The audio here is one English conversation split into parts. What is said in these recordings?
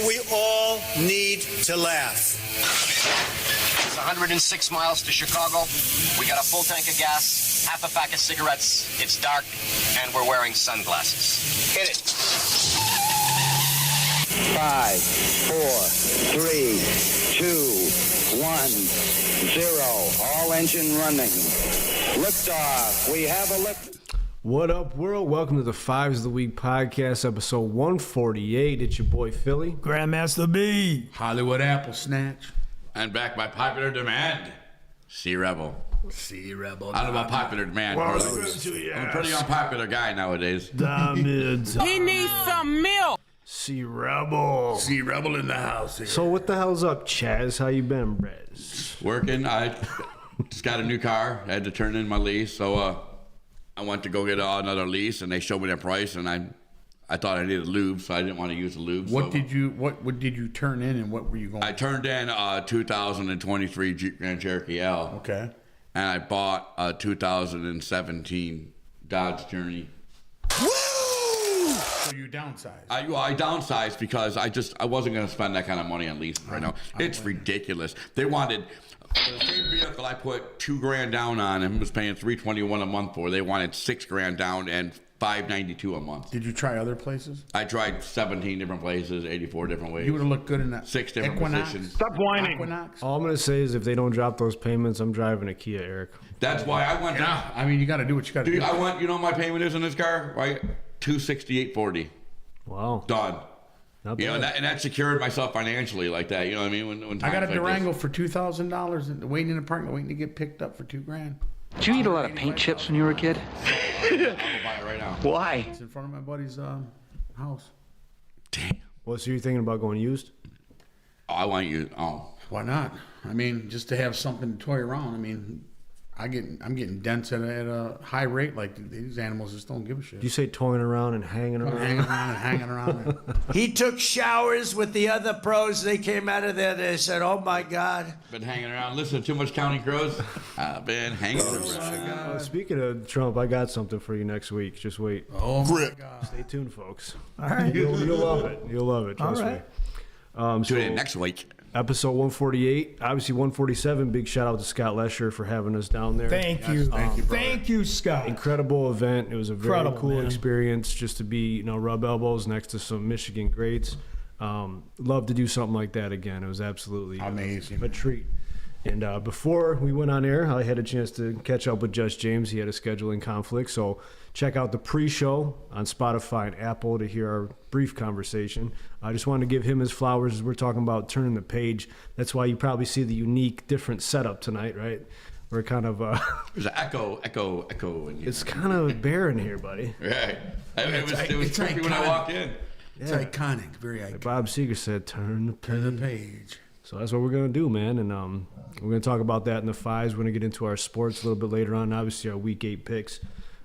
we all need to laugh. It's 106 miles to Chicago. We got a full tank of gas, half a pack of cigarettes. It's dark, and we're wearing sunglasses. Hit it. 5, 4, 3, 2, 1, 0. All engine running. Liftoff. We have a lift. What up, world? Welcome to the Fives of the Week podcast, episode 148. It's your boy, Fillie. Grandmaster B. Hollywood Apple Snatch. And back by popular demand, C-Rebel. C-Rebel. I don't know about popular demand. I'm a pretty unpopular guy nowadays. Diamonds. He needs some milk. C-Rebel. C-Rebel in the house here. So what the hell's up, Chaz? How you been, Brez? Working. I just got a new car. I had to turn in my lease, so I went to go get another lease, and they showed me their price, and I thought I needed lube, so I didn't want to use the lube. What did you turn in, and what were you going? I turned in a 2023 Jeep Grand Cherokee L. Okay. And I bought a 2017 Dodge Journey. Woo! So you downsized. I downsized because I wasn't going to spend that kind of money on leasing right now. It's ridiculous. They wanted for the same vehicle I put $2,000 down on and was paying $321 a month for. They wanted $6,000 down and $592 a month. Did you try other places? I tried 17 different places, 84 different ways. You would have looked good in that. 6 different Equinox? positions. Stop whining. Equinox? All I'm going to say is if they don't drop those payments, I'm driving a Kia, Eric. That's why I went. Yeah. I mean, you got to do what you got to do. I went. You know what my payment is in this car? Right, $268.40. Wow. Done. Not You know, bad. and that secured myself financially like that. You know what I mean? When I got a times like Durango for $2,000 and waiting in the parking lot, waiting to get picked up for $2,000. Did you eat a lot of paint chips when you were a kid? I'll go buy it right now. Why? It's in front of my buddy's house. Damn. Well, so you're thinking about going used? Oh, I want you. Oh, Why not? I mean, just to have something to toy around. I mean, I'm getting dents at a high rate. Like these animals just don't give a shit. Do you say toying around and hanging around? Hanging around. He took showers with the other pros. They came out of there. They said, "Oh my God." been hanging around. Listen to too much Counting Crows. I've been hanging around. Speaking of Trump, I got something for you next week. Just wait. Oh my God. Stay tuned, folks. All right. You'll love it. You'll love it. Trust All right. me. Tune in next week. Episode 148, obviously 147. Big shout out to Scott Lesher for having us down there. Thank you. Thank you, Scott. Incredible event. It was a very Incredible, cool man. experience just to be, rub elbows next to some Michigan greats. Love to do something like that again. It was absolutely Amazing. a treat. And before we went on air, I had a chance to catch up with Judge James. He had a scheduling conflict. So check out the pre-show on Spotify and Apple to hear our brief conversation. I just wanted to give him his flowers as we're talking about turning the page. That's why you probably see the unique, different setup tonight, right? We're kind of... There's an echo. In here. It's kind of barren here, buddy. Right. It was it's tricky when I iconic. walked in. It's iconic. Very iconic. Bob Seger said, turn the To the page. page. So that's what we're going to do, man. And we're going to talk about that in the fives. We're going to get into our sports a little bit later on. Obviously, our Week 8 picks.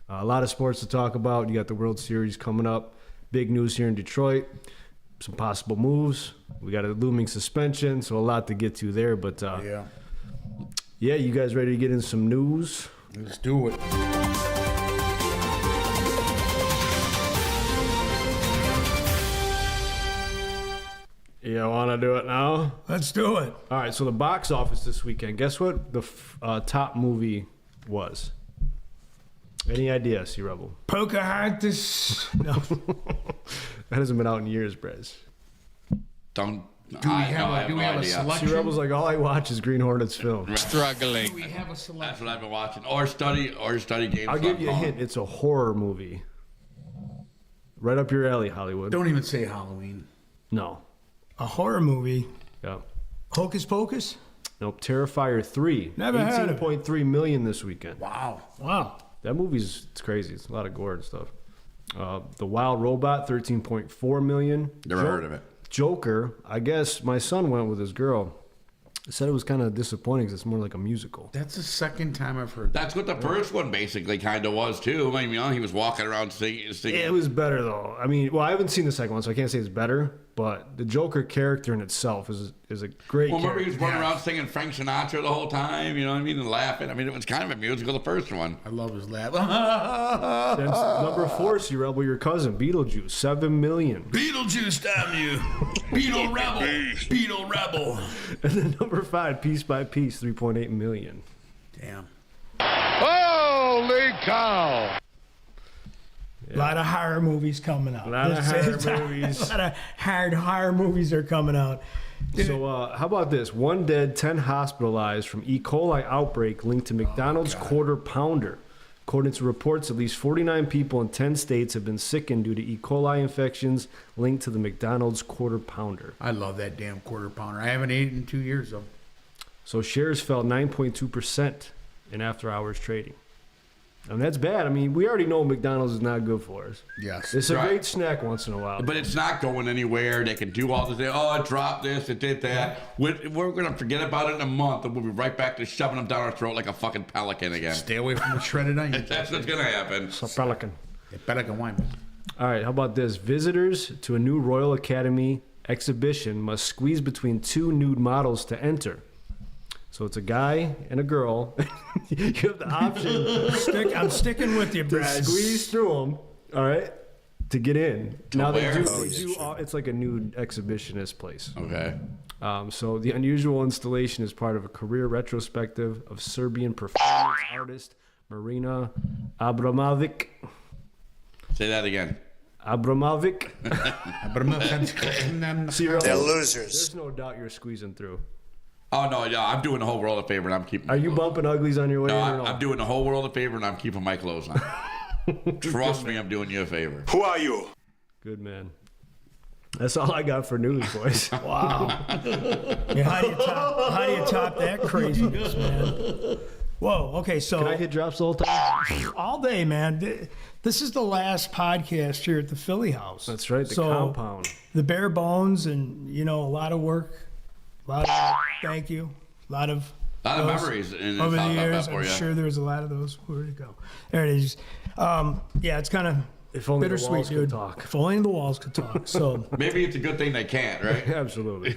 A lot of sports to talk about. You got the World Series coming up. Big news here in Detroit. Some possible moves. We got a looming suspension, so a lot to get to there. But, yeah, you guys ready to get in some news? Let's do it. You want to do it now? Let's do it. All right, so the box office this weekend. Guess what the top movie was? Any idea, C-Rebel? Pocahontas. No. That hasn't been out in years, Brez. Do we have a selection? C-Rebel's like, all I watch is Green Hornets film. Struggling. We have a selection. That's what I've been watching. Or study games. I'll give you a hint. It's a horror movie. Right up your alley, Hollywood. Don't even say Halloween. No. A horror movie. Yeah. Hocus Pocus. Nope. Terrifier 3. Never heard of it. 18.3 million this weekend. Wow. Wow. That movie's it's crazy. It's a lot of gore and stuff. The Wild Robot, 13.4 million. Never heard of it. Joker, I guess my son went with his girl. Said it was kind of disappointing because it's more like a musical. That's the second time I've heard that. That's what the first one basically kind of was too. I mean, he was walking around singing. It was better though. I mean, well, I haven't seen the second one, so I can't say it's better. but the Joker character in itself is a great Well, remember he character. was running around singing Frank Sinatra the whole time, you know what I mean, and laughing. I mean, it was kind of a musical, the first one. I love his laugh. Then number 4, Sea Rebel, your cousin, Beetlejuice, 7 million. Beetlejuice, damn you. Beetle Rebel. Beetle Rebel. And then number 5, Piece by Piece, 3.8 million. Damn. Holy cow! A lot of horror movies coming out. A lot of horror movies. A lot of hard horror movies are coming out. So how about this? 1 dead, 10 hospitalized from E. coli outbreak linked to McDonald's Quarter Pounder. According to reports, at least 49 people in 10 states have been sickened due to E. coli infections linked to the McDonald's Quarter Pounder. I love that damn Quarter Pounder. I haven't eaten in 2 years, though. So shares fell 9.2% in after-hours trading. And that's bad. I mean, we already know McDonald's is not good for us. Yes. It's a Right. great snack once in a while. But it's not going anywhere. They can do all this. Oh, it dropped this, it did that. We're going to forget about it in a month, and we'll be right back to shoving them down our throat like a fucking pelican again. Stay away from the shredded onions. That's what's going to happen. It's a pelican. Yeah, Pelican wine. All right, how about this? Visitors to a new Royal Academy exhibition must squeeze between 2 nude models to enter. So it's a guy and a girl. You have the option I'm sticking with you, to Brad. squeeze through them, all right, to get in. Now they where? do, Oh, it's like a nude exhibitionist place. Okay. So the unusual installation is part of a career retrospective of Serbian performance artist Marina Abramovic. Say that again. Abramovic. Zero. They're losers. There's no doubt you're squeezing through. Oh, no, yeah, I'm doing the whole world a favor, and I'm keeping Are you clothes. bumping uglies on your way No, in or I'm doing the whole world a favor, and I'm keeping my clothes on. Trust me, I'm doing you a favor. Who are you? Good man. That's all I got for news, boys. Wow. Yeah, how do you top that craziness, man? Whoa. Okay, so Can I hit drops the whole time? all day, man. This is the last podcast here at the Fillie House. That's right, the So, compound. The bare bones, and a lot of work, a lot of thank you, a lot of those memories in over the South years. Alabama for I'm you. sure there's a lot of those. Where'd it go? There it is. Yeah, it's kind of If only the bittersweet, walls could dude. talk. If only the walls could talk. So. Maybe it's a good thing they can't, right? Absolutely.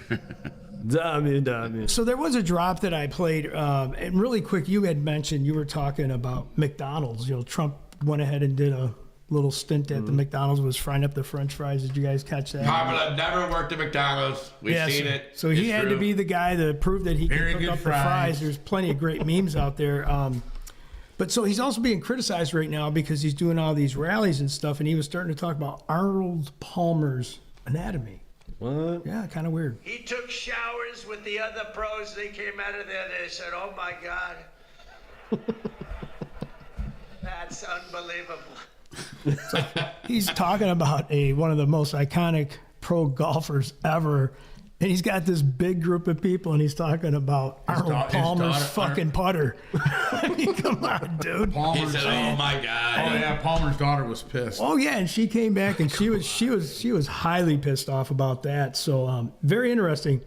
Damn. So there was a drop that I played, and really quick, you had mentioned, you were talking about McDonald's. Trump went ahead and did a little stint at the McDonald's, was frying up the French fries. Did you guys catch that? I've never worked at McDonald's. We've seen it. So he It's had to true. be the guy to prove that he Very could good cook up the fries. fries. There's plenty of great memes out there. But so he's also being criticized right now because he's doing all these rallies and stuff, and he was starting to talk about Arnold Palmer's anatomy. What? Yeah, kind of weird. He took showers with the other pros. They came out of there. They said, "Oh my God, that's unbelievable." He's talking about one of the most iconic pro golfers ever. And he's got this big group of people, and he's talking about Arnold his Palmer's daughter- fucking putter. I mean, come on, dude. He Palmer's, said, "Oh my oh God." yeah, Palmer's daughter was pissed. Oh yeah, and she came back, and she was highly pissed off about that. So very interesting.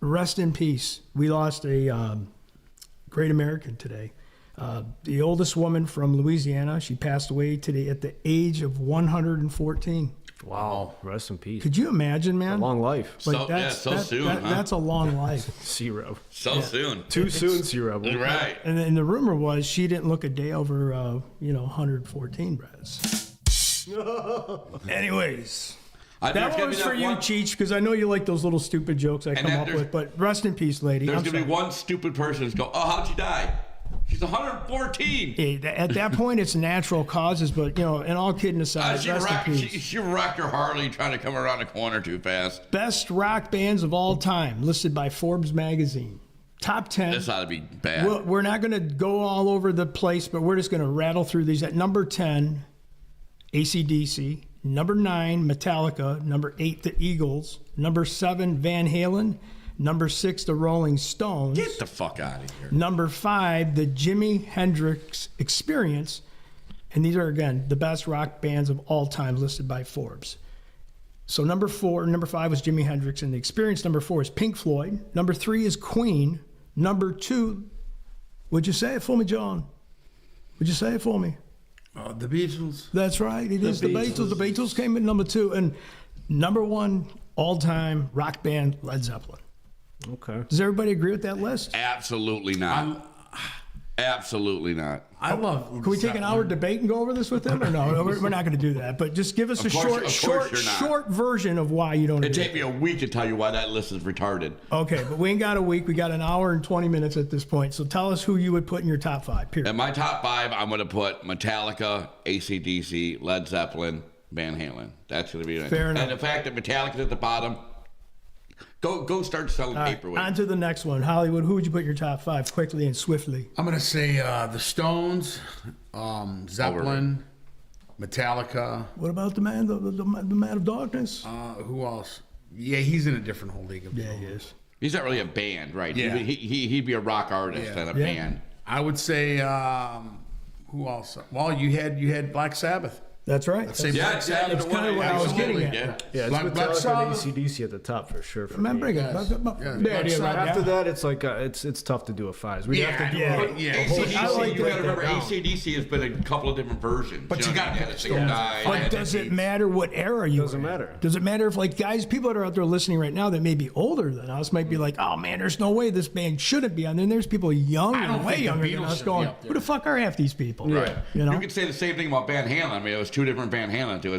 Rest in peace. We lost a great American today. The oldest woman from Louisiana. She passed away today at the age of 114. Wow. Rest in peace. Could you imagine, man? Long life. So soon, huh? That's a long life. Zero. So soon. Too soon, Sea Rebel. Right. And then the rumor was she didn't look a day over, 114 breaths. Anyways, that one was for you, Cheech, because I know you like those little stupid jokes I come then up there's- with. But rest in peace, lady. There's I'm going to be sorry. one stupid person who's go, "Oh, how'd she die?" She's 114. At that point, it's natural causes, but and all kidding aside, She rest in rocked, peace. she rocked her Harley trying to come around the corner too fast. Best rock bands of all time, listed by Forbes magazine. Top 10. This ought to be bad. We're not going to go all over the place, but we're just going to rattle through these. At number 10, AC/DC. Number 9, Metallica. Number 8, the Eagles. Number 7, Van Halen. Number 6, the Rolling Stones. Get the fuck out of here. Number 5, the Jimi Hendrix Experience. And these are, again, the best rock bands of all time listed by Forbes. So number 5 was Jimi Hendrix and the Experience. Number 4 is Pink Floyd. Number 3 is Queen. Number 2, would you say it for me, John? Would you say it for me? The Beatles. That's right. It is the Beatles. The Beatles came in number 2. And Number 1 all-time rock band, Led Zeppelin. Okay. Does everybody agree with that list? Absolutely not. Absolutely not. I love. Can we take an hour debate and go over this with them, or no? We're not going to do that. But just give us Of course you're not. short version of why you don't It'd agree. take me a week to tell you why that list is retarded. Okay, but we ain't got a week. We got an hour and 20 minutes at this point. So tell us who you would put in your top 5. Period. In my top 5, I'm going to put Metallica, AC/DC, Led Zeppelin, Van Halen. That's going to be it. Fair enough. And the fact that Metallica's at the bottom, go start selling All right, paperweight. on to the next one. Hollywood, who would you put in your top 5 quickly and swiftly? I'm gonna say the Stones, Zeppelin, Metallica. What about the man, the man of darkness? Who else? Yeah, he's in a different whole league. Yeah, he is. He's not really a band, right? Yeah. He'd be a rock artist Yeah. and a band. I would say who else? Well, you had Black Sabbath. That's right. Let's say Yeah, Black Sabbath. that's kinda what I was getting at. Yeah. Yeah, it's Black Metallica and Sabbath. AC/DC at the top for sure. For Man, me. bring it. Yes. Yeah, Black yeah, Sabbath. right. After that, it's like it's tough to do a 5. We have to do AC/DC, I like you got that to remember, down. AC/DC has been a couple of different versions. But you know what I gotta mean? pick Had the Single Stones. Die, But had does the it Beats. matter what era you Doesn't were in? matter. Does it matter if, like, guys, people that are out there listening right now that may be older than us might be like, oh, man, there's no way this band shouldn't be on there. And there's people young I don't and way think the younger than Beatles us should going, be up there. who the fuck are half these people? Right. You know? You could say the same thing about Van Halen. I mean, it was 2 different Van Halens. There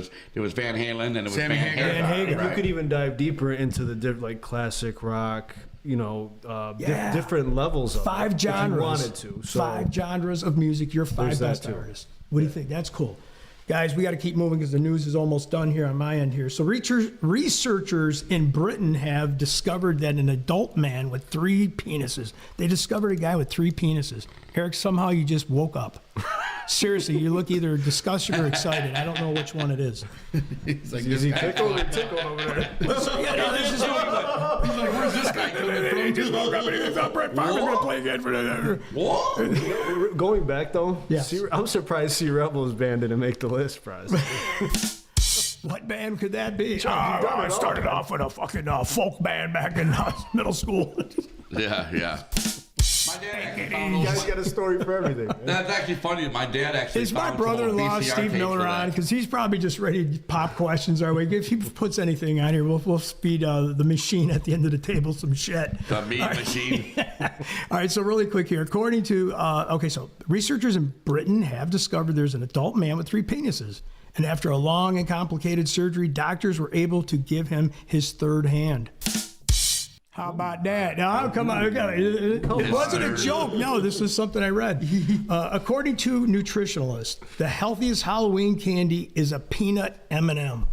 was Van Halen and it was Sammy Van Hagar. Hagar. Van Hagar. Right. You could even dive deeper into the like classic rock, Yeah. different levels of 5 it, genres. If you wanted to. So 5 genres of music. Your 5 There's that best too. artists. What do you think? That's cool. Guys, we got to keep moving because the news is almost done here on my end here. So researchers in Britain have discovered that an adult man with 3 penises, they discovered a guy with 3 penises. Eric, somehow you just woke up. Seriously, you look either disgusted or excited. I don't know which one it is. He's like, is he this guy- tickled or tickled over there? Yeah, no, this is He's like, where's this guy coming from? Going back though, Yes. I'm surprised C Rebels band didn't make the list, Prize. What band could that be? I started off with a fucking folk band back in middle school. Yeah. My dad actually found You those. guys got a story for everything. That's actually funny. My dad actually Is my found some old brother-in-law VCR Steve tapes Miller for on? that. Because he's probably just ready to pop questions our way. If he puts anything on here, we'll feed the machine at the end of the table some shit. The meat machine. All right, so really quick here. According to, so researchers in Britain have discovered there's an adult man with 3 penises. And after a long and complicated surgery, doctors were able to give him his 3rd hand. How about that? No, come on. It wasn't a joke. No, this is something I read. According to nutritionalists, the healthiest Halloween candy is a peanut M&M.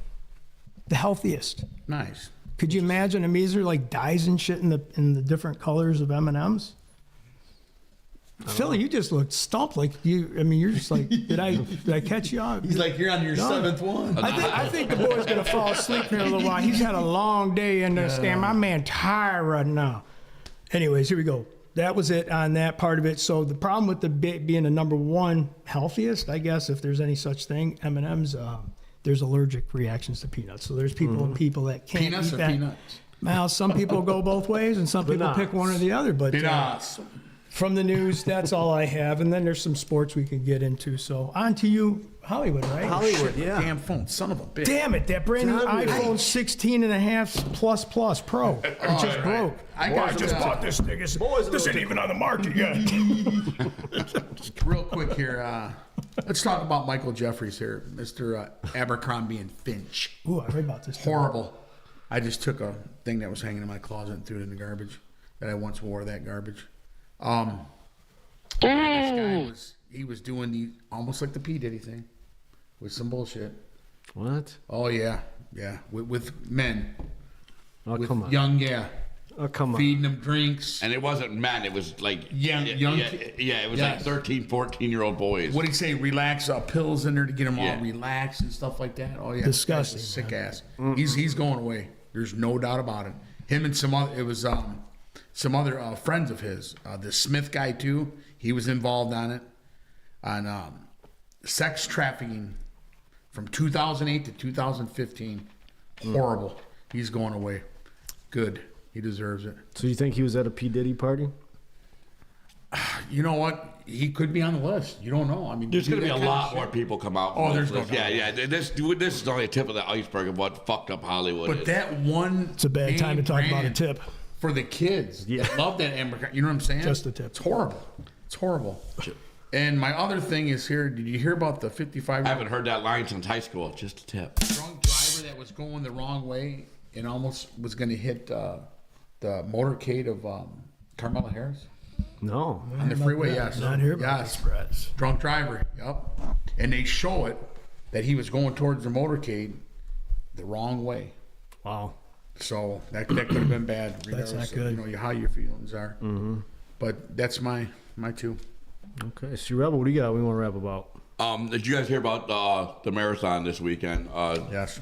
The healthiest. Nice. Could you imagine? I mean, is there like dyes and shit in the different colors of M&Ms? Philly, you just looked stumped. Like you. I mean, you're just like, did I catch you off? He's like, you're on your 7th one. I think the boy's gonna fall asleep here in a little while. He's had a long day and stand. My man tired right now. Anyways, here we go. That was it on that part of it. So the problem with the being the number 1 healthiest, I guess, if there's any such thing, M&Ms, there's allergic reactions to peanuts. So there's people that can't Peanuts eat or that. peanuts? Well, some people go both ways, and some people pick one or the other. But Peanuts. from the news, that's all I have. And then there's some sports we could get into. So on to you, Hollywood, right? Hollywood, yeah. Damn phone, son of a bitch. Damn it, that brand new iPhone 16 and a half plus Pro. It just broke. I just bought this thing. This ain't even on the market yet. Real quick here. Let's talk about Michael Jeffries here, Mr. Abercrombie and Finch. Ooh, I read about this. Horrible. I just took a thing that was hanging in my closet and threw it in the garbage. That I once wore that garbage. This guy was doing almost like the P Diddy thing with some bullshit. What? Oh yeah, with men, Oh, with come on. young, Oh, come on. feeding them drinks. And it wasn't men. It was like Young- yeah, young yeah, ki- yeah, it was Yes. like 13, 14-year-old boys. What do you say? Relax pills in there to get them Yeah. all relaxed and stuff like that. Oh yeah, Disgusting, this guy's a sick ass. He's going away. There's no doubt about it. Him and some other. It was some other friends of his. The Smith guy too. He was involved on it. On sex trafficking from 2008 to 2015. Horrible. He's going away. Good. He deserves it. So you think he was at a P Diddy party? You know what? he could be on the list. You don't know. I mean, There's going to be a that kind of lot shit. more people come out. Oh, from there's this list. no doubt. Yeah. This is only a tip of the iceberg of what fucked up Hollywood But is. that one. It's a bad time to talk about a tip. For the kids. Yeah. That love that Amber. You know what I'm saying? Just a tip. It's horrible. It's horrible. And my other thing is here. Did you hear about the 55? I haven't heard that line since high school. Just a tip. Drunk driver that was going the wrong way and almost was going to hit the motorcade of Carmela Harris No. on the freeway. Yes, Not here about yes. these brats. Drunk driver. Yep. And they show it that he was going towards the motorcade the wrong way. Wow. So that could have been bad. That's not regardless of, good. You know how your feelings are. Mm-hmm. But that's my two. Okay. So, Rebel, what do you got? We want to rap about. Did you guys hear about the marathon this weekend? Yes.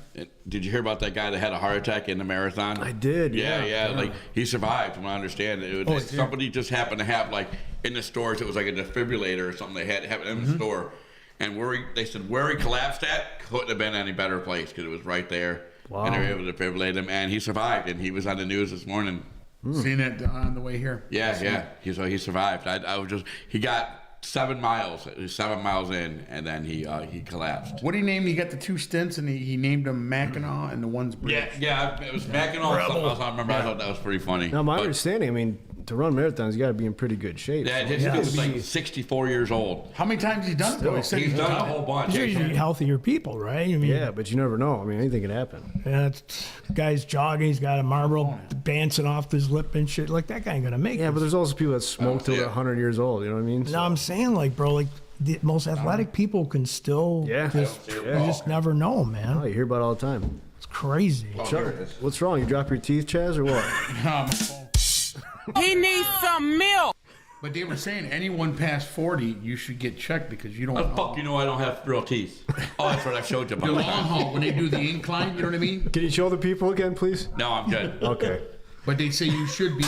Did you hear about that guy that had a heart attack in the marathon? I did. Yeah. Like he survived, from what I understand. Somebody just happened to have like in the stores. It was like a defibrillator or something. They had it in the store, and they said where he collapsed at couldn't have been any better place because it was right there. Wow. And they were able to defibrillate him, and he survived. And he was on the news this morning. Seen it on the way here. Yeah. He survived. He got 7 miles. He was 7 miles in, and then he collapsed. What did he name? He got the 2 stints, and he named them Mackinac, and the one's Bridge. Yeah. It was Mackinac or something else. I remember. I thought that was pretty funny. Now, my But- understanding, I mean, to run marathons, you got to be in pretty good shape. Yeah, So his it's kid was gotta like 64 years old. How many times has he done it? Though? He said He's done a whole bunch. These are usually healthier people, right? I mean, Yeah, but you never know. I mean, anything can happen. yeah, guy's jogging, he's got a Marlboro bouncing off his lip and shit. Like, that guy ain't going to make Yeah, it. but there's also people that smoke till they're 100 years old. You know what I mean? No, I'm saying, like, bro, like, the most athletic people can still Yeah. you just never know, man. Oh, you hear about it all the time. It's crazy. Here it is. What's wrong? You drop your teeth, Chaz, or what? He needs some milk. But they were saying anyone past 40, you should get checked because you don't How the know. fuck you know I don't have real teeth? Oh, that's what I showed you. The long haul, when they do the incline, you know what I mean? Can you show the people again, please? No, I'm good. Okay. But they say you should be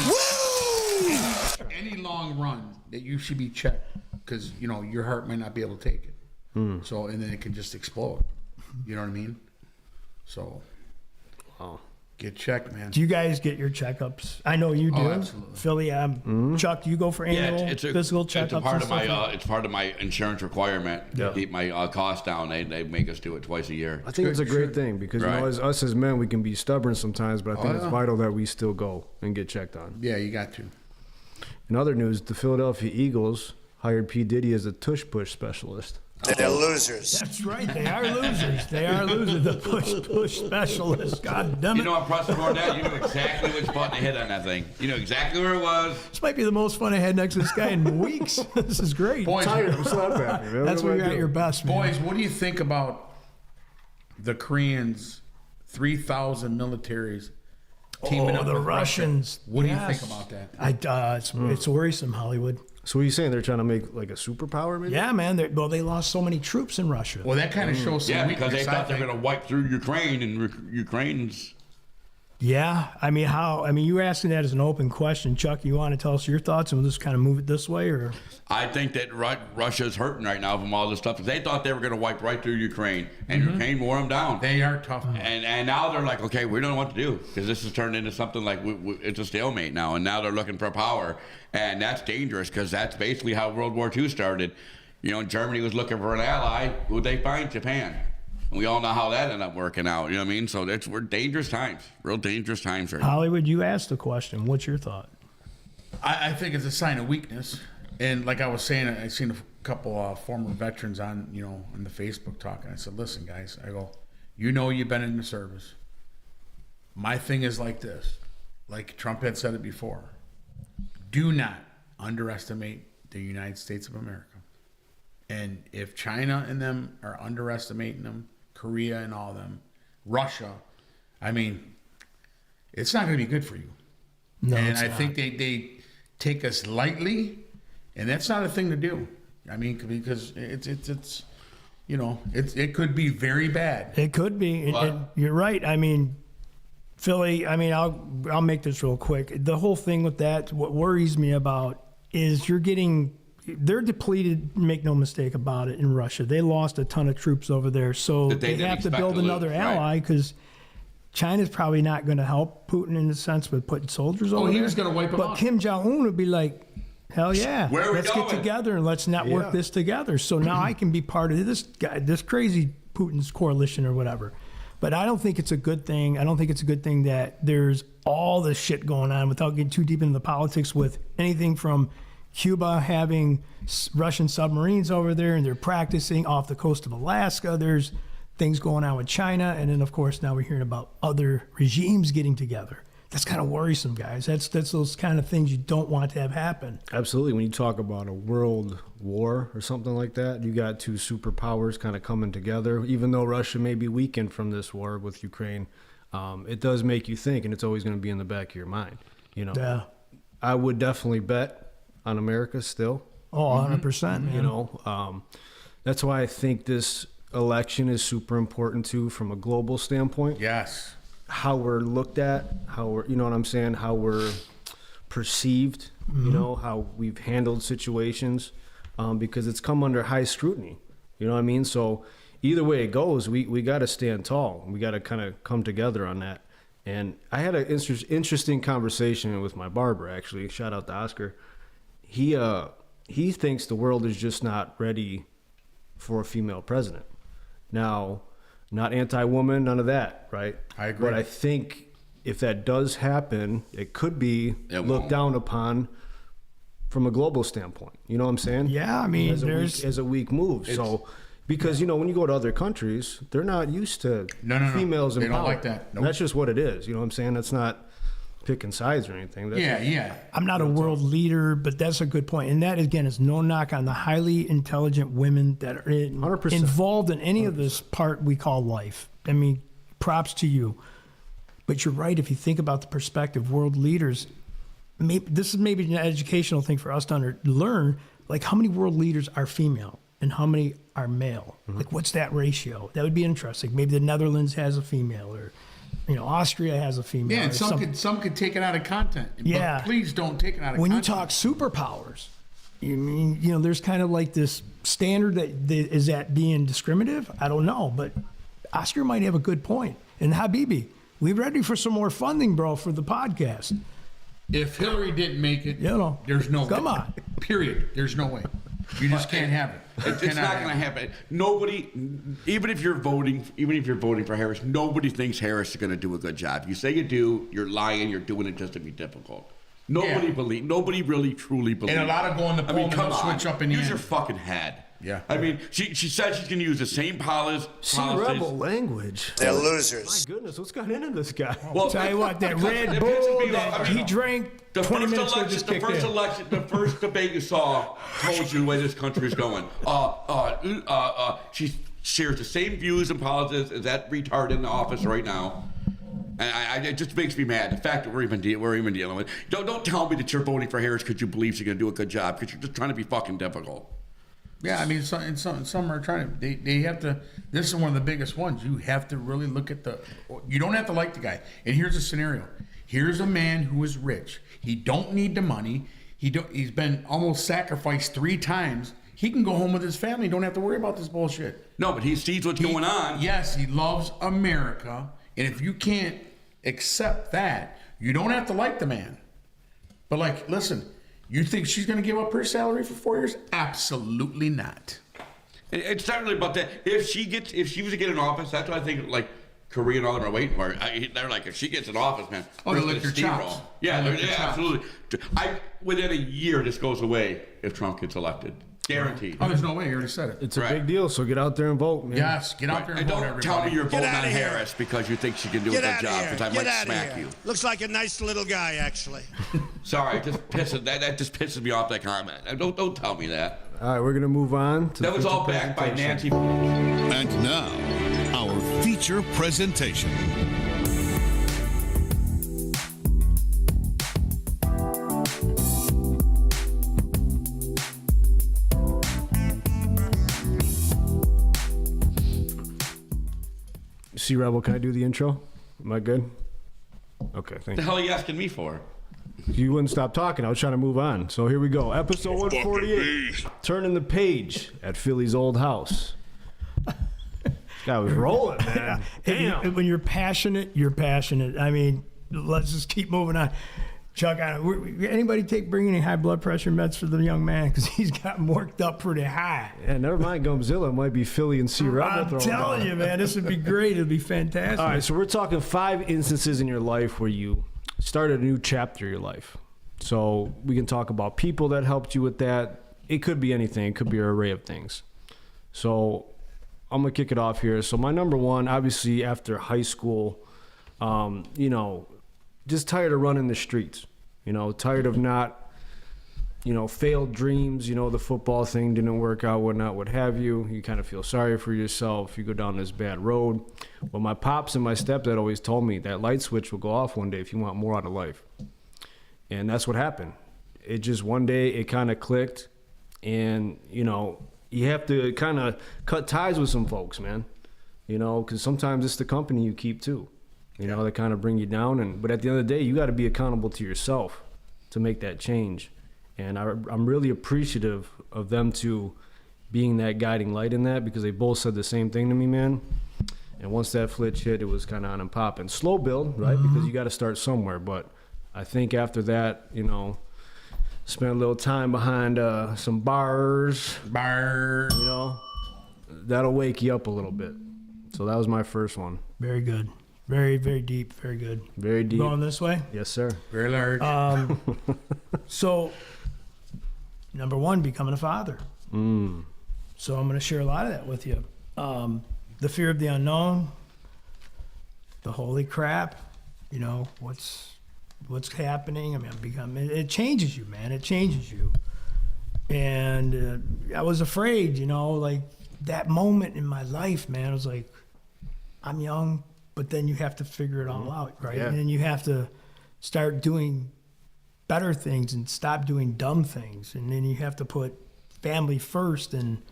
any long run that you should be checked because you know your heart might not be able to take it. So and then it can just explode. You know what I mean? So, get checked, man. Do you guys get your checkups? I know you do. Oh, absolutely. Philly, Chuck, do you go for annual physical checkups? It's a part and of my. stuff? It's part of my insurance requirement to keep my costs down. They make us do it twice a year. I think it's a great thing because you know, Right. as us as men, we can be stubborn sometimes, but I think it's yeah. vital that we still go and get checked on. Yeah, you got to. In other news, the Philadelphia Eagles hired P. Diddy as a tush push specialist. They're losers. That's right. They are losers. They are losers. The push specialist. God damn it. You know, I'm impressed more than that. You knew exactly which button to hit on that thing. You know exactly where it was. This might be the most fun I had next to this guy in weeks. This is great. Boys, I'm slap happy, man. That's What where do you're I at do? your best, man. boys, what do you think about the Koreans? 3,000 militaries teaming up the with Russians. What do you Yes. think about that? It's worrisome, Hollywood. So what are you saying? They're trying to make like a superpower, maybe? Yeah, man. They lost so many troops in Russia. Well, that kind of shows some Yeah, because they weakness, I thought they were think. going to wipe through Ukraine, and Ukraine's. Yeah, I mean, how? I mean, you were asking that as an open question, Chuck. You want to tell us your thoughts, and we'll just kind of move it this way, or? I think that Russia's hurting right now from all this stuff. They thought they were going to wipe right through Ukraine, and Ukraine wore them down. They are tough. And now they're like, okay, we don't know what to do because this has turned into something like it's a stalemate now. And now they're looking for power. And that's dangerous because that's basically how World War II started. You know, Germany was looking for an ally. Who'd they find? Japan. And we all know how that ended up working out. You know what I mean? So we're dangerous times, real dangerous times right now. Hollywood, you asked the question. What's your thought? I think it's a sign of weakness. And like I was saying, I seen a couple former veterans on the Facebook talk, and I said, "Listen, guys," I go, you've been in the service. My thing is like this, like Trump had said it before. Do not underestimate the United States of America. And if China and them are underestimating them, Korea and all them, Russia, I mean, it's not going to be good for you. No, and it's I not. think they take us lightly, and that's not a thing to do. I mean, because it's it could be very bad. It could be. And you're right. I mean, Philly. I mean, I'll make this real quick. The whole thing with that, what worries me about is they're depleted. Make no mistake about it. In Russia, they lost a ton of troops over there, so That they they didn't have to expect build to lose, another right. ally because China's probably not going to help Putin in the sense with putting soldiers over there. He was going to wipe them But out. Kim Jong Un would be like, Hell yeah. Where are we let's going? get together and let's network this together. So now I can be part of this guy, this crazy Putin's coalition or whatever. But I don't think it's a good thing. I don't think it's a good thing that there's all this shit going on without getting too deep into the politics with anything from Cuba having Russian submarines over there and they're practicing off the coast of Alaska. There's things going on with China. And then, of course, now we're hearing about other regimes getting together. That's kind of worrisome, guys. That's those kind of things you don't want to have happen. Absolutely. When you talk about a world war or something like that, you got two superpowers kind of coming together. Even though Russia may be weakened from this war with Ukraine, it does make you think, and it's always going to be in the back of your mind. You know, Yeah. I would definitely bet on America still. Oh, 100%, man. You know, that's why I think this election is super important too, from a global standpoint. Yes. How we're looked at, how we're, you know what I'm saying, how we're perceived, you know, how we've handled situations, because it's come under high scrutiny. You know what I mean? So either way it goes, we got to stand tall. We got to kind of come together on that. And I had an interesting conversation with my barber, actually. Shout out to Oscar. He thinks the world is just not ready for a female president. Now, not anti-woman, none of that, right? I agree. But I think if that does happen, it could be looked down upon from a global standpoint. You know what I'm saying? Yeah, I mean, as a weak move. So, because, you know, when you go to other countries, they're not used to females in They power. don't like that. Nope. That's just what it is. You know what I'm saying? That's not picking sides or anything. That's Yeah. I'm not a world leader, but that's a good point. And that, again, is no knock on the highly intelligent women that are 100%. involved in any of this part we call life. I mean, props to you. But you're right. If you think about the perspective, world leaders, this is maybe an educational thing for us to learn, like how many world leaders are female and how many are male? Like, what's that ratio? That would be interesting. Maybe the Netherlands has a female, or you know, Austria has a female. Yeah, and some could take it out of content. Yeah. But please don't take it out of when content. you talk superpowers, you mean, you know, there's kind of like this standard that is that being discriminative? I don't know, but Oscar might have a good point. And Habibi, we're ready for some more funding, bro, for the podcast. If Hillary didn't make it, You know, there's no come way. on. Period. There's no way. You just can't have it. It's not going to happen. Nobody, even if you're voting for Harris, nobody thinks Harris is going to do a good job. You say you do, you're lying. You're doing it just to be difficult. Nobody really truly believes. And a lot of go in the poll and come they'll on, switch up in the use end. your fucking head. Yeah. I mean, she said she's going to use the same policies. rebel language. They're losers. My goodness, what's got into this guy? Well, Tell you what, that Red it Bull pisses me that off. I mean, he drank The 20 first minutes ago election, just the kicked first in. election, the first debate you saw told you where this country is going. She shares the same views and politics as that retard in the office right now. And it just makes me mad. The fact that we're even dealing with. Don't tell me that you're voting for Harris because you believe she's going to do a good job, because you're just trying to be fucking difficult. Yeah, I mean, some are trying to. They have to. This is one of the biggest ones. You have to really look at the. You don't have to like the guy. And here's a scenario. Here's a man who is rich. He don't need the money. He's been almost sacrificed 3 times. He can go home with his family. Don't have to worry about this bullshit. No, but he sees what's going on. Yes, he loves America. And if you can't accept that, you don't have to like the man. But like, listen. You think she's going to give up her salary for 4 years? Absolutely not. It's not really about that. If she was to get in office, that's what I think. Like Korea and all them are waiting for. They're like, if she gets in office, man, Oh, we're they'll just lick your gonna chops. steamroll. Yeah, They'll lick your chops. absolutely. Within a year, this goes away if Trump gets elected. Guaranteed. Oh, there's no way. You already said it. It's a Right. big deal, so get out there and vote, man. Yes, get out there and And vote, don't everybody. tell me you're voting outta on here. Harris because you think she can do a Get good out of job, here. because I Get might out of smack here. you. Looks like a nice little guy, actually. Sorry, that just pisses me off, that comment. Don't tell me that. All right, we're going to move on. To That was feature all backed by presentation. Nancy. And now, our feature presentation. See, Rebel, can I do the intro? Am I good? Okay, thank What the you. hell are you asking me for? You wouldn't stop talking. I was trying to move on. So here we go. Episode 148. Turning the page at Phillie's old house. This guy was rolling, man. Damn. When you're passionate, you're passionate. I mean, let's just keep moving on. Chuck, anybody bring any high blood pressure meds for the young man? Because he's gotten worked up pretty high. Yeah, never mind Gumzilla. It might be Fillie and C. Rebel. I'm telling you, man, this would be great. It'd be fantastic. All right, so we're talking 5 instances in your life where you started a new chapter of your life. So we can talk about people that helped you with that. It could be anything. It could be an array of things. So I'm going to kick it off here. So my number one, obviously after high school, just tired of running the streets, tired of not, failed dreams, the football thing didn't work out, whatnot, what have you. You kind of feel sorry for yourself. You go down this bad road. Well, my pops and my stepdad always told me that light switch will go off one day if you want more out of life. And that's what happened. It just one day it kind of clicked. And, you have to kind of cut ties with some folks, man, because sometimes it's the company you keep too. They kind of bring you down. But at the end of the day, you got to be accountable to yourself to make that change. And I'm really appreciative of them to being that guiding light in that, because they both said the same thing to me, man. And once that flitch hit, it was kind of on and popping. Slow build, right? Mm-hmm. Because you got to start somewhere. But I think after that, spent a little time behind some bars. That'll wake you up a little bit. So that was my first one. Very good. Very, very deep. Very good. Very deep. Going this way? Yes, sir. Very large. So, number one, becoming a father. So I'm going to share a lot of that with you. The fear of the unknown, the holy crap, what's happening. I mean, it changes you, man. It changes you. And I was afraid, like that moment in my life, man. I was like, I'm young, but then you have to figure it all out, right? Yeah. And then you have to start doing better things and stop doing dumb things. And then you have to put family first and,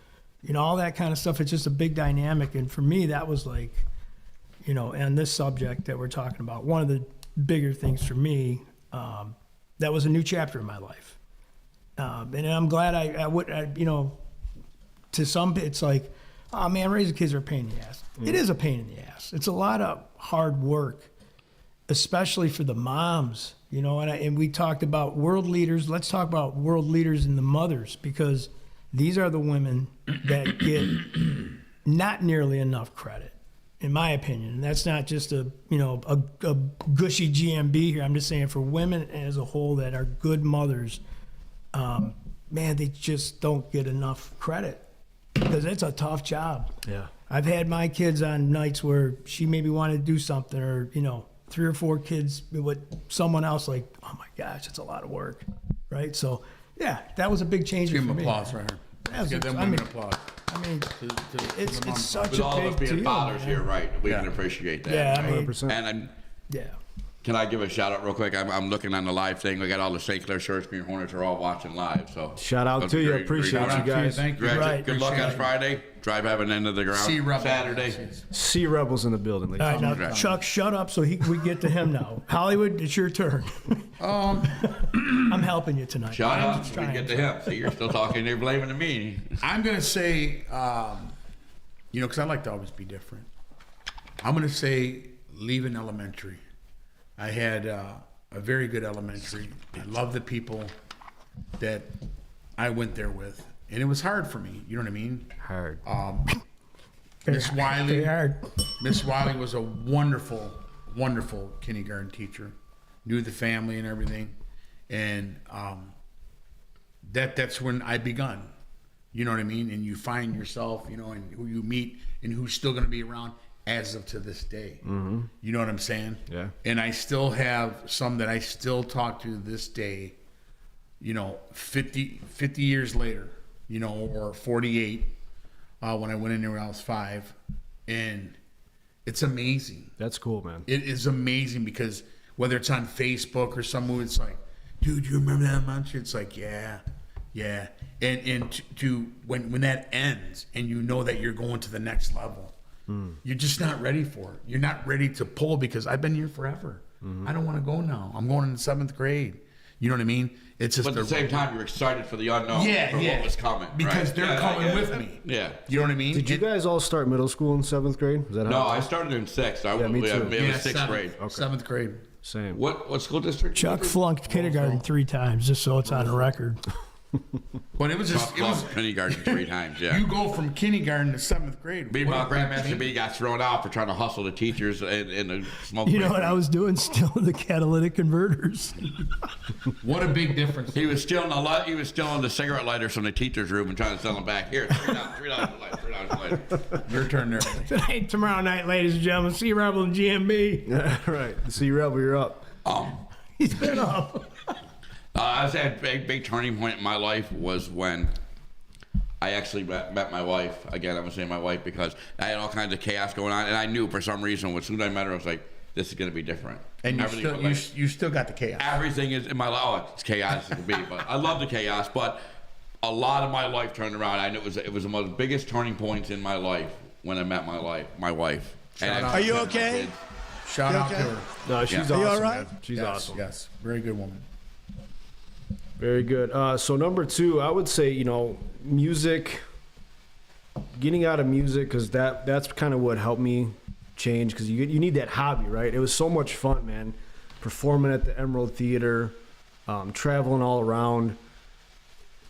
all that kind of stuff. It's just a big dynamic. And for me, that was like, and this subject that we're talking about, one of the bigger things for me, that was a new chapter in my life. And I'm glad I would, to some, it's like, oh man, raising kids are a pain in the ass. It is a pain in the ass. It's a lot of hard work, especially for the moms, and we talked about world leaders. Let's talk about world leaders and the mothers, because these are the women that get not nearly enough credit, in my opinion. And that's not just a gushy GMB here. I'm just saying for women as a whole that are good mothers, man, they just don't get enough credit, because it's a tough job. Yeah. I've had my kids on nights where she maybe wanted to do something, or 3 or 4 kids with someone else, like, oh my gosh, it's a lot of work, right? So yeah, that was a big change for me. Give them applause right here. Give them women applause. I mean, it's such With a all of big us being deal, fathers man. here, right? We can appreciate that. Yeah, I mean, 100%. And yeah. can I give a shout out real quick? I'm looking on the live thing. We got all the St. Clair Shortspear Hornets are all watching live. So Shout out that's to you. great- Appreciate great you guys. Thank you. Greg, Right. good luck on Appreciate it. Friday. Drive having end of the ground. See Rebel. Saturday. C. Rebels in the building, ladies. All right, now, Right. Chuck, shut up so we get to him now. Hollywood, it's your turn. I'm helping you tonight. Shut I'm up. just We trying. get to him. See, you're still talking. You're blaming me. I'm going to say, because I like to always be different. I'm going to say leaving elementary. I had a very good elementary. I love the people that I went there with. And it was hard for me. You know what I mean? Hard. Miss Wiley. Very hard. Miss Wiley was a wonderful, wonderful kindergarten teacher. Knew the family and everything. And that's when I begun. You know what I mean? And you find yourself, and who you meet and who's still going to be around as of to this day. Mm-hmm. You know what I'm saying? Yeah. And I still have some that I still talk to this day, 50 years later, or 48, when I went in there when I was 5. And it's amazing. That's cool, man. It is amazing because whether it's on Facebook or somewhere, it's like, dude, you remember that much? It's like, yeah. And to when that ends and you know that you're going to the next level, you're just not ready for it. You're not ready to pull because I've been here forever. I don't want to go now. I'm going in 7th grade. You know what I mean? It's just But at the same time, you're excited for the unknown. For what was coming. Because right? they're coming with me. Yeah. You know what I mean? Did you guys all start middle school in 7th grade? Was that how No, I started in 6th. me too. It was 6th grade. Okay. 7th grade. Same. What school district? Chuck flunked kindergarten 3 times, just so it's on the record. But it was just it was kindergarten 3 times. Yeah. You go from kindergarten to 7th grade. Meanwhile, Grandmaster B got thrown out for trying to hustle the teachers in the smoke. You know what I was doing? Still in the catalytic converters. What a big difference. He was stealing He was stealing the cigarette lighters from the teacher's room and trying to sell them back. Here, $3 lighter. Your turn there. Tonight, tomorrow night, ladies and gentlemen, C Rebel and GMB. Right. C Rebel, you're up. He's been up. I was at a big turning point in my life was when I actually met my wife. Again, I'm going to say my wife because I had all kinds of chaos going on, and I knew for some reason, as soon as I met her, I was like, this is going to be different. And you still got the chaos. Everything is in my life. Oh, it's chaos as it can be, but I love the chaos. But a lot of my life turned around. I knew it was the most biggest turning points in my life when I met my wife. Are you okay? Shout out to her. No, she's awesome. Are you all right? Man. She's Yes, awesome. Yes, very good woman. Very good. So number 2, I would say, music, getting out of music, because that's kind of what helped me change, because you need that hobby, right? It was so much fun, man. Performing at the Emerald Theater, traveling all around,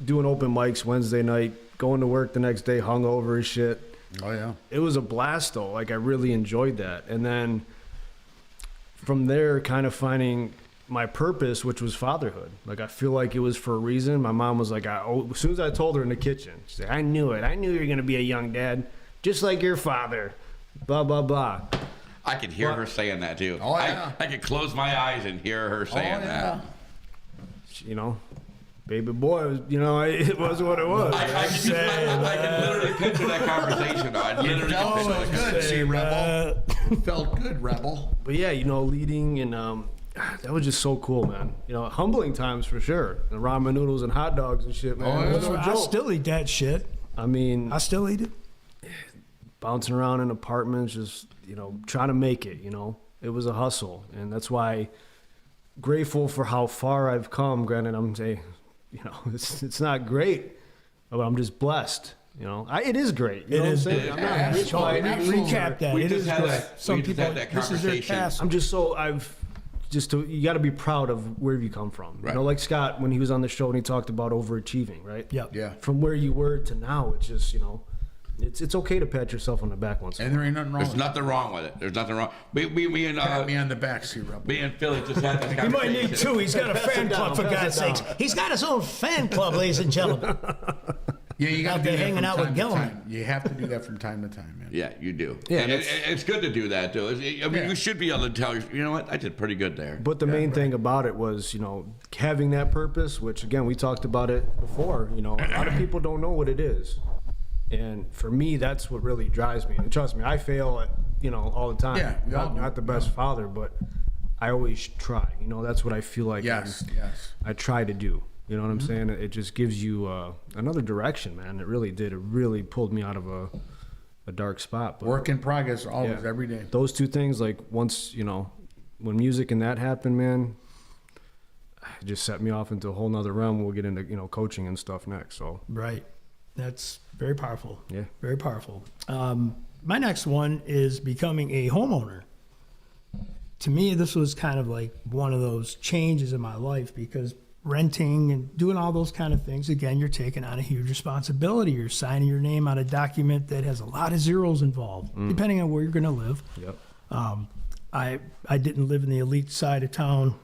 doing open mics Wednesday night, going to work the next day hungover as shit. Oh, yeah. It was a blast, though. Like, I really enjoyed that. And then from there, kind of finding my purpose, which was fatherhood. Like, I feel like it was for a reason. My mom was like, as soon as I told her in the kitchen, she said, I knew it. I knew you were going to be a young dad, just like your father, blah, blah, blah. I could hear her saying that, too. Oh, yeah. I could close my eyes and hear her saying that. Baby boy, it was what it was. I can literally picture that conversation. I literally can picture that Good, see, Rebel. Felt good, Rebel. But yeah, leading and that was just so cool, man. Humbling times for sure. The ramen noodles and hot dogs and shit, man. It was no I joke. still eat that shit. I mean, I still eat it. Bouncing around in apartments, just trying to make it. It was a hustle, and that's why grateful for how far I've come. Granted, I'm saying, it's not great, but I'm just blessed. It is great. It is. I'm not rich by any means. Recap that. We It just is had great. that- Some we just people, had that this is their conversation. task. I'm just so you got to be proud of where you come from. Right. Like Scott when he was on the show and he talked about overachieving, right? Yep. Yeah. From where you were to now, it's just it's okay to pat yourself on the back once in a And while. there ain't nothing wrong There's with it. nothing wrong with it. There's nothing wrong. Me and Pat me on the back, see, Rebel. me and Philly just had this You conversation. might need 2. He's got a fan club, for God's sakes. He's got his own fan club, ladies and gentlemen. Yeah, you got Out to do there that hanging from out time with to Gilman. time. You have to do that from time to time, man. Yeah, you do. Yeah, and that's- it's good to do that, too. You should be able to tell, you know what, I did pretty good there. But the main thing about it was, having that purpose, which again we talked about it before. A lot of people don't know what it is, and for me, that's what really drives me. And trust me, I fail at all the time. Yeah, we all do. Not the best father, but I always try. That's what I feel like. Yes. I try to do. You know what I'm saying? It just gives you another direction, man. It really did. It really pulled me out of a dark spot. But Work in progress always, yeah, every day. those two things, like once, when music and that happened, man, it just set me off into a whole nother realm. We'll get into, coaching and stuff next. So, Right. That's very powerful. Yeah. Very powerful. My next one is becoming a homeowner. To me, this was kind of like one of those changes in my life because renting and doing all those kind of things, again, you're taking on a huge responsibility. You're signing your name on a document that has a lot of zeros involved, depending on where you're going to live. yep. I didn't live in the elite side of town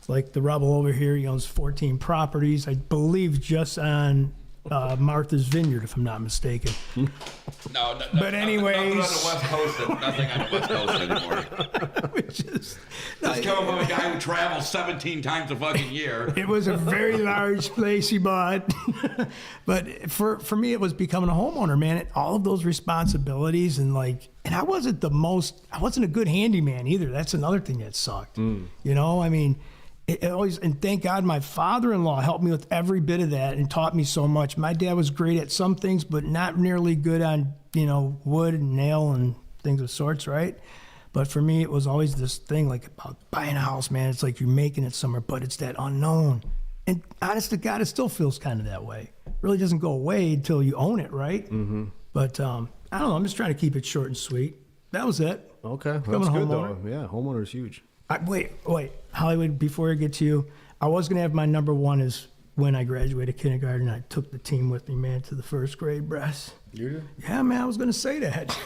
like the Rebel over here. He owns 14 properties, I believe, just on Martha's Vineyard, if I'm not mistaken. No, But anyways- nothing on the West Coast. Nothing on the West Coast anymore. Which is, That's coming from a guy who travels 17 times a fucking year. it was a very large place he bought. But for me, it was becoming a homeowner, man. And all of those responsibilities and I wasn't a good handyman either. That's another thing that sucked. I mean, it always, and thank God my father-in-law helped me with every bit of that and taught me so much. My dad was great at some things, but not nearly good on, wood and nail and things of sorts, right? But for me, it was always this thing about buying a house, man. It's like you're making it somewhere, but it's that unknown. And honest to God, it still feels kind of that way. It really doesn't go away until you own it, right? Mm-hmm. But I don't know. I'm just trying to keep it short and sweet. That was it. Okay. Becoming That's a good, homeowner. though. Yeah, homeowner is huge. Wait, Hollywood. Before I get to you, I was gonna have my number one is when I graduated kindergarten. I took the team with me, man, to the first grade brass. You did? Yeah, man, I was gonna say that.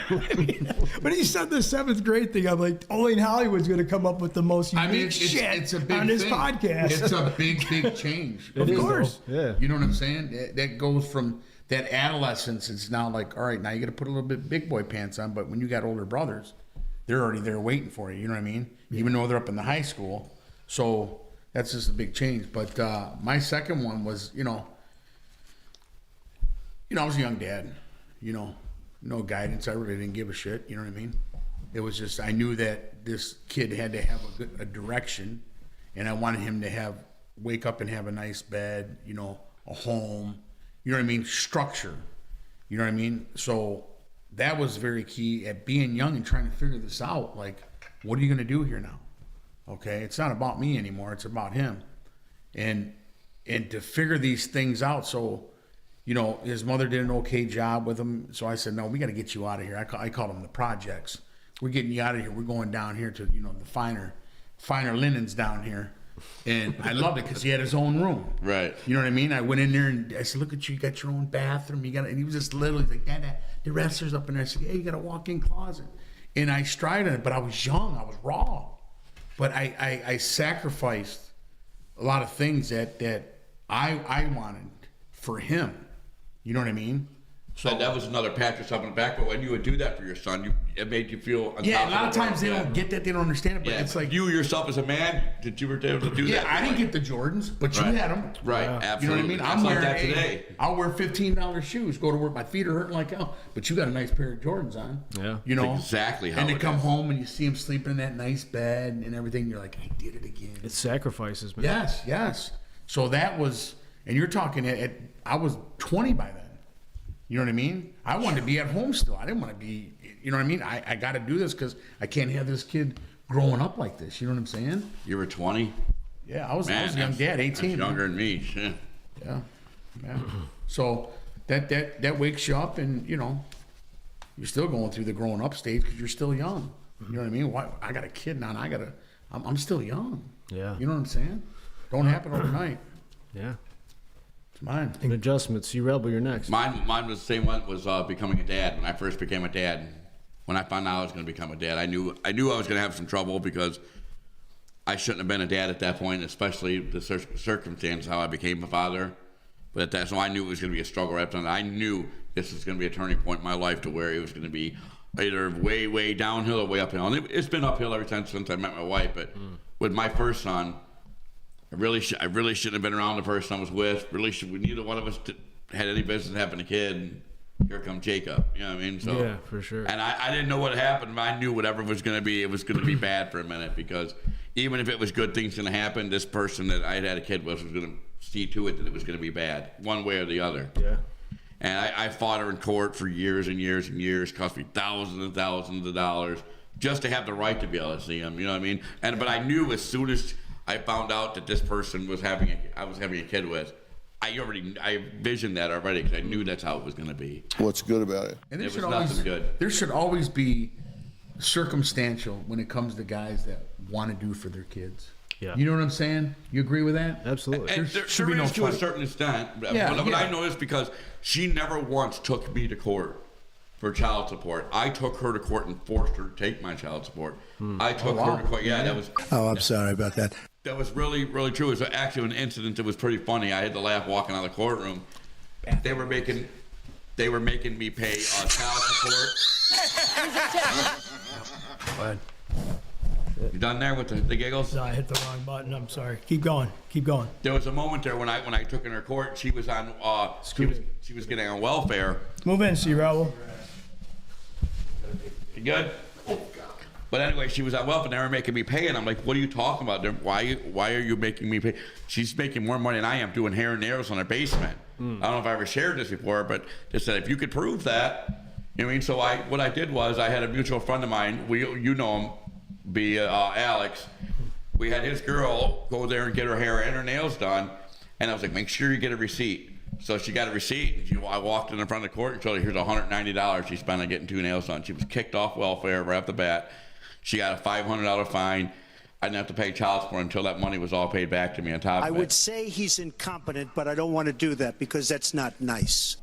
I mean, when he said the 7th grade thing, I'm like, only in Hollywood's gonna come up with the most unique it's a big on this thing. podcast. It's a big change. Of course. Yeah. You know what I'm saying? That goes from that adolescence. It's now like, all right, now you got to put a little bit big boy pants on. But when you got older brothers, they're already there waiting for you. You know what I mean? Yeah. Even though they're up in the high school. So that's just a big change. But my second one was, I was a young dad. No guidance. I really didn't give a shit. You know what I mean? It was just, I knew that this kid had to have a direction, and I wanted him to wake up and have a nice bed, a home, you know what I mean? Structure, you know what I mean? So that was very key at being young and trying to figure this out. Like, what are you going to do here now? Okay. It's not about me anymore. It's about him. And to figure these things out. So, his mother did an okay job with him. So I said, no, we got to get you out of here. I called them the projects. We're getting you out of here. We're going down here to, the finer linens down here. And I loved it because he had his own room. Right. You know what I mean? I went in there and I said, look at you. You got your own bathroom. And he was just little. He's like, Dad, the wrestler's up in there. I said, yeah, you got a walk-in closet. And I strided it, but I was young. I was raw. But I sacrificed a lot of things that I wanted for him. You know what I mean? So that was another pat yourself on the back. But when you would do that for your son, it made you feel. Yeah, a lot of times they don't get that. They don't understand it. But it's like you yourself as a man. Did you were able to do that? Yeah, I didn't get the Jordans, but you had them. Right, absolutely. You know what I mean? I'm like that today. I'll wear $15 shoes, go to work. My feet are hurting like hell, but you got a nice pair of Jordans on. Yeah, exactly. How and they come home and you see him sleeping in that nice bed and everything. You're like, I did it again. It's sacrifices, man. Yes. So that was, and you're talking. I was 20 by then. You know what I mean? I wanted to be at home still. I didn't want to be, you know what I mean? I got to do this because I can't have this kid growing up like this. You know what I'm saying? You were 20? Yeah, I was a young dad, 18. That's younger than me. Yeah. So that wakes you up and, you're still going through the growing up stage because you're still young. You know what I mean? I got a kid now and I'm still young. Yeah. You know what I'm saying? Don't happen overnight. Yeah. Mine. An adjustment. See, Rebel, you're next. Mine was the same one. Was becoming a dad. When I first became a dad, when I found out I was going to become a dad, I knew I was going to have some trouble because I shouldn't have been a dad at that point, especially the circumstance how I became a father. But so I knew it was going to be a struggle. I knew this was going to be a turning point in my life to where it was going to be either way downhill or way uphill. And it's been uphill ever since I met my wife. But with my first son, I really shouldn't have been around the person I was with. Neither one of us had any business having a kid. And here comes Jacob. You know what I mean? So yeah, for sure. And I didn't know what happened, but I knew whatever was going to be, it was going to be bad for a minute because even if it was good things going to happen, this person that I had a kid with was going to see to it that it was going to be bad, one way or the other. Yeah. And I fought her in court for years and years and years. Cost me thousands and thousands of dollars just to have the right to be able to see him. You know what I mean? But I knew as soon as I found out that this person I was having a kid with, I visioned that already because I knew that's how it was going to be. What's good about it? And it was nothing good. There should always be circumstantial when it comes to guys that want to do for their kids. Yeah. You know what I'm saying? You agree with that? Absolutely. And there is to a certain extent. But I noticed because she never once took me to court for child support. I took her to court and forced her to take my child support. I took her to court. Yeah, that was. Oh, I'm sorry about that. That was really, really true. It was actually an incident that was pretty funny. I had to laugh walking out of the courtroom. They were making me pay child support. Go ahead. You done there with the giggles? No, I hit the wrong button. I'm sorry. Keep going. There was a moment there when I took her to court. She was on. She was getting on welfare. Move in, C. Raul. You good? But anyway, she was on welfare and they were making me pay, and I'm like, what are you talking about? Why are you making me pay? She's making more money than I am doing hair and nails on her basement. I don't know if I ever shared this before, but they said, if you could prove that, you know what I mean? So what I did was I had a mutual friend of mine, you know him, Alex. We had his girl go there and get her hair and her nails done, and I was like, make sure you get a receipt. So she got a receipt. I walked in front of the court and told her, here's $190 she spent on getting 2 nails done. She was kicked off welfare right off the bat. She got a $500 fine. I didn't have to pay child support until that money was all paid back to me on top of I it. would say he's incompetent, but I don't want to do that because that's not nice.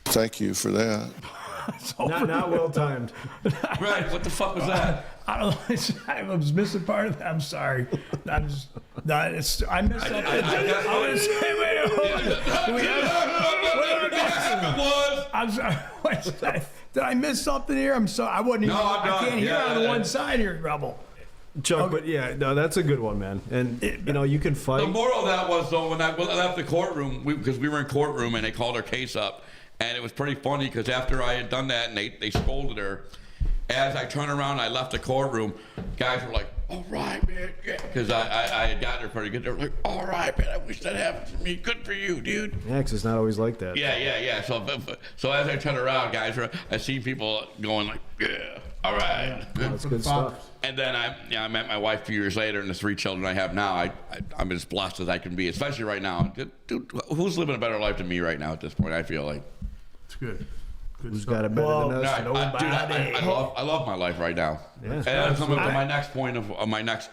Thank you for that. Not well timed. Right, what the fuck was that? I don't know. I was missing part of that. I'm sorry. I missed something. I was saying, I'm sorry. Did I miss something here? I'm sorry. I wasn't even. No, I'm I done. can't hear Yeah, on the one side here, Rebel. Chuck, Okay. but yeah, no, that's a good one, man. And you can fight. The moral of that was, though, when I left the courtroom, because we were in courtroom and they called her case up, and it was pretty funny because after I had done that and they scolded her, as I turned around and I left the courtroom, guys were like, all right, man, because I had gotten her pretty good. They were like, all right, man, I wish that happened for me. Good for you, dude. Yeah, 'cause it's not always like that. Yeah. So as I turned around, guys, I seen people going like, yeah, all right. That's good stuff. And then I met my wife a few years later, and the 3 children I have now, I'm as blessed as I can be, especially right now. Dude, who's living a better life than me right now at this point? I feel like. It's good. Who's got it better than us? Nobody. I love my life right now. Yeah, and I'm coming to my next point of my next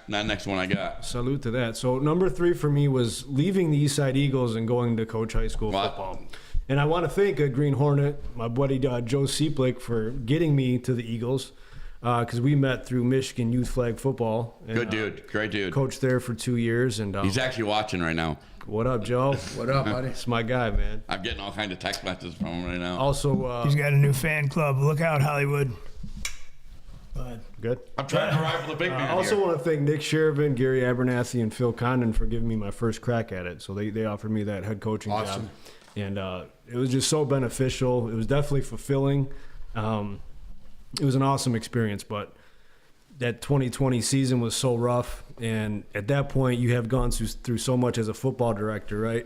one I got. Salute to that. So number 3 for me was leaving the Eastside Eagles and going to coach high school football. And I want to thank Green Hornet, my buddy Joe Seeplick, for getting me to the Eagles. Because we met through Michigan Youth Flag Football. And, Good dude, great dude. Coached there for 2 years, and he's actually watching right now. What up, Joe? What up, buddy? It's my guy, man. I'm getting all kinds of text messages from him right now. Also, He's got a new fan club. Look out, Hollywood. Good. I'm trying to rival the big man. I also want to thank Nick Sheridan, Gary Abernathy, and Phil Condon for giving me my first crack at it. So they offered me that head coaching job, and it was just so beneficial. It was definitely fulfilling. It was an awesome experience, but that 2020 season was so rough, and at that point you have gone through so much as a football director, right?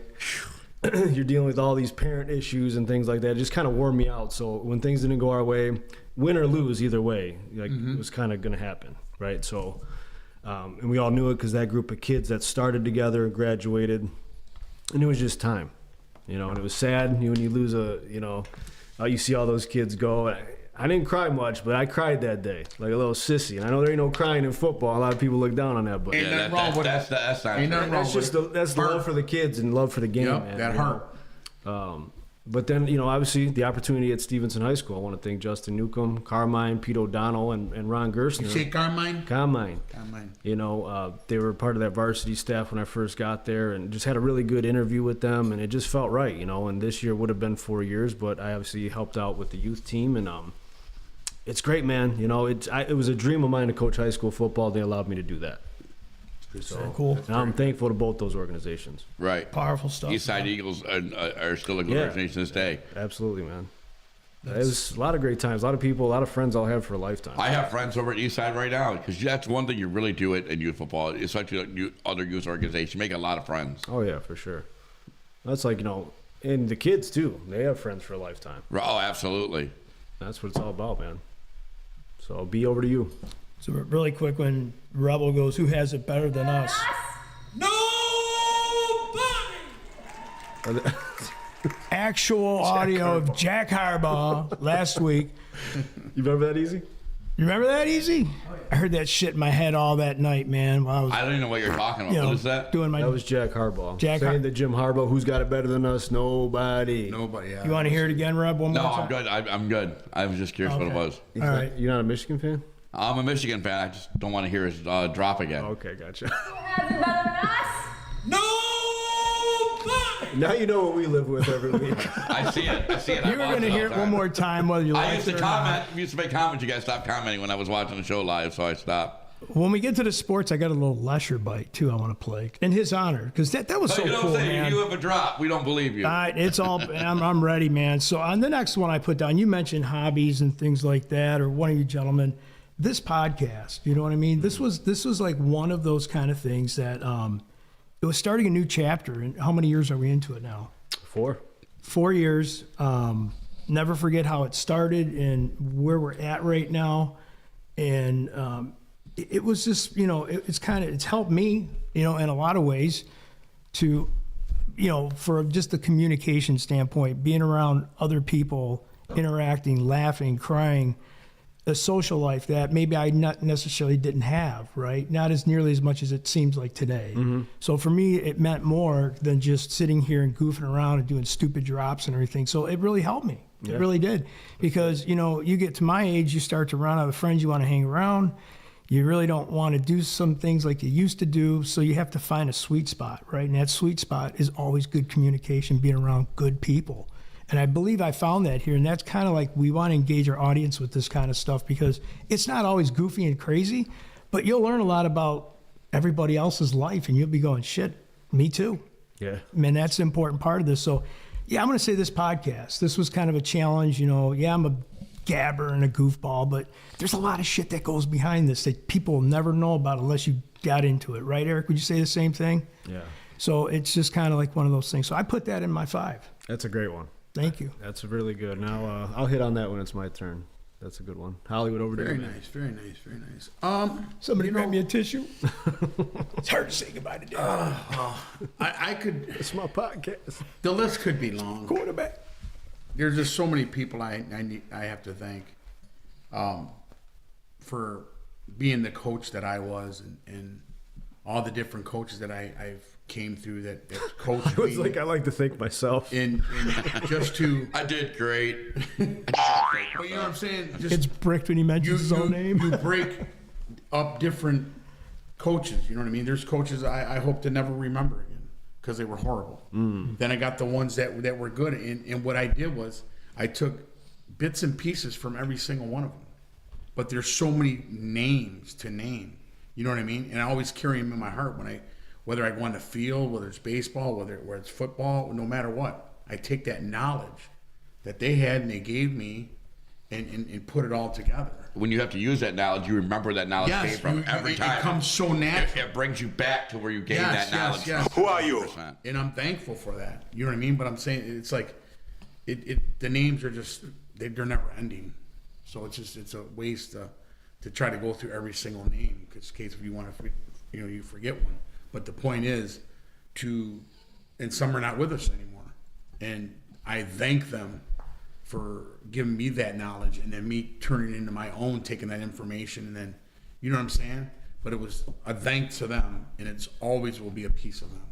You're dealing with all these parent issues and things like that. It just kind of wore me out. So when things didn't go our way, win or lose, either way, it was kind of going to happen, right? So, and we all knew it because that group of kids that started together and graduated, and it was just time, and it was sad when you lose you see all those kids go. I didn't cry much, but I cried that day, like a little sissy. And I know there ain't no crying in football. A lot of people look down on that, but Ain't nothing wrong with it. That's not Ain't nothing wrong that's with just it. that's love for the kids and love for the game, Yep, man. that hurt. But then, obviously the opportunity at Stevenson High School. I want to thank Justin Newcomb, Carmine, Pete O'Donnell, and Ron Gerstner. You say Carmine? Carmine. Carmine. They were part of that varsity staff when I first got there, and just had a really good interview with them, and it just felt right, And this year would have been 4 years, but I obviously helped out with the youth team, and it's great, man. It was a dream of mine to coach high school football. They allowed me to do that. So cool. And I'm thankful to both those organizations. Right. Powerful stuff. Eastside Eagles are still a good organization to this day. Absolutely, man. It was a lot of great times. A lot of people, a lot of friends I'll have for a lifetime. I have friends over at Eastside right now because that's one thing you really do it in youth football, especially other youth organizations. You make a lot of friends. Oh, yeah, for sure. That's like, and the kids, too. They have friends for a lifetime. Oh, absolutely. That's what it's all about, man. So, B, over to you. So really quick, when Rebel goes, who has it better than us? Nobody! Actual audio of Jack Harbaugh last week. You remember that, Easy? You remember that, Easy? I heard that shit in my head all that night, man. While I was, I don't even know what you're talking about. What is that? Doing my. That was Jack Harbaugh. Saying that Jim Harbaugh, who's got it better than us? Nobody. Nobody. Yeah. You want to hear it again, Rob? One more No, time? I'm good. I'm good. I was just curious what it was. All right. You're not a Michigan fan? I'm a Michigan fan. I just don't want to hear his drop again. Okay, gotcha. Nobody! Now you know what we live with every week. I see it. You were going to hear it one more time, whether you like I used it to or not. comment. You used to make comments. You guys stopped commenting when I was watching the show live, so I stopped. When we get to the sports, I got a little Lesher bite too. I want to play in his honor because that was so you know cool, what I'm saying? man. You have a drop. We don't believe you. All right, it's all. I'm ready, man. So on the next one I put down, you mentioned hobbies and things like that, or one of you gentlemen. This podcast, you know what I mean? This was like one of those kind of things that it was starting a new chapter. And how many years are we into it now? 4. 4 years. Never forget how it started and where we're at right now. And it was just, it's helped me, in a lot of ways to, for just the communication standpoint, being around other people, interacting, laughing, crying. a social life that maybe I not necessarily didn't have, right? Not as nearly as much as it seems like today. So for me, it meant more than just sitting here and goofing around and doing stupid drops and everything. So it really helped me. It really did. Because, you know, you get to my age, you start to run out of friends you want to hang around. You really don't want to do some things like you used to do. So you have to find a sweet spot, right? And that sweet spot is always good communication, being around good people. And I believe I found that here. And that's kind of like we want to engage our audience with this kind of stuff because it's not always goofy and crazy, but you'll learn a lot about everybody else's life and you'll be going, shit, me too. Yeah. Man, that's the important part of this. So, yeah, I'm going to say this podcast, this was kind of a challenge. You know, yeah, I'm a gabber and a goofball, but there's a lot of shit that goes behind this that people will never know about unless you got into it. Right, Eric? Would you say the same thing? Yeah. So it's just kind of like one of those things. So I put that in my 5. That's a great one. Thank you. That's really good. Now I'll hit on that when it's my turn. That's a good one. Hollywood, over to you. Very nice. Somebody grab me a tissue. It's hard to say goodbye to Dad. I could. It's my podcast. The list could be long. Quarterback. There's just so many people I have to thank for being the coach that I was and all the different coaches that I've came through that coached I was me. like, I like to thank myself. And just to I did great. Well, you know what I'm saying? Just It's bricked when he mentions his own name. You break up different coaches. You know what I mean? There's coaches I hope to never remember again because they were horrible. Then I got the ones that were good. And what I did was I took bits and pieces from every single one of them. But there's so many names to name. You know what I mean? And I always carry them in my heart whether I go on the field, whether it's baseball, whether it's football, no matter what. I take that knowledge that they had and they gave me and put it all together. When you have to use that knowledge, you remember that knowledge came from every time. It comes so natural. It brings you back to where you gained that knowledge. Yes. From. Who are you? 100%. And I'm thankful for that. You know what I mean? But I'm saying it's like the names are just they're never ending. So it's a waste to try to go through every single name because in case if you want to you forget one. But the point is and some are not with us anymore. And I thank them for giving me that knowledge and then me turning it into my own, taking that information and then, you know what I'm saying? But it was a thanks to them and it's always will be a piece of them.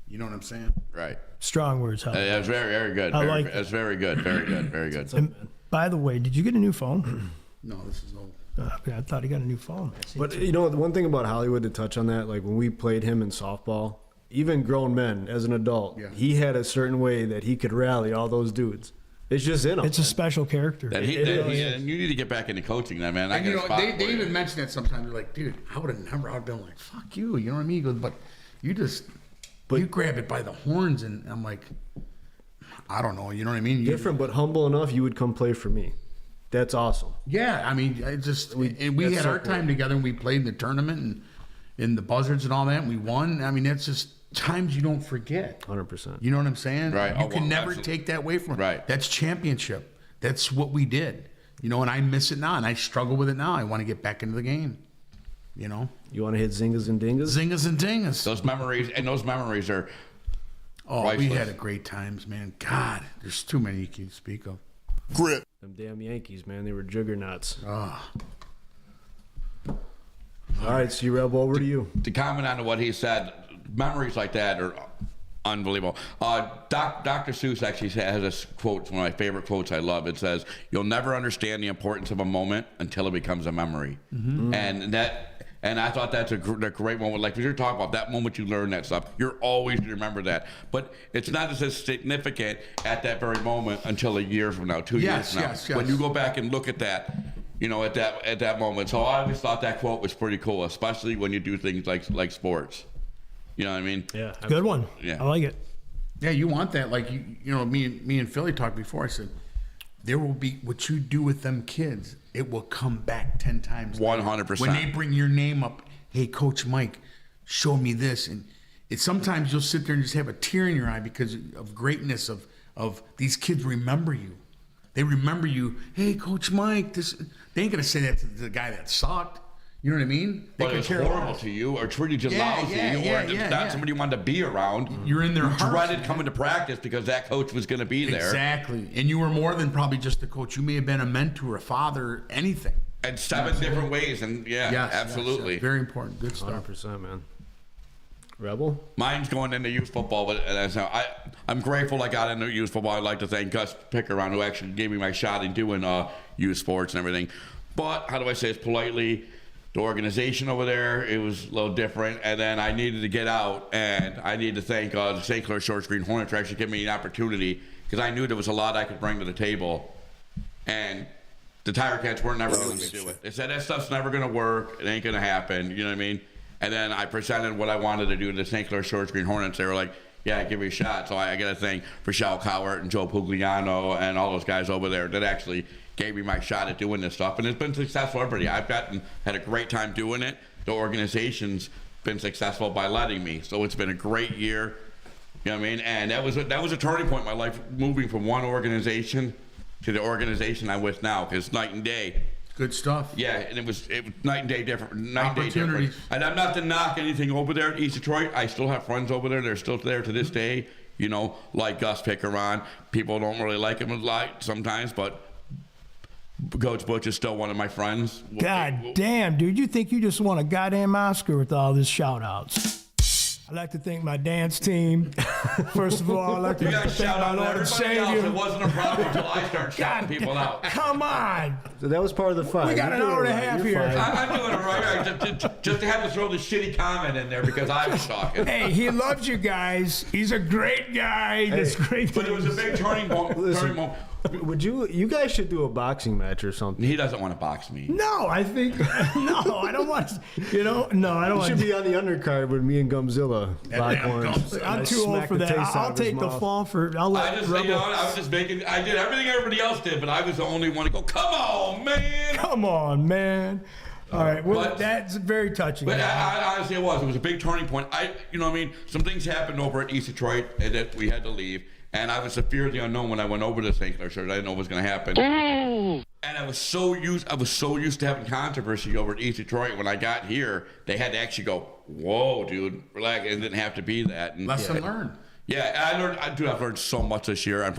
You know what I'm saying? Right. Strong words, huh? That's very, very good. I like it. That's very good. Very good. Very good. And by the way, did you get a new phone? No, this is old. I thought he got a new phone. But you know, the one thing about Hollywood, to touch on that, like when we played him in softball, even grown men as an adult, he had a certain way that he could rally all those dudes. It's just in him. It's a special character. And you need to get back into coaching, then, man. And they even mention that sometimes. They're like, dude, I would have never. I've been like, fuck you. You know what I mean? He goes, but you grab it by the horns, and I'm like, I don't know. You know what I mean? Different, but humble enough. You would come play for me. That's awesome. Yeah, I mean, we had our time together, and we played in the tournament and in the buzzards and all that. And we won. I mean, that's just times you don't forget. 100%. You know what I'm saying? Right. You can never take that away from. Right. That's championship. That's what we did. You know, and I miss it now, and I struggle with it now. I want to get back into the game. You know. You want to hit zingas and dingas? Zingas and dingas. Those memories are. Oh, priceless. we had a great times, man. God, there's too many you can speak of. Grit. Them damn Yankees, man. They were juggernauts. Oh. All right, C-Reb, over to you. To comment on what he said, memories like that are unbelievable. Dr. Seuss actually has this quote, it's one of my favorite quotes I love. It says, "You'll never understand the importance of a moment until it becomes a memory." Mm-hmm. And I thought that's a great moment. Like, when you're talking about that moment you learn that stuff, you're always going to remember that. But it's not as significant at that very moment until a year from now, 2 years from now. Yes. When you go back and look at that, you know, at that moment. So I always thought that quote was pretty cool, especially when you do things like sports. You know what I mean? Yeah. Good one. Yeah. I like it. Yeah, you want that. Like, you know, me and Fillie talked before. I said, there will be what you do with them kids. It will come back 10 times. 100%. When they bring your name up, hey, Coach Mike, show me this. And sometimes you'll sit there and just have a tear in your eye because of greatness of these kids remember you. They remember you. Hey, Coach Mike, they ain't going to say that to the guy that sucked. You know what I mean? But it's horrible to you or treated you lousy or it's not somebody you wanted to be around. You're in their you hearts. dreaded coming to practice because that coach was going to be there. Exactly. And you were more than probably just a coach. You may have been a mentor, a father, anything. And 7 different ways, and absolutely. Yes. Very important. Good stuff. 100%, man. Rebel? Mine's going into youth football, but I'm grateful I got into youth football. I'd like to thank Gus Pickeron, who actually gave me my shot in doing youth sports and everything. But how do I say this politely? The organization over there, it was a little different, and then I needed to get out, and I need to thank the St. Clair Short Green Hornets for actually giving me an opportunity, because I knew there was a lot I could bring to the table, and the Tiger Cats weren't never going to do it. They said that stuff's never going to work. It ain't going to happen. You know what I mean? And then I presented what I wanted to do to the St. Clair Short Green Hornets. They were like, yeah, give me a shot. So I got to thank Rochelle Cowart and Joe Pugliano and all those guys over there that actually gave me my shot at doing this stuff. And it's been successful everybody. I've had a great time doing it. The organization's been successful by letting me. So it's been a great year. You know what I mean? And that was a turning point in my life, moving from one organization to the organization I'm with now, because night and day. Good stuff. Yeah, and it was night and day different. Night and day different. And I'm not to knock anything over there at East Detroit. I still have friends over there. They're still there to this day. You know, like Gus Pickeron. People don't really like him a lot sometimes, but Coach Butch is still one of my friends. God damn, dude! You think you just won a goddamn Oscar with all these shout-outs? I'd like to thank my dance team. First of all, I'd like to thank my Lord and Savior. It wasn't a problem until I started shouting people out. Come on. So that was part of the fun. We got an hour and a half here. I'm doing it right. Just to have to throw the shitty comment in there because I was talking. Hey, he loves you guys. He's a great guy. That's great. But it was a big turning point. Would you guys should do a boxing match or something? He doesn't want to box me. No, I think no. I don't want. No, I don't want. Should be on the undercard with me and Gumzilla. I'm too old for that. I'll take the fall for. I'll let I was just making. I did everything everybody else did, but I was the only one to go. Come on, man. Come on, man. All right, well, that's very touching. But honestly, it was a big turning point. You know what I mean? Some things happened over at East Detroit, and that we had to leave. And I was the fear of the unknown when I went over to St. Clair Church. I didn't know what was going to happen. And I was so used to having controversy over at East Detroit. When I got here, they had to actually go, "Whoa, dude, relax." It didn't have to be that. And lesson learned. Yeah, I've learned so much this year.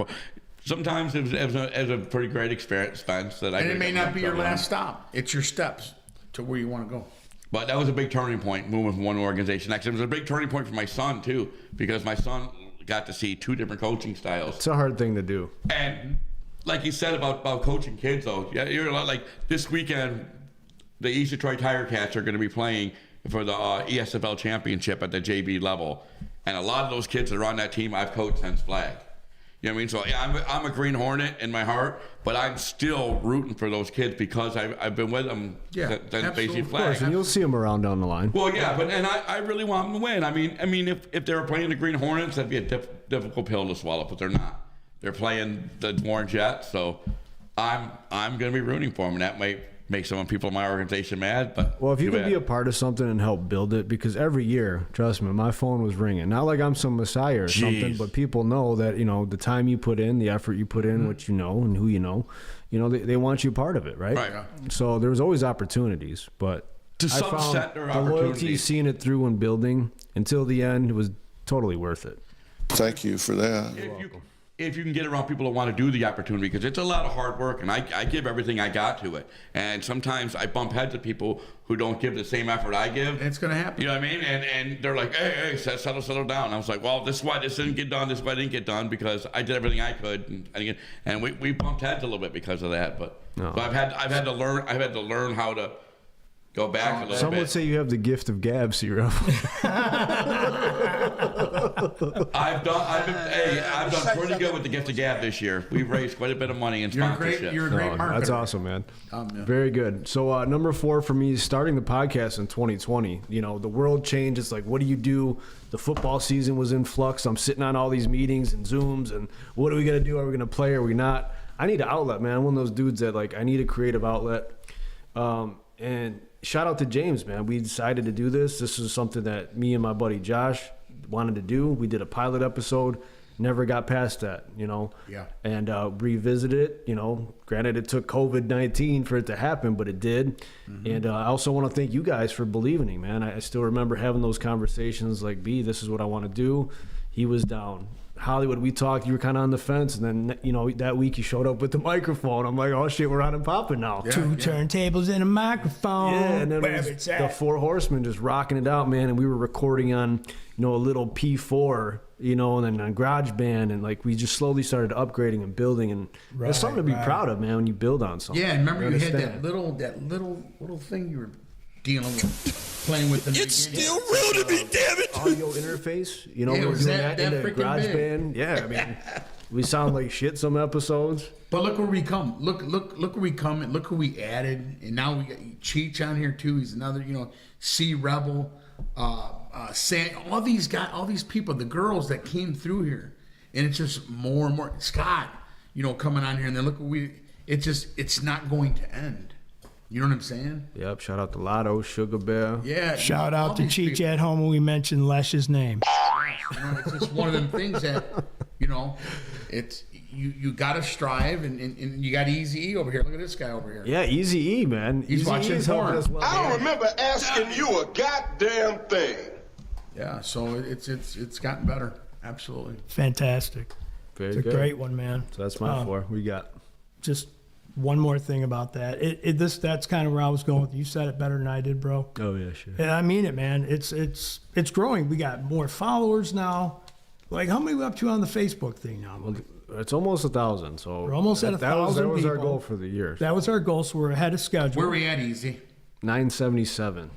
Sometimes it was a pretty great experience that I. And it may not be your last stop. It's your steps to where you want to go. But that was a big turning point, moving from one organization. Actually, it was a big turning point for my son too, because my son got to see 2 different coaching styles. It's a hard thing to do. And like you said about coaching kids, though, yeah, you're like this weekend, the East Detroit Tiger Cats are going to be playing for the ESFL championship at the JV level, and a lot of those kids that are on that team I've coached since flag. You know what I mean? So yeah, I'm a Green Hornet in my heart, but I'm still rooting for those kids because I've been with them since basically flag. Of course, and you'll see them around down the line. Well, yeah, but I really want them to win. I mean, if they were playing the Green Hornets, that'd be a difficult pill to swallow, but they're not. They're playing the Orange Jets, so I'm going to be rooting for them, and that might make some people in my organization mad. But well, if you can be a part of something and help build it, because every year, trust me, my phone was ringing. Not like I'm some messiah or something, but people know that the time you put in, the effort you put in, what you know and who you know, they want you part of it, right? Right. So there was always opportunities, but to some extent, there are the loyalty, seeing it through and building until the end was totally worth it. Thank you for that. If you can get around people that want to do the opportunity, because it's a lot of hard work, and I give everything I got to it. And sometimes I bump heads with people who don't give the same effort I give. It's going to happen. You know what I mean? And they're like, hey, settle down. I was like, well, this is why this didn't get done. This is why I didn't get done, because I did everything I could. And we bumped heads a little bit because of that. But so I've had to learn how to go back a little bit. Some would say you have the gift of gab, Ciro. I've done pretty good with the gift of gab this year. We've raised quite a bit of money in sponsorship. You're a great marketer. That's awesome, man. Very good. So number 4 for me is starting the podcast in 2020. The world changed. It's like, what do you do? The football season was in flux. I'm sitting on all these meetings and Zooms, and what are we going to do? Are we going to play? Are we not? I need an outlet, man. I'm one of those dudes that, I need a creative outlet. And shout out to James, man. We decided to do this. This is something that me and my buddy Josh wanted to do. We did a pilot episode, never got past that, Yeah. And revisited it, granted it took COVID-19 for it to happen, but it did. Mm-hmm. And I also want to thank you guys for believing in me, man. I still remember having those conversations like, B, this is what I want to do. He was down. Hollywood, we talked. You were kind of on the fence, and then that week you showed up with the microphone. I'm like, oh shit, we're on and popping now. Two turntables and a microphone. Yeah, and then it was the Four Horsemen just rocking it out, man. And we were recording on a little P4, and then on GarageBand, and like we just slowly started upgrading and building, and that's something to be proud of, man. When you build on something. Yeah, and remember you had that little thing you were dealing with, playing with. It's still real to me, damn it. Audio interface, we it were was doing that in the freaking GarageBand. Yeah, I mean, we sound like shit some episodes. But look where we come. Look where we come, and look who we added, and now we got Cheech on here too. He's another, C Rebel, Sam, all these guys, all these people, the girls that came through here, and it's just more and more. Scott, coming on here, and then look what it's not going to end. You know what I'm saying? Yep. Shout out to Lotto, Sugar Bear. Yeah. Shout out to Cheech at home when we mentioned Lesh's name. It's just one of them things that, it's you got to strive, and you got Easy E over here. Look at this guy over here. Yeah, Easy E, man. He's watching porn. Well, I don't remember asking you a goddamn thing. Yeah, so it's gotten better. Absolutely. Fantastic. Very it's a good. great one, man. So that's my 4. We got just one more thing about that. That's kind of where I was going with. You said it better than I did, bro. Oh yeah, sure. And I mean it, man. It's growing. We got more followers now. Like, how many are we up to on the Facebook thing now? Well, it's almost 1,000. So we're almost at 1,000. That was our goal for the year. That was our goal. So we're ahead of schedule. Where are we at, Easy? 977.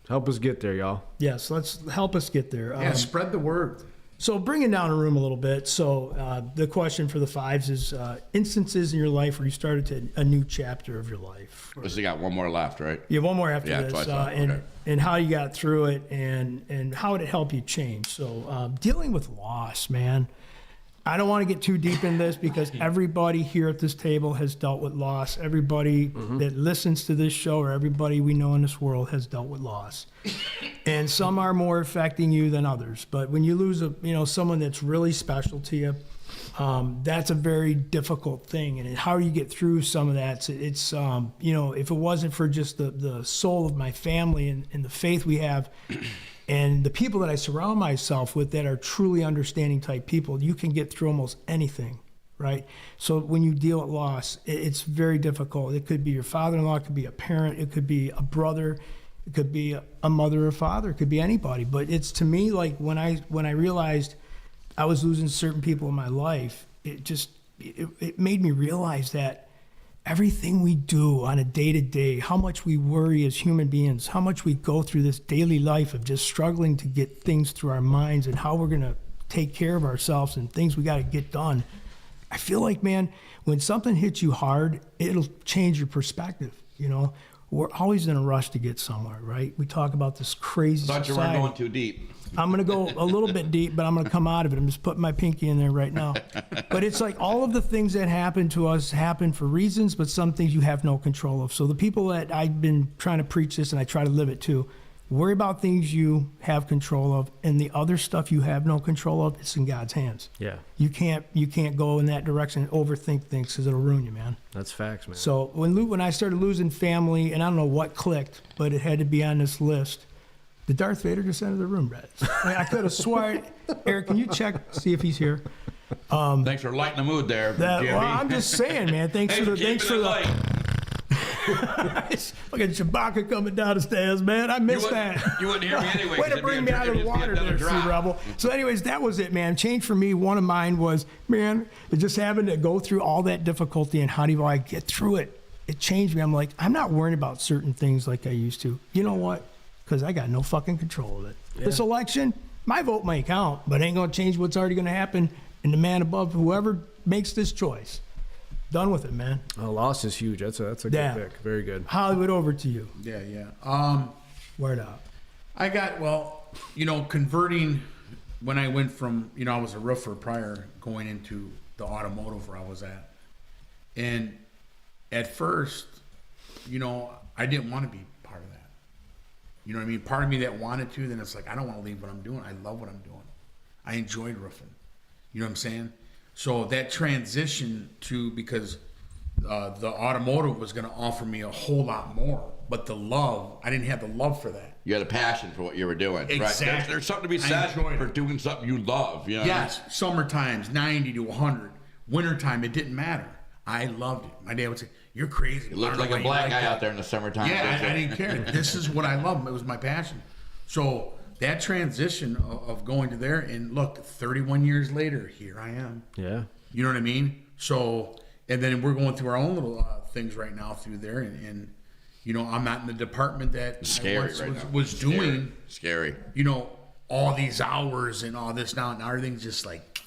Help us get there, y'all. Yes, let's help us get there. Yeah, spread the word. So bringing down the room a little bit. So the question for the fives is instances in your life where you started a new chapter of your life. So you got one more left, right? You have one more after this. Twice left. Okay. And how you got through it and how did it help you change. So dealing with loss, man. I don't want to get too deep in this because everybody here at this table has dealt with loss. Everybody that listens to this show or everybody we know in this world has dealt with loss. And some are more affecting you than others. But when you lose someone that's really special to you, that's a very difficult thing. And how you get through some of that, it's if it wasn't for just the soul of my family and the faith we have, and the people that I surround myself with that are truly understanding type people, you can get through almost anything, right? So when you deal with loss, it's very difficult. It could be your father-in-law, it could be a parent, it could be a brother, it could be a mother or father, it could be anybody. But it's, to me, like when I realized I was losing certain people in my life, it made me realize that everything we do on a day-to-day, how much we worry as human beings, how much we go through this daily life of just struggling to get things through our minds and how we're going to take care of ourselves and things we got to get done. I feel like, man, when something hits you hard, it'll change your perspective. We're always in a rush to get somewhere, right? We talk about this crazy Thought you society. weren't going too deep. I'm going to go a little bit deep, but I'm going to come out of it. I'm just putting my pinky in there right now. But it's like all of the things that happen to us happen for reasons, but some things you have no control of. So the people that I've been trying to preach this, and I try to live it too, worry about things you have control of, and the other stuff you have no control of, it's in God's hands. Yeah. You can't go in that direction and overthink things because it'll ruin you, man. That's facts, man. So when I started losing family, and I don't know what clicked, but it had to be on this list. Did Darth Vader just enter the room, Brett? I could have sworn. Eric, can you check, see if he's here? Thanks for lighting the mood there, Jimmy. Well, I'm just saying, man. Thanks for the light. Look at Chewbacca coming down the stairs, man. I missed that. You wouldn't hear me anyway. Way to bring me out of the water there, Sea Rebel. So anyways, that was it, man. Change for me, one of mine was, man, just having to go through all that difficulty and how do I get through it? It changed me. I'm like, I'm not worrying about certain things like I used to. You know what? Because I got no fucking control of it. Yeah. This election, my vote may count, but ain't going to change what's already going to happen. And the man above, whoever makes this choice, done with it, man. Loss is huge. That's a good pick. Very good. Hollywood, over to you. Yeah. Word up. I got, converting when I went from, I was a roofer prior going into the automotive where I was at. And at first, I didn't want to be part of that. You know what I mean? Part of me that wanted to, then it's like, I don't want to leave what I'm doing. I love what I'm doing. I enjoyed roofing. You know what I'm saying? So that transition to, because the automotive was going to offer me a whole lot more but the love, I didn't have the love for that. You had a passion for what you were doing. Exactly. Right? There's something to be said for doing something you love. You know? Yes, summer times, 90 to 100. Wintertime, it didn't matter. I loved it. My dad would say, "You're crazy." You looked like a black guy out there in the summertime. Yeah, I didn't care. This is what I love. It was my passion. So that transition of going to there, and look, 31 years later, here I am. Yeah. You know what I mean? So, and then we're going through our own little things right now through there, and you know, I'm not in the department that Scary I right now. was doing. Scary. You know, all these hours and all this now. Now everything's just like,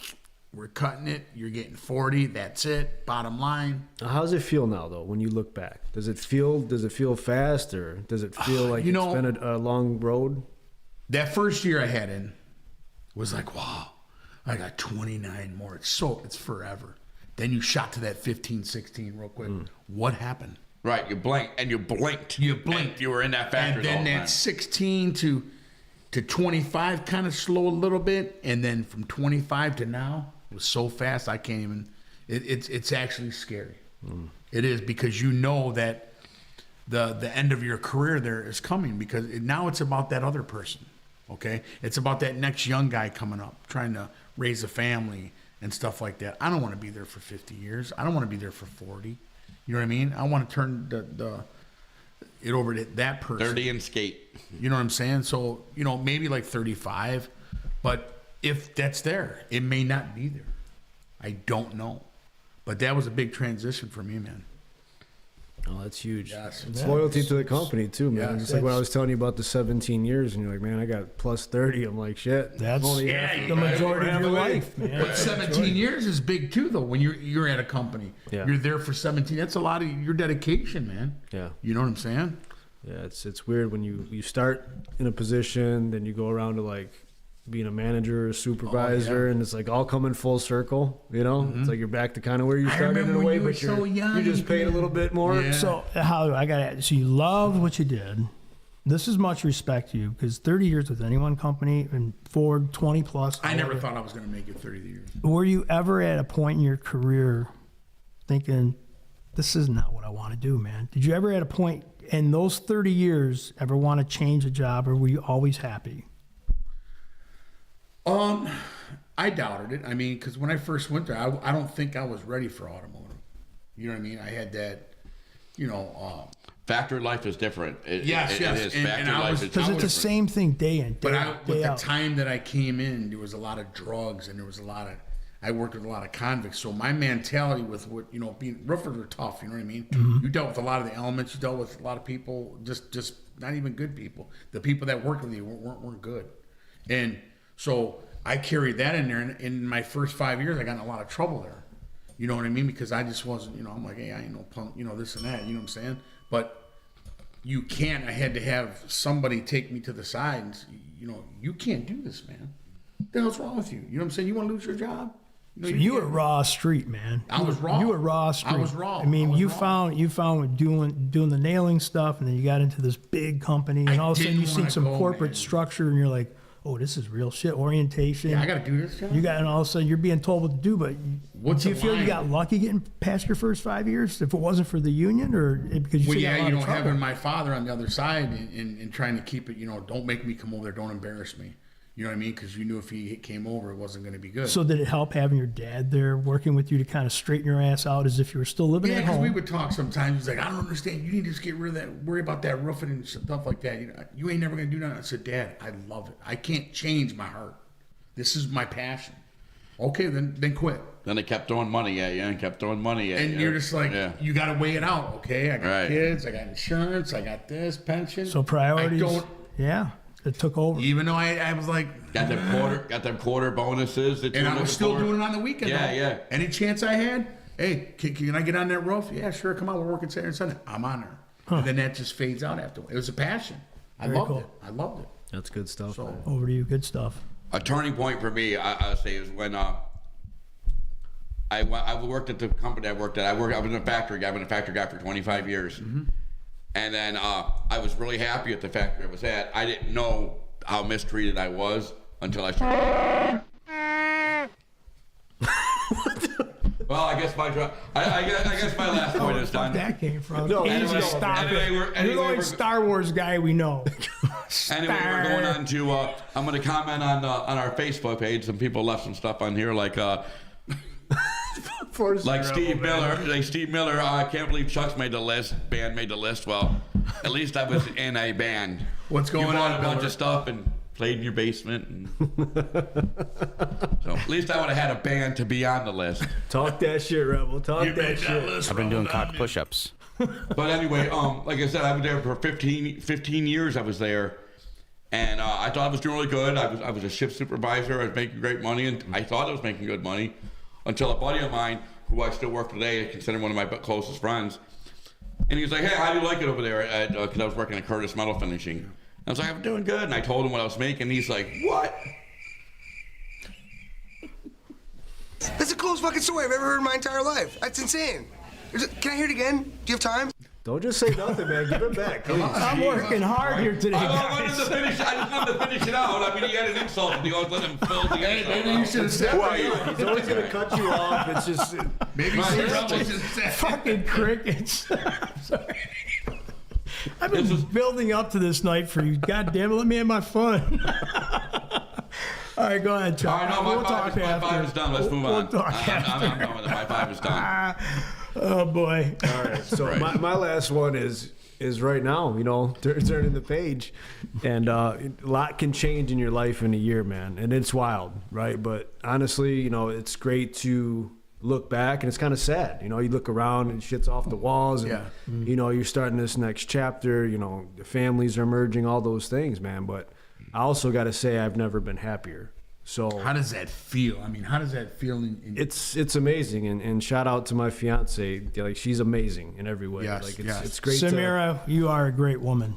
we're cutting it. You're getting 40. That's it. Bottom line. How does it feel now, though, when you look back? Does it feel fast, or does it feel like it's been a long road? That first year I had in was like, wow, I got 29 more. It's forever. Then you shot to that 15, 16 real quick. What happened? Right, you blinked. You blinked. You were in that factory. And then that 16 to 25 kind of slowed a little bit, and then from 25 to now was so fast I can't even. It's actually scary. It is, because you know that the end of your career there is coming, because now it's about that other person. Okay, it's about that next young guy coming up, trying to raise a family and stuff like that. I don't want to be there for 50 years. I don't want to be there for 40. You know what I mean? I want to turn it over to that person. 30 and skate. You know what I'm saying? So, you know, maybe like 35. But if that's there, it may not be there. I don't know. But that was a big transition for me, man. Oh, that's huge. Yes. It's loyalty to the company, too, man. Yes. It's like when I was telling you about the 17 years, and you're like, man, I got plus 30. I'm like, shit. That's the majority of your life, man. But 17 years is big, too, though, when you're at a company. Yeah. You're there for 17. That's a lot of your dedication, man. Yeah. You know what I'm saying? Yeah, it's weird when you start in a position, then you go around to like being a manager or supervisor, and it's like all coming full circle, you know? It's like you're back to kind of where you started in a way, but you're just paid a little bit more. Yeah. So so you loved what you did. This is much respect to you, because 30 years with any one company and Ford 20 plus. I never thought I was going to make it 30 years. Were you ever at a point in your career thinking, this is not what I want to do, man? Did you ever at a point in those 30 years ever want to change a job, or were you always happy? I doubted it. I mean, because when I first went there, I don't think I was ready for automotive. You know what I mean? I had that, you know. Factory life is different. Yes. It is. Factory life is because it's the same thing day in, day out. But the time that I came in, there was a lot of drugs, and there was a lot of. I worked with a lot of convicts, so my mentality with what, you know, being roofers are tough. You know what I mean? You dealt with a lot of the elements. You dealt with a lot of people, just not even good people. The people that worked with you weren't good, and so I carried that in there. And in my first 5 years, I got in a lot of trouble there. You know what I mean? Because I just wasn't, you know, I'm like, hey, I ain't no punk, you know, this and that. You know what I'm saying? But you can't. I had to have somebody take me to the side and, you know, you can't do this, man. What the hell's wrong with you? You know what I'm saying? You want to lose your job? You know, so you were raw street, man. I was raw. You were raw street. I was raw. I mean, you found doing the nailing stuff, and then you got into this big company, and all of a sudden you seen some corporate structure, and you're like, oh, this is real shit. Orientation. Yeah, I got to do this job. And all of a sudden you're being told what to do, but do you feel you got lucky getting past your first 5 years if it wasn't for the union, or because you got a lot of trouble? Having my father on the other side and trying to keep it, you know, don't make me come over there, don't embarrass me. You know what I mean? Because you knew if he came over, it wasn't going to be good. So did it help having your dad there working with you to kind of straighten your ass out as if you were still living at home? Yeah, because we would talk sometimes. He's like, I don't understand. You need to just get rid of that. Worry about that roofing and stuff like that. You ain't never going to do that. I said, Dad, I love it. I can't change my heart. This is my passion. Okay, then quit. Then they kept throwing money at you and kept throwing money at you. And you're just like, you got to weigh it out. Okay, I got kids. I got insurance. I got this, pension. So priorities. It took over. Even though I was like, got them quarter bonuses. And I was still doing it on the weekend. Yeah. Any chance I had, hey, can I get on that roof? Yeah, sure. Come on, we're working Saturday and Sunday. I'm on there. And then that just fades out after. It was a passion. I loved it. That's good stuff. So, over to you. Good stuff. A turning point for me, I say, is when I worked at the company I worked at. I was in a factory guy. I've been a factory guy for 25 years. Mm-hmm. And then I was really happy at the factory I was at. I didn't know how mistreated I was until I started. Well, I guess my last point is done. That came from. No, Easy, anyway, stop it. You're the anyway, only Star Wars guy we know. Anyway, we're going on to. I'm going to comment on our Facebook page. Some people left some stuff on here, like Steve Miller. Like Steve Miller. I can't believe Chuck's made the list. Band made the list. Well, at least I was in a band. What's going on? You bought a bunch of stuff and played in your basement. So at least I would have had a band to be on the list. Talk that shit, Rebel. Talk that shit. I've been doing cock push-ups. But anyway, like I said, I was there for 15 years. I was there, and I thought I was doing really good. I was a shift supervisor. I was making great money, and I thought I was making good money until a buddy of mine, who I still work with today, I consider one of my closest friends, and he was like, "Hey, how do you like it over there?" Because I was working at Curtis Metal Finishing. I was like, "I'm doing good," and I told him what I was making. And he's like, "What?" That's the coolest fucking story I've ever heard in my entire life. That's insane. Can I hear it again? Do you have time? Don't just say nothing, man. Give it back. Please. I'm working hard here today, I guys. just wanted to finish it out. I mean, he had an insult, and he always let him fill the insult. Maybe you should have said Well, he's always going to cut you off. It's just... Maybe Fucking crickets. I'm sorry. I've been building up to this night for you. God damn it, let me have my fun. All right, go ahead, Chuck. All right, no, we'll talk my five is done. Let's move on. We'll talk after. I'm done with it. My 5 is done. Oh, boy. All right, so my last one is right now, you know, turning the page. And a lot can change in your life in a year, man. And it's wild, right? But honestly, you know, it's great to look back, and it's kind of sad. You know, you look around and shit's off the walls. And, you know, you're starting this next chapter. You know, the families are emerging, all those things, man. But I also got to say I've never been happier. So how does that feel? I mean, how does that feel? It's amazing, and shout out to my fiance. Like, she's amazing in every way. Yes, like it's great. Samira, you are a great woman.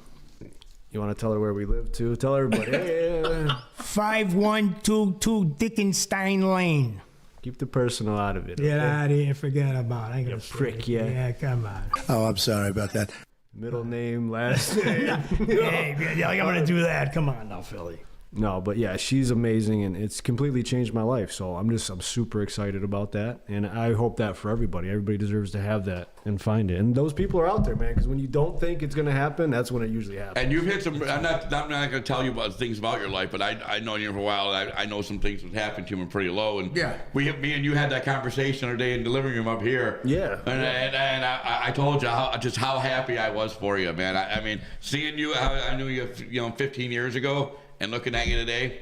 You want to tell her where we live too? Tell everybody. Hey, 5122 Dickenstein Lane. keep the personal out of it. Get okay? out of here. Forget about it. I ain't gonna say prick, it. yeah. Yeah, come on. Oh, I'm sorry about that. Middle name, last name. Hey, I'm gonna do that. Come on now, Fillie. No, but yeah, she's amazing, and it's completely changed my life. So I'm super excited about that, and I hope that for everybody. Everybody deserves to have that and find it. And those people are out there, man, because when you don't think it's going to happen, that's when it usually happens. And you've hit some. I'm not going to tell you about things about your life, but I know you for a while. I know some things that happened to you pretty low. And me and you had that conversation today in the living room up here. Yeah. And I told you how happy I was for you, man. I mean, seeing you, I knew you, 15 years ago. And looking at you today,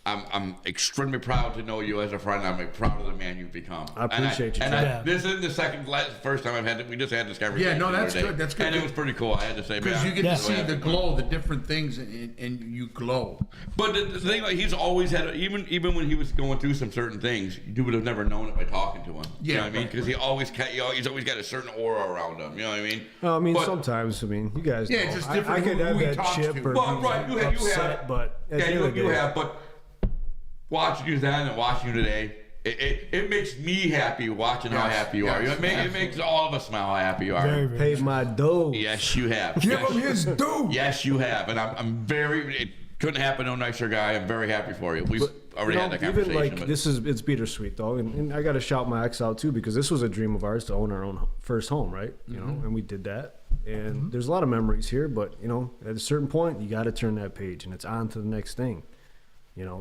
I'm extremely proud to know you as a friend. I'm proud of the man you've become. I appreciate you. This isn't the first time we just had this conversation. Yeah, no, that's good. That's good. And it was pretty cool. I had to say, because you get to see the glow, the different things, and you glow. But the thing, like, he's always had, even when he was going through some certain things, you would have never known it by talking to him. Yeah, you know what I mean? Because he's always got a certain aura around him. You know what I mean? Well, I mean, sometimes, you guys. Yeah, know, it's just different. I could have that chip or right, you have, but you have, but. Watching you then and watching you today, it makes me happy watching how happy you are. It makes all of us smile how happy you are. Very, very Paid my dough. Yes, you have. Give him his due. Yes, you have. And I'm very, it couldn't happen no nicer guy. I'm very happy for you. We've already had that conversation. Even like, it's bittersweet though. And I got to shout my ex out too, because this was a dream of ours to own our own first home, right? You know, and we did that. And there's a lot of memories here, but at a certain point, you got to turn that page and it's on to the next thing,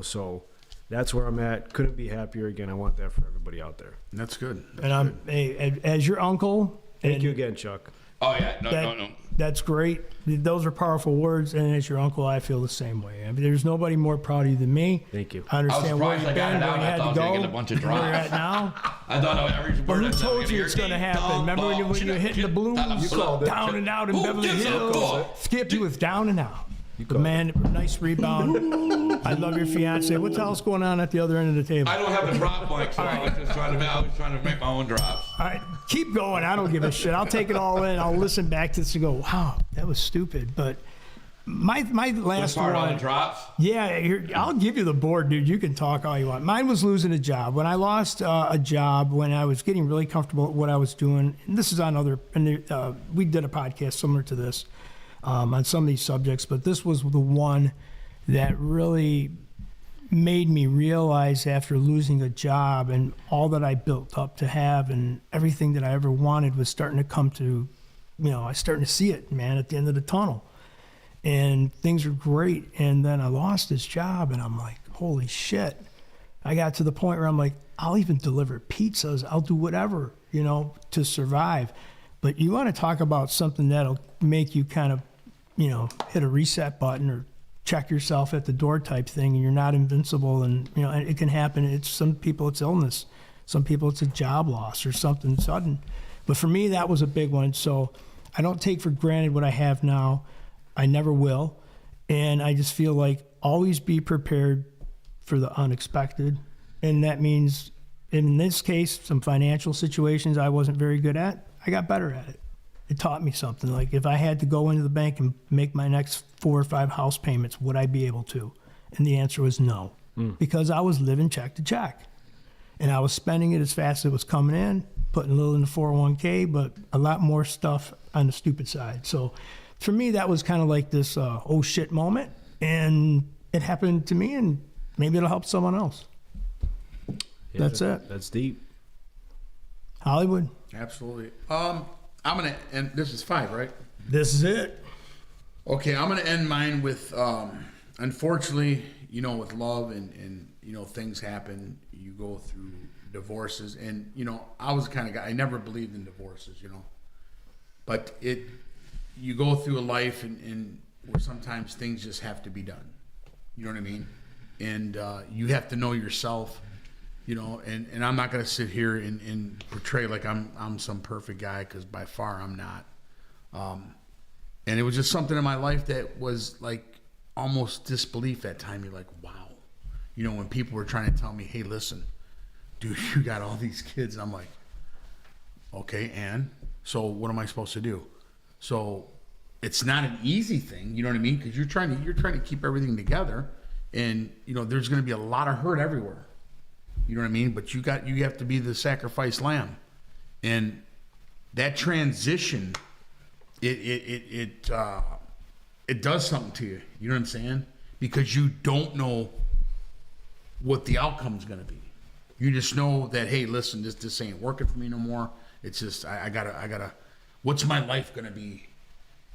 so that's where I'm at. Couldn't be happier again. I want that for everybody out there. That's good. And as your uncle. Thank you again, Chuck. Oh, yeah. No. That's great. Those are powerful words. And as your uncle, I feel the same way. I mean, there's nobody more proud of you than me. Thank you. I understand where you've been, where you had to go, get a bunch of drops. where you're at now. I thought every But who told you it's going to happen? Remember when you were hitting the blues? You called it. Down and out in Beverly Hills. Skip, you was down and out. The man, nice rebound. I love your fiance. What the hell's going on at the other end of the table? I don't have the drop mic, so I was trying to make my own drops. All right, keep going. I don't give a shit. I'll take it all in. I'll listen back to this and go, wow, that was stupid. But my last one. On the drops? Yeah, I'll give you the board, dude. You can talk all you want. Mine was losing a job. When I lost a job, when I was getting really comfortable at what I was doing, and this is on we did a podcast similar to this. On some of these subjects, but this was the one that really made me realize after losing a job and all that I built up to have and everything that I ever wanted was starting to come to, I was starting to see it, man, at the end of the tunnel. And things were great. And then I lost this job and I'm like, holy shit. I got to the point where I'm like, I'll even deliver pizzas. I'll do whatever, to survive. But you want to talk about something that'll make you kind of, hit a reset button or check yourself at the door type thing, and you're not invincible. And, and it can happen. It's some people it's illness. Some people it's a job loss or something sudden. But for me, that was a big one. So I don't take for granted what I have now. I never will. And I just feel like always be prepared for the unexpected. And that means, in this case, some financial situations I wasn't very good at, I got better at it. It taught me something. Like if I had to go into the bank and make my next 4 or 5 house payments, would I be able to? And the answer was no, because I was living check to check. And I was spending it as fast as it was coming in, putting a little in the 401k, but a lot more stuff on the stupid side. So for me, that was kind of like this oh shit moment. And it happened to me, and maybe it'll help someone else. Yeah, that's it. That's deep. Hollywood. Absolutely. I'm going to end, this is 5, right? This is it. Okay, I'm going to end mine with, unfortunately, with love and things happen. You go through divorces. And, I was the kind of guy, I never believed in divorces, But you go through a life and where sometimes things just have to be done. You know what I mean? And you have to know yourself, and I'm not going to sit here and portray like I'm some perfect guy, because by far I'm not. And it was just something in my life that was like almost disbelief at time. You're like, wow. When people were trying to tell me, hey, listen, dude, you got all these kids. And I'm like, okay, and so what am I supposed to do? So it's not an easy thing, you know what I mean? Because you're trying to keep everything together, and there's going to be a lot of hurt everywhere. You know what I mean? But you have to be the sacrificed lamb, and that transition, it does something to you. You know what I'm saying? Because you don't know what the outcome's going to be. You just know that, hey, listen, this ain't working for me no more. It's just I gotta. What's my life going to be?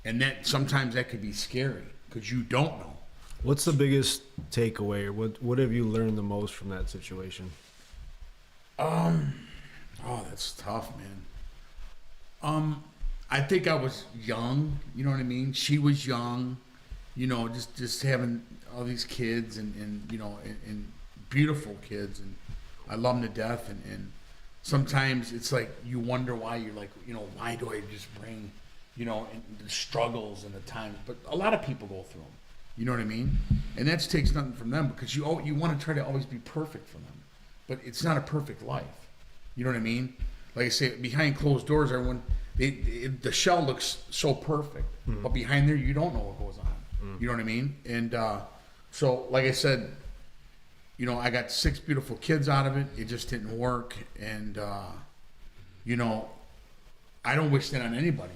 And that sometimes that could be scary because you don't know. What's the biggest takeaway, or what have you learned the most from that situation? That's tough, man. I think I was young, you know what I mean? She was young, just having all these kids and beautiful kids, and I love them to death, and sometimes it's like you wonder why you're like, why do I just bring, and the struggles and the times, but a lot of people go through them. You know what I mean? And that takes nothing from them, because you want to try to always be perfect for them. But it's not a perfect life. You know what I mean? Like I say, behind closed doors, everyone, the shell looks so perfect. But behind there, you don't know what goes on. You know what I mean? And so, like I said, I got 6 beautiful kids out of it. It just didn't work. And, I don't wish that on anybody,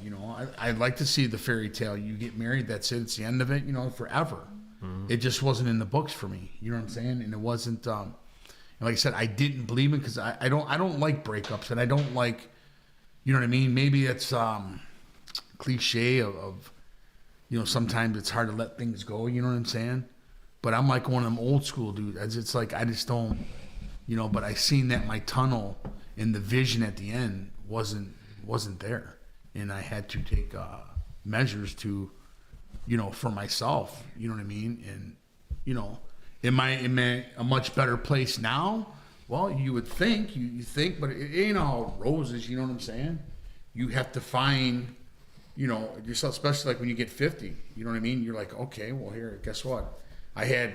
I'd like to see the fairy tale. You get married, that's it, it's the end of it, forever. It just wasn't in the books for me, you know what I'm saying? And it wasn't, like I said, I didn't believe it because I don't like breakups, and I don't like, you know what I mean? Maybe it's cliche of sometimes it's hard to let things go, you know what I'm saying? But I'm like one of them old school dudes. It's like I just don't, but I seen that my tunnel and the vision at the end wasn't there, and I had to take measures to, for myself. You know what I mean? And am I a much better place now? Well, you would think, you think, but it ain't all roses. You know what I'm saying? You have to find, yourself, especially like when you get 50. You know what I mean? You're like, okay, well, here, guess what? I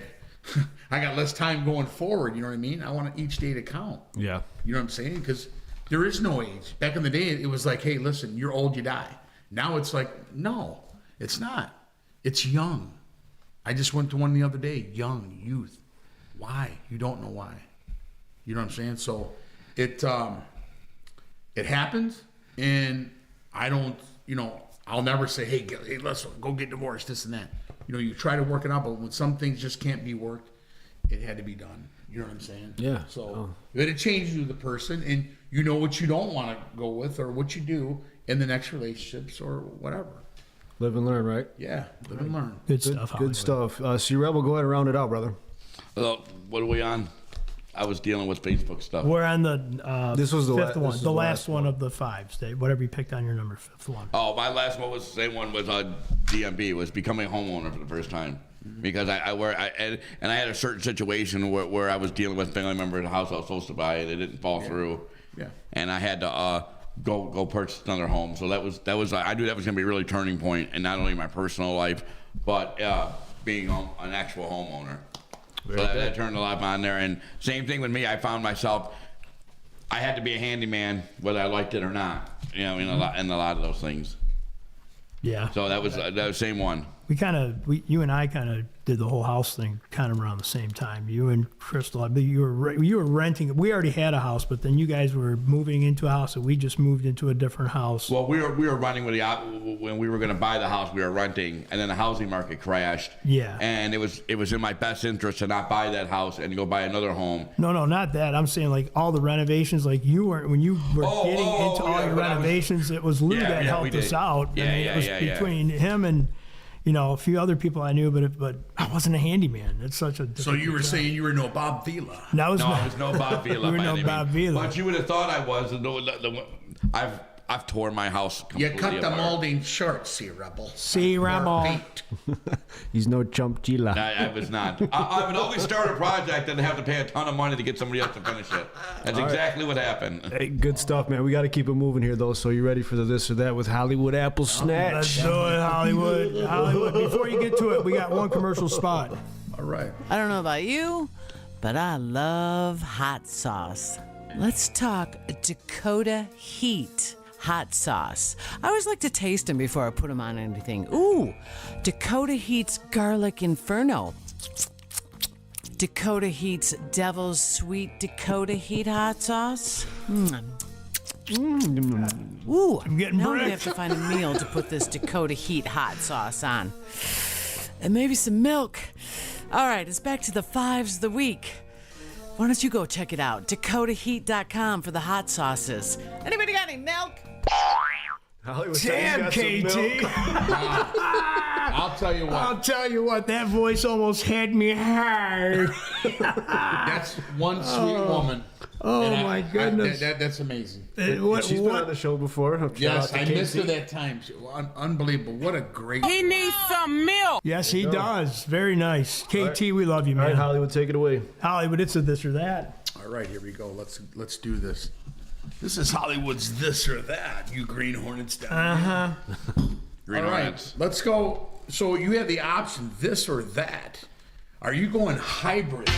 got less time going forward. You know what I mean? I want each day to count. Yeah. You know what I'm saying? Because there is no age. Back in the day, it was like, hey, listen, you're old, you die. Now it's like, no, it's not. It's young. I just went to one the other day. Young, youth. Why? You don't know why. You know what I'm saying? So it happens, and I don't, I'll never say, hey, let's go get divorced, this and that. You try to work it out, but when some things just can't be worked, it had to be done. You know what I'm saying? Yeah. So it changes you, the person, and you know what you don't want to go with or what you do in the next relationships or whatever. Live and learn, right? Yeah, live and learn. Good stuff. Good stuff. C-Rebel, go ahead and round it out, brother. What are we on? I was dealing with Facebook stuff. We're on the This was the fifth la- one, this the was the last last one of the five. Whatever you picked on your number, fifth one. Oh, my last one was the same one with DMB, was becoming a homeowner for the first time. Because I had a certain situation where I was dealing with a family member in the house I was supposed to buy, and it didn't fall through. Yeah. And I had to go purchase another home. So that was I knew that was going to be a really turning point in not only my personal life, but being an actual homeowner. So that turned a lot on there. And same thing with me. I found myself, I had to be a handyman whether I liked it or not. You know, in a lot of those things. Yeah. So that was the same one. You and I kind of did the whole house thing kind of around the same time. You and Crystal, I believe you were renting. We already had a house, but then you guys were moving into a house, and we just moved into a different house. Well, we were running with when we were going to buy the house, we were renting, and then the housing market crashed. Yeah. And it was in my best interest to not buy that house and go buy another home. No, not that. I'm saying like all the renovations. Like when you were getting into all your renovations, it was Lou that helped us out. Yeah, it was between him and a few other people I knew, but I wasn't a handyman. It's such a. So you were saying you were no Bob Vila? I was no Bob Vila. You were no Bob Vila. But you would have thought I was. I've torn my house completely You cut the apart. molding short, C-Rebel. C-Rebel. He's no chump Gila. I was not. I would always start a project and have to pay a ton of money to get somebody else to finish it. That's exactly what happened. Hey, good stuff, man. We got to keep it moving here, though. So you ready for the this or that with Hollywood Apple Snatch? Let's do it, Hollywood. Hollywood. Before you get to it, we got one commercial spot. All right. I don't know about you, but I love hot sauce. Let's talk Dakota Heat hot sauce. I always like to taste them before I put them on anything. Ooh, Dakota Heat's Garlic Inferno. Dakota Heat's Devil's Sweet Dakota Heat hot sauce. Ooh, I'm getting now we bricked. have to find a meal to put this Dakota Heat hot sauce on. And maybe some milk. All right, it's back to the fives of the week. Why don't you go check it out? DakotaHeat.com for the hot sauces. Anybody got any milk? Hollywood, Damn, KT. I'll tell you what. That voice almost had me hard. That's one sweet woman. Oh, And my goodness. That's amazing. She's been on the show before. Yes, Shout out I to missed her KT. that time. Unbelievable. What a great. He needs some milk. Yes, he does. Very nice. KT, we love you, All man. right, Hollywood, take it away. Hollywood, it's a this or that. All right, here we go. Let's do this. This is Hollywood's this or that. You Green Hornets down here. Green All right, Hornets. let's go. So you have the option this or that. Are you going hybrid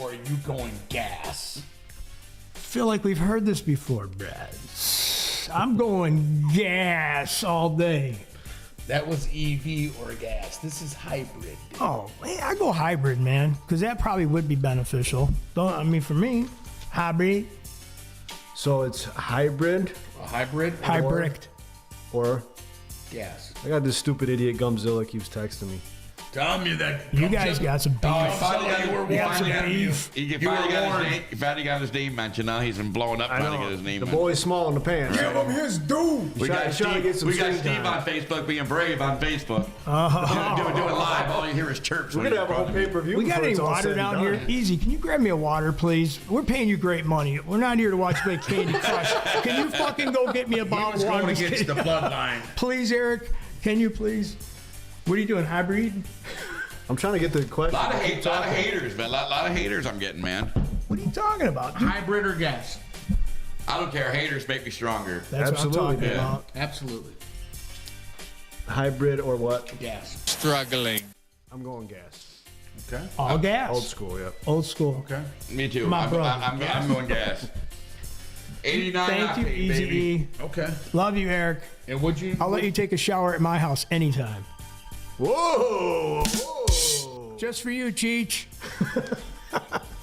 or are you going gas? I feel like we've heard this before, Brad. I'm going gas all day. That was EV or gas. This is hybrid. Oh, man, I go hybrid, man, because that probably would be beneficial. For me, hybrid. So it's hybrid A hybrid Hybrid. or gas. I got this stupid idiot Gumzilla keeps texting me. Tell me that. You guys got some beef. Finally got you were warned. He finally got his name mentioned. Now he's been blowing up trying to get his name The mentioned. boy's small in the pants. Give him his due. We got He's trying to get some Steve screen time. on Facebook being brave on Facebook. Doing live. All you hear is chirps. We're when gonna he's have a whole running. pay-per-view. We got before any it's all water said and down done. here? Easy. Can you grab me a water, please? We're paying you great money. We're not here to watch play Candy Crush. Can you fucking go get me a He bottle was of water? going Just against the kidding. bloodline. Please, Eric. Can you please? What are you doing? Hybrid? I'm trying to get the question. Lot of haters, man. Lot of haters I'm getting, man. What are you talking about? Dude? Hybrid or gas? I don't care. Haters make me stronger. That's Absolutely, what I'm talking yeah. about. Absolutely. Hybrid or what? Gas. Struggling. I'm going gas. Okay. All gas. Old school, yeah. Old school. Okay. Me too. My I'm brother. going gas. 89 Thank you, octane, Easy baby. E. Okay. Love you, Eric. And would you? I'll let you take a shower at my house anytime. Whoa! Just for you, Cheech.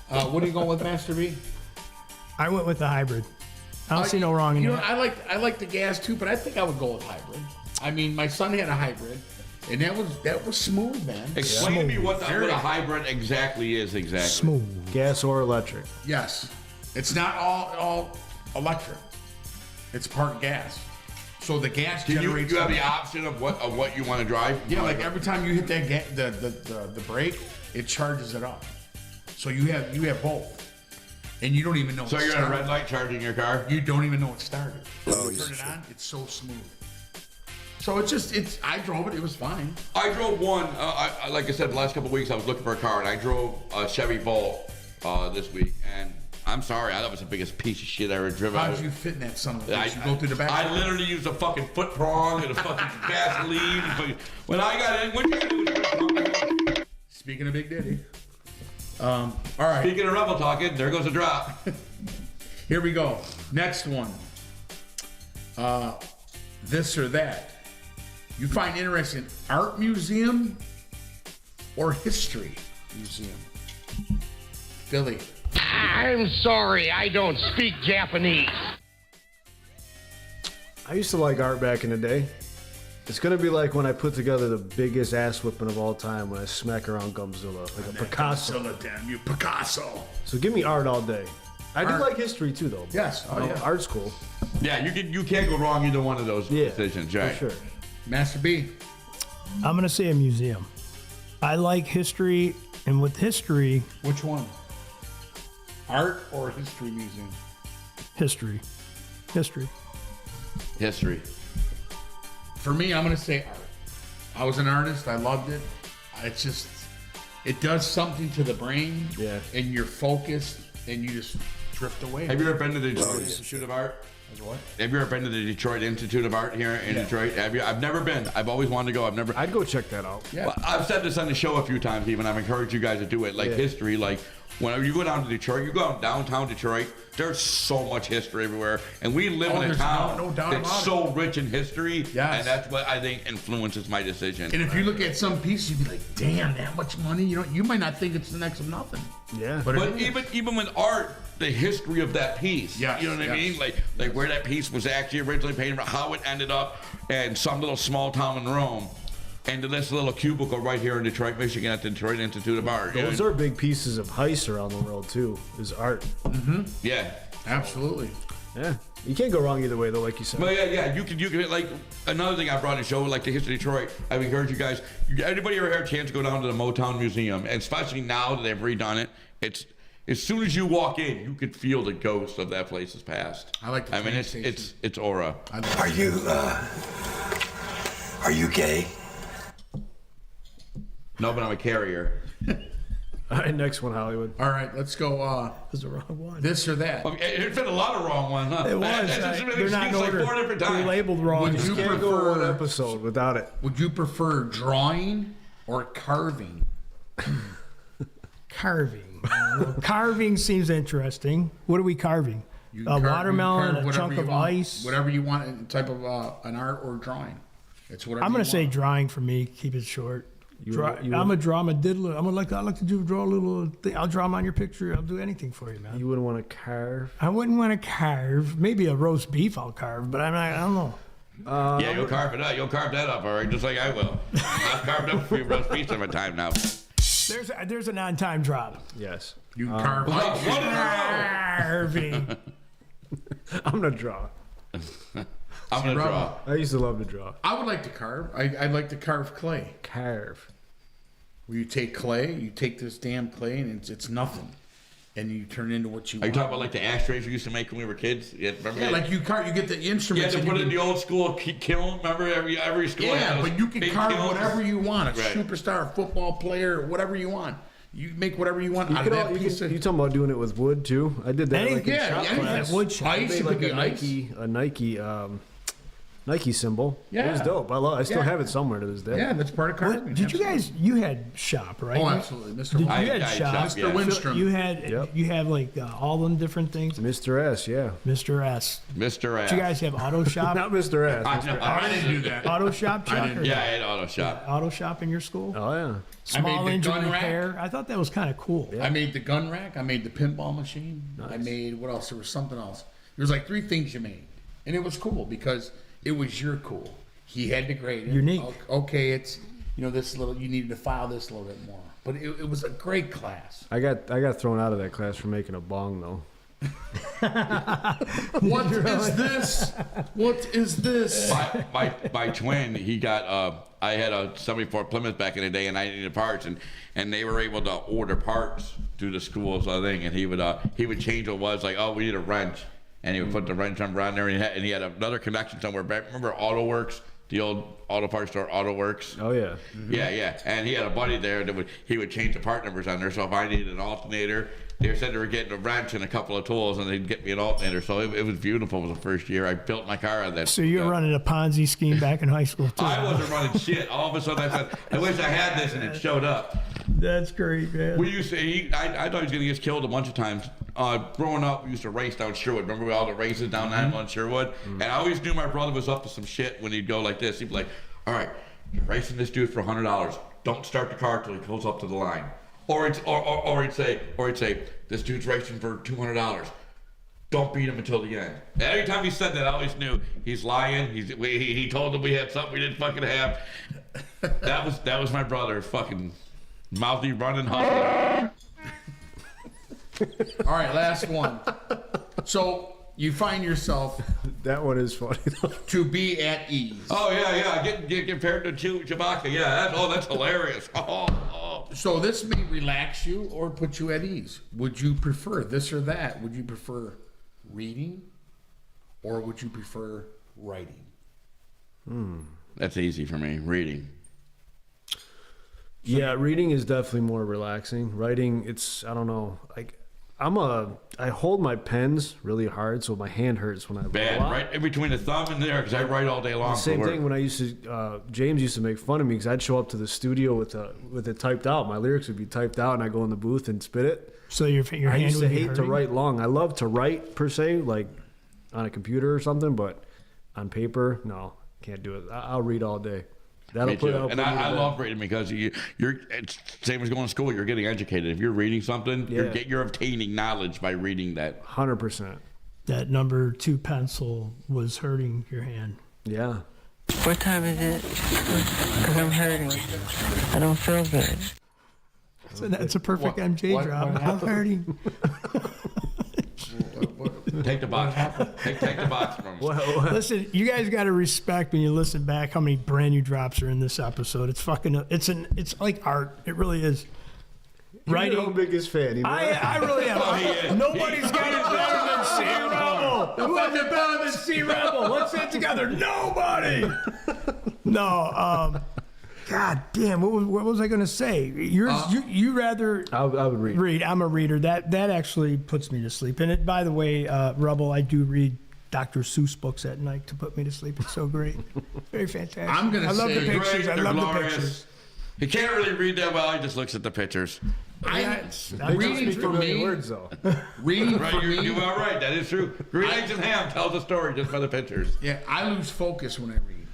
What are you going with, Master B? I went with the hybrid. I don't see no wrong in You know, that. I like the gas too, but I think I would go with hybrid. I mean, my son had a hybrid, And that was smooth, man. Explain to me what a hybrid exactly is exactly. Smooth. Gas or electric? Yes. It's not all electric. It's part gas. So the gas generates. You have the option of what you want to drive? Yeah, like every time you hit that the brake, it charges it up. So you have both. And you don't even know. So you're at a red light charging your car? You don't even know it started. When you turn it on, it's so smooth. So I drove it. It was fine. I drove one. Like I said, the last couple of weeks I was looking for a car, and I drove a Chevy Volt this week. And I'm sorry, I thought it was the biggest piece of shit I ever driven. How did you fit in that son of a bitch? You go through the back. I literally used a fucking foot prong and a fucking gasoline. When I got in, what you gotta do? Speaking of Big Daddy. All right. Speaking of rebel talking, there goes a drop. Here we go. Next one. This or that. You find interesting art museum or history museum? Fillie. I'm sorry, I don't speak Japanese. I used to like art back in the day. It's gonna be like when I put together the biggest ass whipping of all time when I smack around Gumzilla, like a Picasso. Gumzilla, damn you, Picasso. So give me art all day. I do like history too, though. Yes, art's cool. Yeah, you can't go wrong either one of those decisions, right? For sure. Master B. I'm gonna say a museum. I like history, and with history, which one? Art or history museum? History. For me, I'm gonna say art. I was an artist. I loved it. It does something to the brain. Yeah. And you're focused, and you just drift away. Have you ever been to the Detroit Institute of Art? What? Have you ever been to the Detroit Institute of Art here in Detroit? Have you? I've never been. I've always wanted to go. I'd go check that out. Yeah. Well, I've said this on the show a few times. Even I've encouraged you guys to do it. Like history. Like whenever you go down to Detroit, you go downtown Detroit. There's so much history everywhere, and we live in a town no doubt that's about so rich in history. Yes. And that's what I think influences my decision. And if you look at some pieces, you'd be like, "Damn, that much money!" You might not think it's the next of nothing. Yeah. But even with art, the history of that piece. Yes, You know what I mean? Like where that piece was actually originally painted, how it ended up in some little small town in Rome, and to this little cubicle right here in Detroit, Michigan, at the Detroit Institute of Art. Those are big pieces of heist around the world too. Is art. Mm-hmm. Yeah. Absolutely. Yeah. You can't go wrong either way, though, like you said. Well, yeah. You can like another thing I brought to the show, like the history of Detroit. I've encouraged you guys. Anybody ever had a chance to go down to the Motown Museum, and especially now that they've redone it, it's as soon as you walk in, you could feel the ghost of that place's past. I like. I mean, it's aura. Are you gay? No, but I'm a carrier. All right, next one, Hollywood. All right, let's go. That's the wrong one. This or that. It's been a lot of wrong ones, huh? It was. That's just been They're not in like order. 4 different times. They're labeled wrong. Would you Can't go one prefer? episode without it. Would you prefer drawing or carving? Carving. Carving seems interesting. What are we carving? You A can watermelon, carve a chunk whatever of you want, ice. whatever you want, in type of an art or drawing. It's whatever. I'm gonna you say want. drawing for me. Keep it short. You I'm a draw. I'm a diddler. I like to draw a little thing. I'll draw them on your picture. I'll do anything for you, man. You wouldn't want to carve. I wouldn't want to carve. Maybe a roast beef I'll carve, but I don't know. Yeah, you'll carve it up. You'll carve that up, all right, just like I will. I've carved up a few roast beefs at a time now. There's an on-time drop. Yes. You can carve. Carving. I'm gonna draw. I'm gonna draw. I used to love to draw. I would like to carve. I'd like to carve clay. Carve. Where you take clay, you take this damn clay, and it's nothing, and you turn it into what you Are want. you talking about like the ashtrays we used to make when we were kids? Yeah, remember? Yeah, like you get the You instruments. had to and put you it in the old school kiln. Remember, every school had Yeah, those but you can big carve kilns. whatever you want. A Right. superstar, a football player, whatever you want. You make whatever you want out of that piece of. You talking about doing it with wood too? I did that. Anything, in yeah, shop anything. class. Wood shop. Ice, I it made could like be a Nike symbol. Yeah. It was dope. I still Yeah. have it somewhere to this day. Yeah, that's part of carving. What, did you guys? You had shop, right? Oh, absolutely, Mr. Did Wong. you had I shop? shop, yeah. Mr. Windstrom. You had. Yep. You have like all them different things. Mr. S, yeah. Mr. S. Mr. Ass. Did you guys have auto shop? Not Mr. S. I know. I didn't do that. Auto shop, Chuck? or Yeah, I had auto shop. Auto shop in your school? Oh yeah. Small the engine gun rack. repair. I thought that was kind of cool. I made the gun rack. I made the pinball machine. I made what else? There was something else. There was like 3 things you made, and it was cool because it was your cool. He had to grade it. Unique. Okay, you know, this little, you needed to file this a little bit more. But it was a great class. I got thrown out of that class for making a bong though. What is this? What is this? My twin, he got I had a 74 Plymouth back in the day, and I needed parts, and they were able to order parts through the school's thing, and he would change what it was, like, oh, we need a wrench, and he would put the wrench number on there, and he had another connection somewhere. Remember AutoWorks, the old auto parts store, AutoWorks? Oh yeah. Yeah, and he had a buddy there that he would change the part numbers on there. So if I needed an alternator, they said they were getting a wrench and a couple of tools, and they'd get me an alternator. So it was beautiful. It was the first year I built my car on that. So you're running a Ponzi scheme back in high school too? I wasn't running shit. All of a sudden I said, I wish I had this, and it showed up. That's great, man. We used to. I thought he was going to get killed a bunch of times. Growing up, we used to race down Sherwood. Remember all the races down that on Sherwood? And I always knew my brother was up to some shit when he'd go like this. He'd be like, all right, you're racing this dude for $100. Don't start the car till he pulls up to the line. Or he'd say, this dude's racing for $200. Don't beat him until the end. And every time he said that, I always knew he's lying. He told them we had something we didn't fucking have. That was my brother, fucking mouthy running hustler. All right, last one. So you find yourself that one is funny though. To be at ease. Oh yeah. Get compared to Chewbacca. Yeah, that's hilarious. So this may relax you or put you at ease. Would you prefer this or that? Would you prefer reading or would you prefer writing? That's easy for me. Reading. Yeah, reading is definitely more relaxing. Writing, I don't know. Like I hold my pens really hard, so my hand hurts when I write. Right in between the thumb and there, because I write all day long. The same thing when I used to. James used to make fun of me because I'd show up to the studio with it typed out. My lyrics would be typed out, and I go in the booth and spit it. So your I hand used to would be hate to hurting? write long. I love to write per se, like on a computer or something, but on paper, no, can't do it. I'll read all day. Me too. And I love reading because you're it's same as going to school. You're getting educated. If you're reading something, you're obtaining knowledge by reading that. 100%. That number 2 pencil was hurting your hand. Yeah. What time is it? Because I'm hurting. I don't feel good. So that's a perfect MJ drop. I'm hurting. Take the box. Take the box from us. Listen, you guys got to respect when you listen back how many brand new drops are in this episode. It's fucking. It's like art. It really is. Writing. You're the biggest fan. I really am. Nobody's got it better than C Rebel. Who has it better than C Rebel? Let's say it together. Nobody. No. God damn! What was I going to say? You rather? I would read. Read. I'm a reader. That actually puts me to sleep. And it, by the way, Rebel, I do read Dr. Seuss books at night to put me to sleep. It's so great. Very fantastic. I'm going to say, I love the pictures. I love the pictures. He can't really read that well. He just looks at the pictures. Reading for me. Words, though. Reading right, for me. You are right. That is true. Green Eggs and Ham tells a story just by the pictures. Yeah, I lose focus when I read.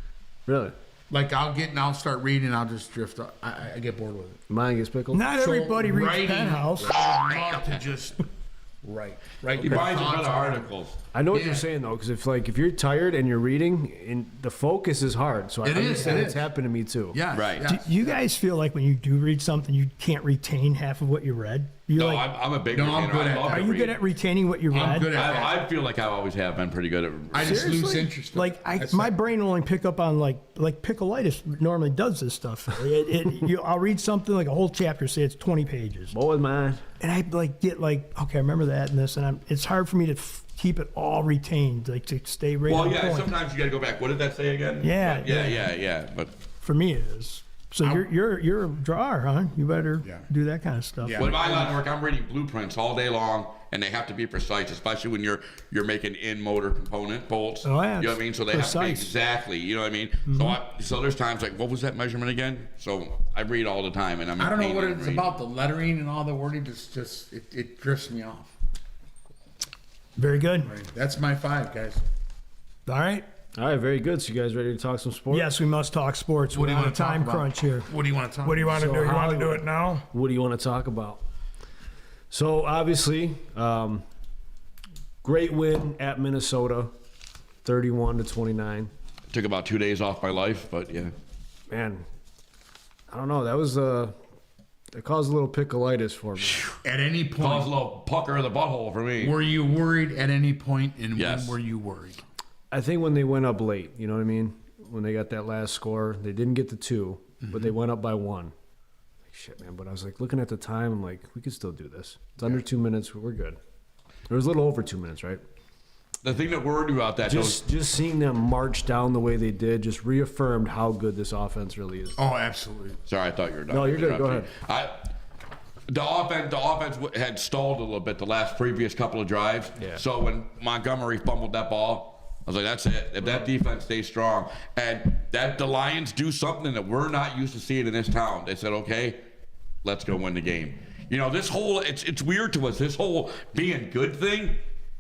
Really? Like I'll start reading, and I'll just drift off. I get bored with it. Mine gets pickled. Not everybody reads Penthouse. I love to just write. He buys a lot of articles. I know what you're saying though, because if you're tired and you're reading, and the focus is hard. So I understand it's happened to me too. Yeah, right. Do you guys feel like when you do read something, you can't retain half of what you read? I'm a big retainer. Are you good at retaining what you read? I'm good at I feel like I always have been pretty good at. I just lose interest. Like my brain will only pick up on like pickleitis normally does this stuff. I'll read something like a whole chapter, say it's 20 pages. What was mine? And I get okay, I remember that and this, and it's hard for me to keep it all retained, like to stay right on point. Sometimes you got to go back. What did that say again? Yeah. But for me, it is. So you're a drawer, huh? You better do that kind of stuff. Yeah. When my line of work, I'm reading blueprints all day long, and they have to be precise, especially when you're making in motor component bolts. Oh, yeah. You know what I mean? So they have to be exactly. You know what I mean? Mm-hmm. So there's times like, what was that measurement again? So I read all the time, and I don't know what it's about. The lettering and all the wording just it drifts me off. Very good. Right. That's my 5, guys. All right. All right, very good. So you guys ready to talk some sports? Yes, we must talk sports. We're on a time crunch here. What do you want to talk about? What do you want to do? You want to do it now? What do you want to talk about? So obviously, great win at Minnesota, 31-29. Took about 2 days off my life, but yeah. Man, I don't know. That was it caused a little pickleitis for me. At any point, Caused a little pucker of the butthole for me. were you worried at any point, and Yes. when were you worried? I think when they went up late, you know what I mean? When they got that last score, they didn't get the 2, but they went up by 1. Like, shit, man. But I was like looking at the time, I'm like, we could still do this. It's under 2 minutes, we're good. It was a little over 2 minutes, right? The thing that worried me about that, Just seeing them march down the way they did just reaffirmed how good this offense really is. Oh, absolutely. sorry, I thought you were done. No, you're good. Go ahead. The offense had stalled a little bit the last previous couple of drives. Yeah. So when Montgomery fumbled that ball, I was like, that's it. If that defense stays strong, and that the Lions do something that we're not used to seeing in this town, they said, okay, let's go win the game. You know, this whole it's weird to us. This whole being good thing.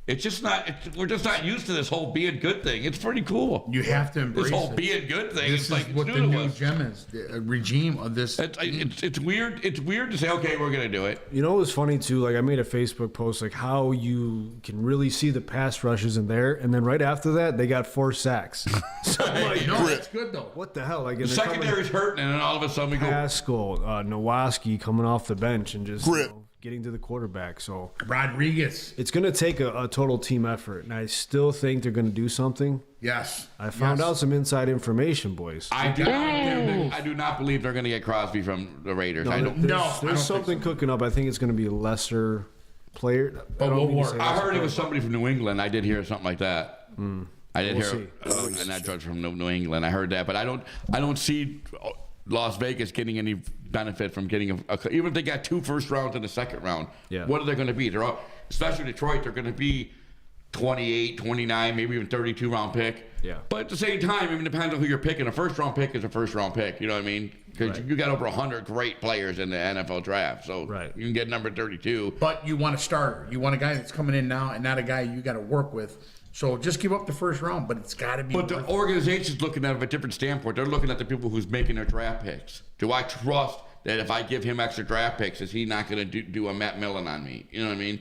It's just not. We're just not used to this whole being good thing. It's pretty cool. You have to embrace this whole it. being good thing. This It's like is it's what new the to new us. gem is. The regime of this. It's weird. It's weird to say, okay, we're gonna do it. You know, it was funny too. Like I made a Facebook post, like how you can really see the pass rushes in there, and then right after that, they got 4 sacks. So I'm like, no, that's good though. what the hell? Like The secondary's hurting, and then all of a sudden we go. Haskell, Nowaski coming off the bench and just Grip. getting to the quarterback. So Rodriguez. it's going to take a total team effort, and I still think they're going to do something. Yes. I found out some inside information, boys. I do not believe they're going to get Crosby from the Raiders. No, I don't. There's something cooking up. I think it's going to be a lesser player. But we'll work. I heard it was somebody from New England. I did hear something like that. I did We'll hear, see. and that judge from New England. I heard that, but I don't see Las Vegas getting any benefit from getting even if they got 2 first rounds in the second round. Yeah. What are they going to be? They're all, especially Detroit. They're going to be 28, 29, maybe even 32 round pick. Yeah. But at the same time, even depends on who you're picking. A first round pick is a first round pick. You know what I mean? Because Right. you got over 100 great players in the NFL draft, so Right. you can get number 32. But you want a starter. You want a guy that's coming in now and not a guy you got to work with. So just give up the first round, but it's got to be. But the organization's looking at it from a different standpoint. They're looking at the people who's making their draft picks. Do I trust that if I give him extra draft picks, is he not going to do a Matt Millen on me? You know what I mean?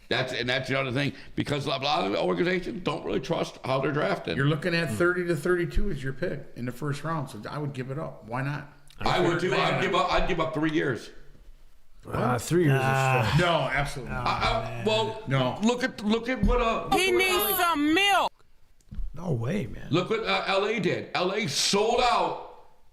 That's the other thing, because a lot of organizations don't really trust how they're drafted. You're looking at 30 to 32 as your pick in the first round, so I would give it up. Why not? I would too. I'd give up 3 years. 3 years is stretch. No, absolutely not. Well, no. Look at what He needs some milk. No way, man. Look what LA did. LA sold out.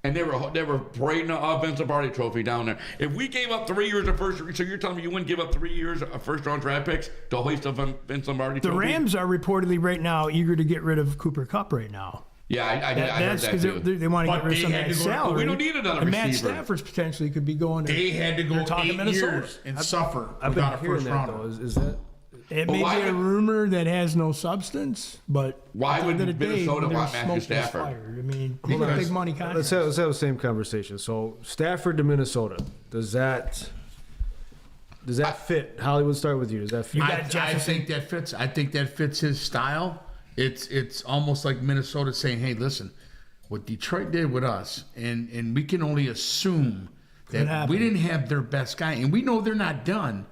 And they were parading the offensive party trophy down there. If we gave up 3 years of first, so you're telling me you wouldn't give up 3 years of first round draft picks to hoist a Vince Lombardi The trophy? Rams are reportedly right now eager to get rid of Cooper Kupp right now. Yeah, I heard That's that because too. they want to get rid of some of had that to go- salary. we don't need another and Matt receiver. Stafford's potentially could be going there. They had to go They're talking 8 Minnesota. years and suffer I've been without a hearing first that, though. rounder. Is that... It But may why be a would- rumor that has no substance, but Why at the would end of the day, Minnesota there's want Matthew smoke that's Stafford? fired. I mean, he's a big money contract. Let's have the same conversation. So Stafford to Minnesota, does that fit? Hollywood, start with you. Does that fit? I think that fits. I think that fits his style. It's almost like Minnesota saying, "Hey, listen, what Detroit did with us, and we can only assume that we didn't have their best guy, and we know they're not done.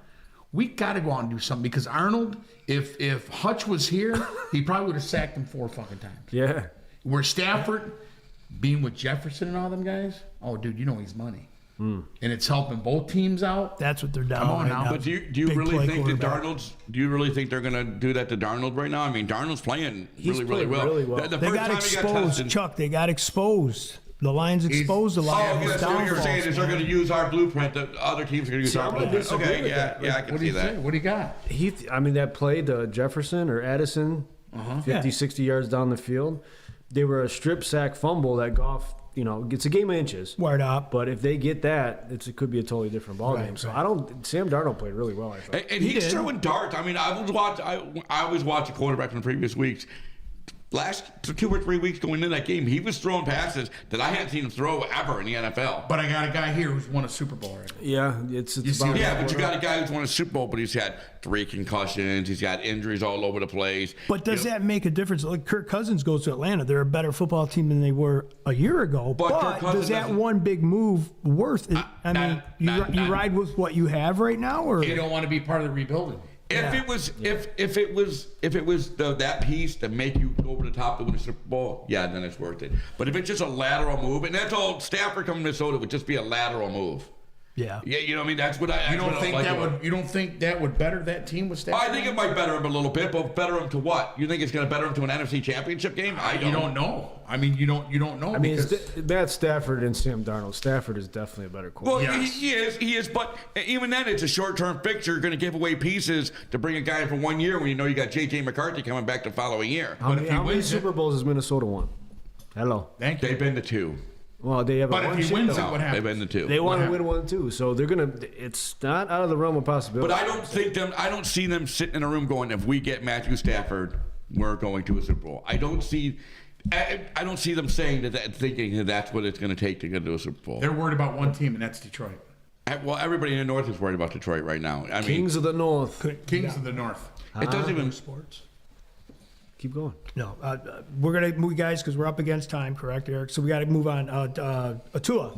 We got to go out and do something because Arnold, if Hutch was here, he probably would have sacked him 4 fucking times. Yeah. Where Stafford, being with Jefferson and all them guys, oh, dude, you know he's money. And it's helping both teams out. That's what they're down Come on right now. now. But do you Big really play think that quarterback. do you really think they're going to do that to Darnold right now? I mean, Darnold's playing He's really playing well. really well. The They first got time he exposed, tested- Chuck. They got exposed. The Lions exposed a lot of okay, his so what you're downfalls. saying is they're going to use our blueprint. That other teams are going to use See, our I'm gonna blueprint. disagree Okay, with yeah, that. yeah, I can What do see you that. say? What do you got? I mean, that play to Jefferson or Addison, 50, 60 yards down the field, they were a strip sack fumble that Goff, gets a game of inches. Word up. But if they get that, it could be a totally different ballgame. So Sam Darnold played really well, I thought. And he's throwing darts. I mean, I always watch a quarterback from previous weeks. Last 2 or 3 weeks going into that game, he was throwing passes that I hadn't seen him throw ever in the NFL. But I got a guy here who's won a Super Bowl already. Yeah, it's see about Yeah, but you got a guy who's won a Super Bowl, but he's had 3 concussions. He's got injuries all over the place. But does that make a difference? Like Kirk Cousins goes to Atlanta. They're a better football team than they were a year ago. But Kirk But Cousins does that doesn't- one big move worth it? I mean, you ride with what you have right now? Or They don't want to be part of the rebuilding. If it was that piece to make you go over the top to win the Super Bowl, yeah, then it's worth it. But if it's just a lateral move, and that's all, Stafford coming to Minnesota would just be a lateral move. Yeah. Yeah, you know what I mean? That's what I. You don't think that would better that team with Stafford? I think it might better him a little bit, but better him to what? You think it's going to better him to an NFC Championship game? You don't know. I mean, you don't know. I mean, that's Stafford and Sam Darnold. Stafford is definitely a better quarterback. Well, he is. But even then, it's a short-term fixture. You're going to give away pieces to bring a guy in for 1 year when you know you got J.J. McCarthy coming back the following year. How many Super Bowls has Minnesota won? Hello. Thank you. They've been to 2. Well, they have. But if he wins it, what happens? They've been to 2. They want to win one too, so they're gonna. It's not out of the realm of possibility. But I don't see them sitting in a room going, if we get Matthew Stafford, we're going to a Super Bowl. I don't see them saying that, thinking that that's what it's going to take to get to a Super Bowl. They're worried about one team, and that's Detroit. Well, everybody in the North is worried about Detroit right now. Kings of the North. Kings of the North. It doesn't even sports. Keep going. No, we're gonna move, guys, because we're up against time. Correct, Eric? So we got to move on. Tua.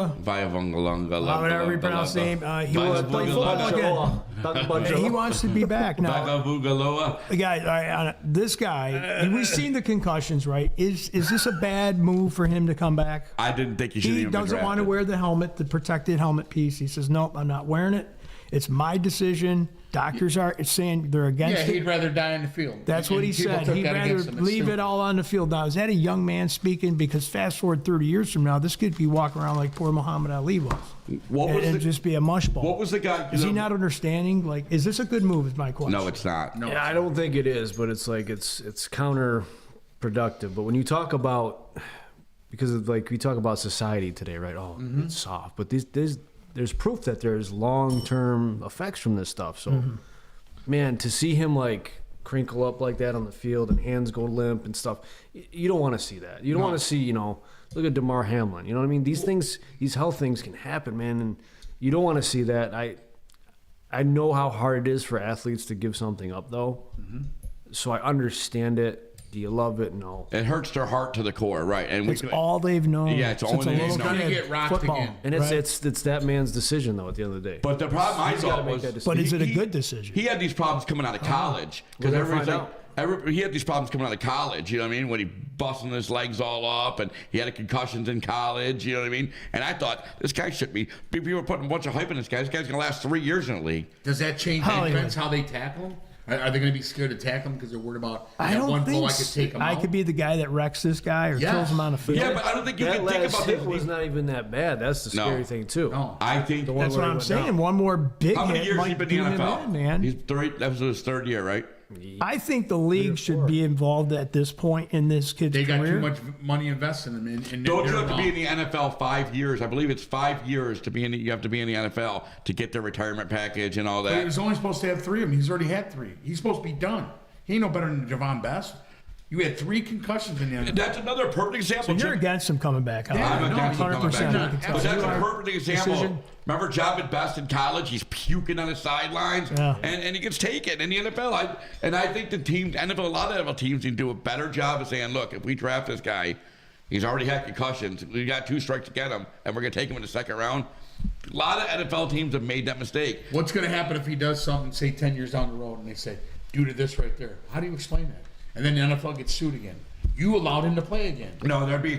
Whatever you pronounce his name. He will play football again. He wants to be back now. Guys, all right, this guy. We've seen the concussions, right? Is this a bad move for him to come back? I didn't think he should. He doesn't want to wear the helmet, the protected helmet piece. He says, "Nope, I'm not wearing it. It's my decision." Doctors are saying they're against it. Yeah, he'd rather die in the field. That's what he said. He'd rather leave it all on the field. Now, is that a young man speaking? Because fast forward 30 years from now, this could be walking around like poor Muhammad Ali was. And just be a mushball. What was the guy? Is he not understanding? Like, is this a good move? Is my question. No, it's not. No, yeah, I don't think it is, but it's like it's counterproductive. But when you talk about, because of, like, we talk about society today, right? Oh, it's soft, but there's proof that there's long-term effects from this stuff. So, man, to see him like crinkle up like that on the field and hands go limp and stuff, you don't want to see that. You don't want to see, look at DeMar Hamlin. You know what I mean? These things, these health things can happen, man, and you don't want to see that. I know how hard it is for athletes to give something up, though. So I understand it. Do you love it? No. It hurts their heart to the core, right? And it's all they've known. Yeah, it's all they've known. He's going to get rocked again. And it's that man's decision, though, at the end of the day. But the problem I thought was... But is it a good decision? He had these problems coming out of college. Because everybody's like... He had these problems coming out of college, you know what I mean? When he busting his legs all up, and he had concussions in college, you know what I mean? And I thought, this guy should be... People were putting a bunch of hype in this guy. This guy's going to last 3 years in the league. Does that change defense, how they tackle him? Are they going to be scared to tackle him because they're worried about one blow I could take him out? I could be the guy that wrecks this guy or kills him on the field. Yeah, but I don't think you can think about this. It was not even that bad. That's the scary thing, too. No. I think... That's what I'm saying. One more big How many hit years has he might been do in him the NFL? in, man. That was his 3rd year, right? I think the league should be involved at this point in this kid's career. They got too much money invested in him. Don't you have to be in the NFL 5 years? I believe it's 5 years to be in. You have to be in the NFL to get their retirement package and all that. But he was only supposed to have 3 of them. He's already had 3. He's supposed to be done. He ain't no better than Javon Best. You had 3 concussions in the NFL. That's another perfect example. So you're against him coming back. Yeah, I'm against him coming back. But that's a perfect example. Remember Javon Best in college? He's puking on the sidelines, and he gets taken in the NFL. I think the teams, NFL, a lot of NFL teams need to do a better job of saying, look, if we draft this guy, he's already had concussions. We got 2 strikes to get him, and we're going to take him in the 2nd round. A lot of NFL teams have made that mistake. What's going to happen if he does something, say 10 years down the road, and they say, due to this right there? How do you explain that? And then the NFL gets sued again. You allowed him to play again. No, there'd be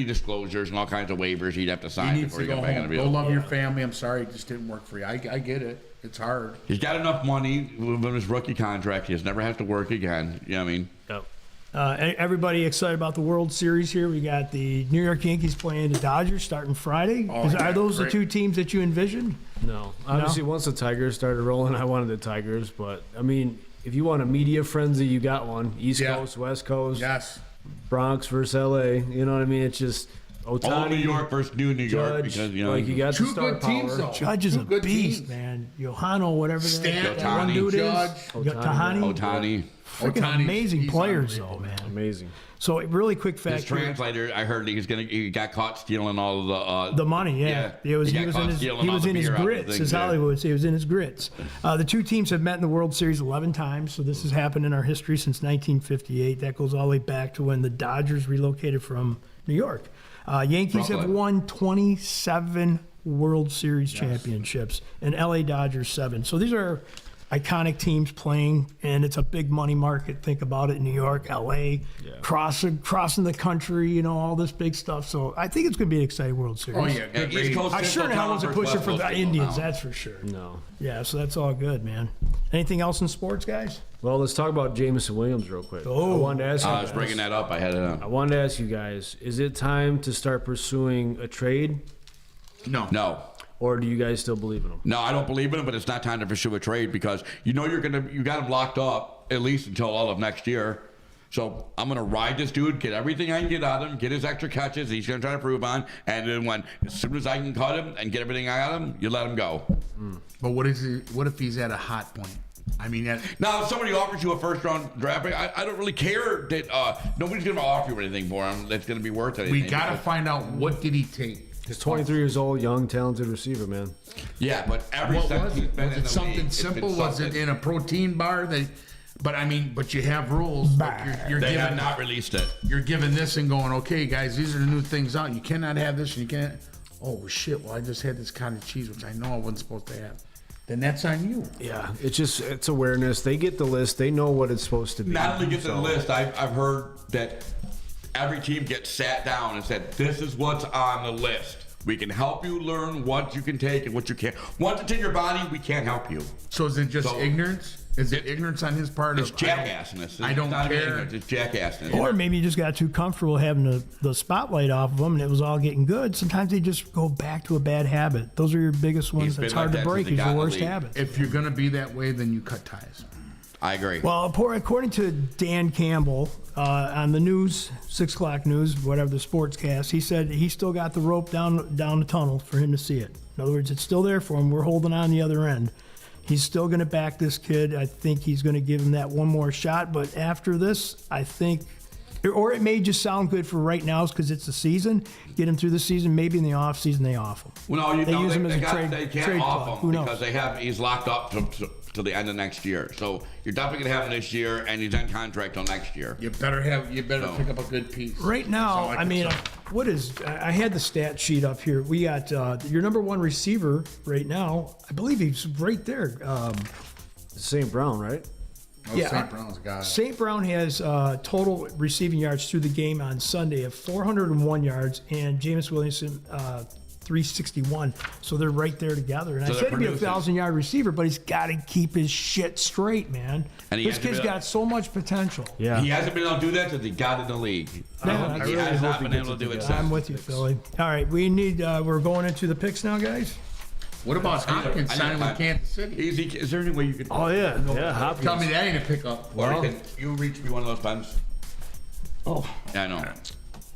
disclosures and all kinds of waivers he'd have to sign before you go back on the field. Go love your family. I'm sorry, it just didn't work for you. I get it. It's hard. He's got enough money with his rookie contract. He never has to work again. You know what I mean? Yep. Everybody excited about the World Series here. We got the New York Yankees playing the Dodgers starting Friday. Are those the 2 teams that you envisioned? No. Obviously, once the Tigers started rolling, I wanted the Tigers. But, I mean, if you want a media frenzy, you got one. East Coast, West Coast. Yes. Bronx versus L.A. You know what I mean? It's just Ohtani. All New York versus New York. Because, like, you got 2 the star good power. teams, though. Judge is a beast, man. Johano, whatever that one dude Judge. is. Ohtani. Freaking amazing players, though, man. Amazing. So, really quick fact. His translator, I heard he got caught stealing all of the money. Yeah, he was in his grits. As Hollywood would say, he was in his grits. The 2 teams have met in the World Series 11 times. So this has happened in our history since 1958. That goes all the way back to when the Dodgers relocated from New York. Yankees have won 27 World Series championships, and LA Dodgers 7. So these are iconic teams playing, and it's a big money market. Think about it, New York, LA, crossing the country, all this big stuff. So I think it's going to be an exciting World Series. Oh, yeah. Good East Coast I sure Single now wasn't Town pushing for versus the West Coast Indians, Single that's for sure. No. Yeah, so that's all good, man. Anything else in sports, guys? Well, let's talk about Jameson Williams real quick. Oh. I wanted to ask you I was guys- bringing that up. I had it on. I wanted to ask you guys, is it time to start pursuing a trade, No. or do you guys still believe in him? No, I don't believe in him, but it's not time to pursue a trade because you got him locked up at least until all of next year. So I'm gonna ride this dude, get everything I can get out of him, get his extra catches he's gonna try to prove on, and then as soon as I can cut him and get everything out of him, you let him go. But what if he's at a hot point? I mean, now if somebody offers you a first round draft pick, I don't really care that nobody's gonna offer you anything for him that's gonna be worth anything. we got to find out what did he take. He's 23 years old, young, talented receiver, man. Yeah, but every What second was he's it? been Was in it the something league, it's simple? been Was it something. in a protein bar? But you have rules. Like you're They giving, have not released it. You're giving this and going, okay, guys, these are the new things out. You cannot have this, and you can't. Oh shit! Well, I just had this cottage cheese, which I know I wasn't supposed to have. Then that's on you. Yeah, it's awareness. They get the list. They know what it's supposed to be. Not only get the So- list, I've heard that every team gets sat down and said, this is what's on the list. We can help you learn what you can take and what you can't. Once it's in your body, we can't help you. So is it just ignorance? Is it ignorance on his part? It's jackassness. I don't It's not care. ignorance, it's jackassness. Or maybe you just got too comfortable having the spotlight off of them, and it was all getting good. Sometimes they just go back to a bad habit. Those are your biggest ones. He's That's been hard like to that break. since he Is got your in the worst league. habit. If you're gonna be that way, then you cut ties. I agree. Well, according to Dan Campbell on the news, 6 o'clock news, whatever the sportscast, he said he still got the rope down the tunnel for him to see it. In other words, it's still there for him. We're holding on the other end. He's still going to back this kid. I think he's going to give him that one more shot. But after this, I think, or it may just sound good for right now because it's the season. Get him through the season. Maybe in the off season they off him. Well, no, they use him as a they can't trade off plug. him Who knows? because he's locked up to the end of next year. So you're definitely gonna have him this year, and he's on contract till next year. You better pick up a good piece. Right now, I mean, I had the stat sheet up here. We got your number one receiver right now. I believe he's right there. St. Brown, right? Yeah, St. Brown's got it. St. Brown has total receiving yards through the game on Sunday of 401 yards, and Jameis Williamson 361. So they're right there together. And So I they're said to be a producing. 1,000-yard receiver, but he's got to keep his shit straight, man. And he This has to kid's be a- got so much potential. Yeah. He hasn't been able to do that since he got in the league. Yeah, he I has hope not he been gets able to it do it together. since. I'm with you, Philly. All right, we're going into the picks now, guys. What about Hopkins I need signing to with Kansas City? Is there any way you could? Oh, yeah. Yeah, Hopkins. Tell me that ain't a pickup. Or you reach me one of those pens? Oh, Yeah, I know.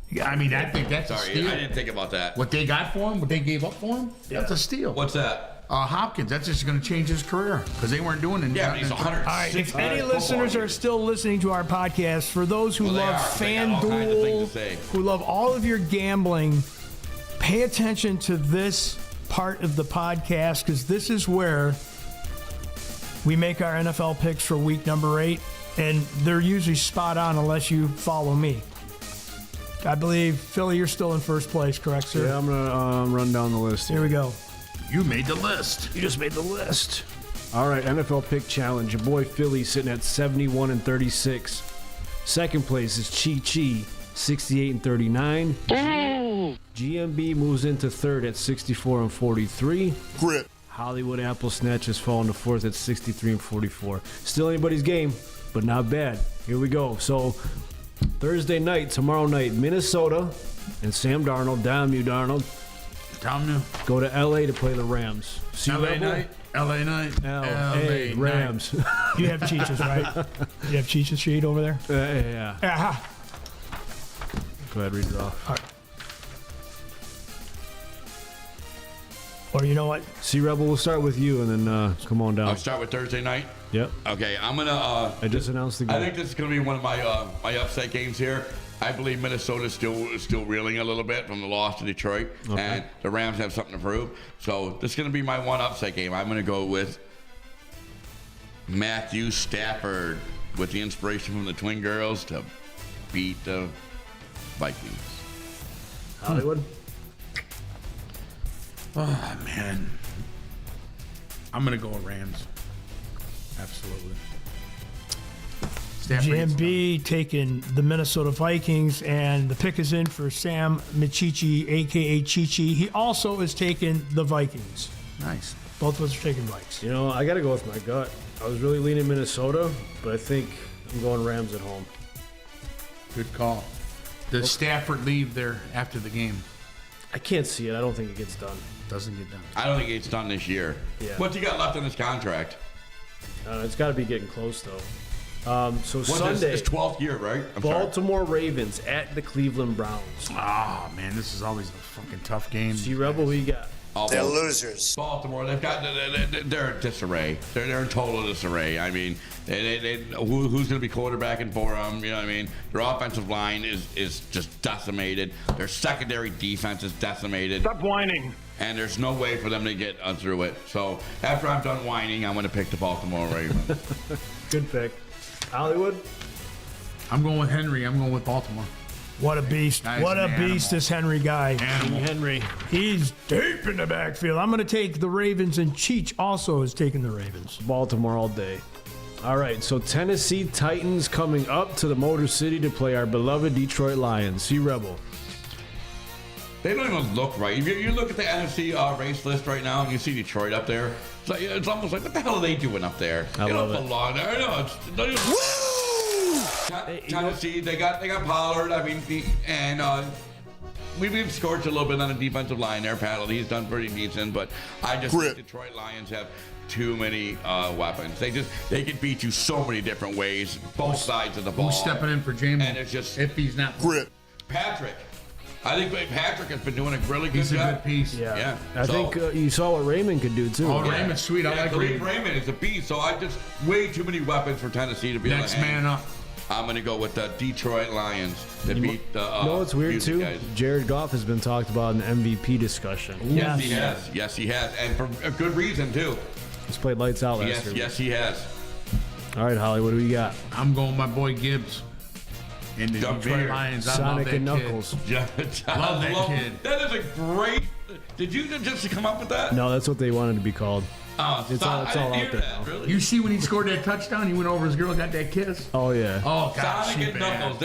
yeah, I mean, I think that's a Sorry, steal. I didn't think about that. What they got for him, what they gave up for him, that's a steal. What's that? Hopkins, that's just going to change his career because they weren't doing it. Yeah, but he's 106. All right, if any football listeners are years. still listening to our podcast, for those who Well, they love are. They got all kinds of things to FanDuel, say. who love all of your gambling, pay attention to this part of the podcast because this is where we make our NFL picks for week number 8, and they're usually spot on unless you follow me. I believe, Philly, you're still in first place, correct, sir? Yeah, I'm going to run down the list. Here we go. You made the list. You just made the list. All right, NFL Pick Challenge. Your boy Philly sitting at 71-36. Second place is Chi Chi, 68-39. GMB moves into third at 64-43. Grit. Hollywood Apple Snatch has fallen to fourth at 63-44. Still anybody's game, but not bad. Here we go. So Thursday night, tomorrow night, Minnesota and Sam Darnold, damn you, Darnold, go to LA to play the Rams. See LA Rebel? night. LA night. LA Rams. You have Cheech's, right? You have Cheech's sheet over there? Yeah. Aha. Go ahead, read it off. All right. Or you know what? See Rebel, we'll start with you and then come on down. I'll start with Thursday night. Yep. Okay, I'm gonna. I just announced the game. I think this is gonna be one of my my upset games here. I believe Minnesota's still reeling a little bit from the loss to Detroit, and the Rams have something to prove. So this is gonna be my one upset game. I'm gonna go with Matthew Stafford with the inspiration from the Twin Girls to beat the Vikings. Hollywood? Oh, man. I'm going to go with Rams. Absolutely. GMB taking the Minnesota Vikings, and the pick is in for Sam Michichi, a.k.a. Chichi. He also is taking the Vikings. Nice. Both of us are taking Vikes. You know, I got to go with my gut. I was really leaning Minnesota, but I think I'm going Rams at home. Good call. Does Stafford leave there after the game? I can't see it. I don't think it gets done. Doesn't get done. I don't think it's done this year. Yeah. What's he got left in his contract? It's got to be getting close, though. So What's Sunday, his 12th year, right? Baltimore Ravens at the Cleveland Browns. Oh, man, this is always a fucking tough game. See, Rebel, who you got? They're losers. Baltimore, they're in disarray. They're in total disarray. I mean, who's going to be quarterbacking for them? You know what I mean? Their offensive line is just decimated. Their secondary defense is decimated. Stop whining. And there's no way for them to get through it. So after I'm done whining, I'm going to pick the Baltimore Ravens. Good pick. Hollywood? I'm going with Henry. I'm going with Baltimore. What a beast. Guy's What a an beast, animal. this Henry guy. Animal. Henry. He's deep in the backfield. I'm going to take the Ravens, and Cheech also is taking the Ravens. Baltimore all day. All right, so Tennessee Titans coming up to the Motor City to play our beloved Detroit Lions. See Rebel. They don't even look right. If you look at the NFC race list right now and you see Detroit up there, it's almost like, what the hell are they doing up there? I they love don't it. belong there. No, it's not even... Tennessee, they got Pollard. I mean, we've scorched a little bit on the defensive line there. Paddle, he's done pretty decent, but I just think Detroit Lions have too many weapons. They can beat you so many different ways, both sides of the ball. Who's stepping in for Jamal? And it's just if he's not Patrick. I think Patrick has been doing a really good He's a job. good piece. Yeah. I think you saw what Raymond could do, too. Oh, Raymond's sweet. I like Raymond. Raymond. Raymond is a beast, so I just way too many weapons for Tennessee to be Next able to hang. man up. I'm going to go with the Detroit Lions to beat the You know what's weird, Houston too? guys. Jared Goff has been talked about in the MVP discussion. Yes, he has. Yes, he has. And for a good reason, too. He's played lights out last Yes, year. yes, he has. All right, Holly, what do we got? I'm going with my boy Gibbs. And the Jump Detroit here. Lions. I Sonic love that and Knuckles. Kid. Love that kid. That is a great... Did you just come up with that? No, that's what they wanted to be called. Oh, It's all I didn't out hear there that, now. really. You see when he scored that touchdown, he went over his girl, got that kiss. Oh, yeah. Oh, God, Sonic and Knuckles.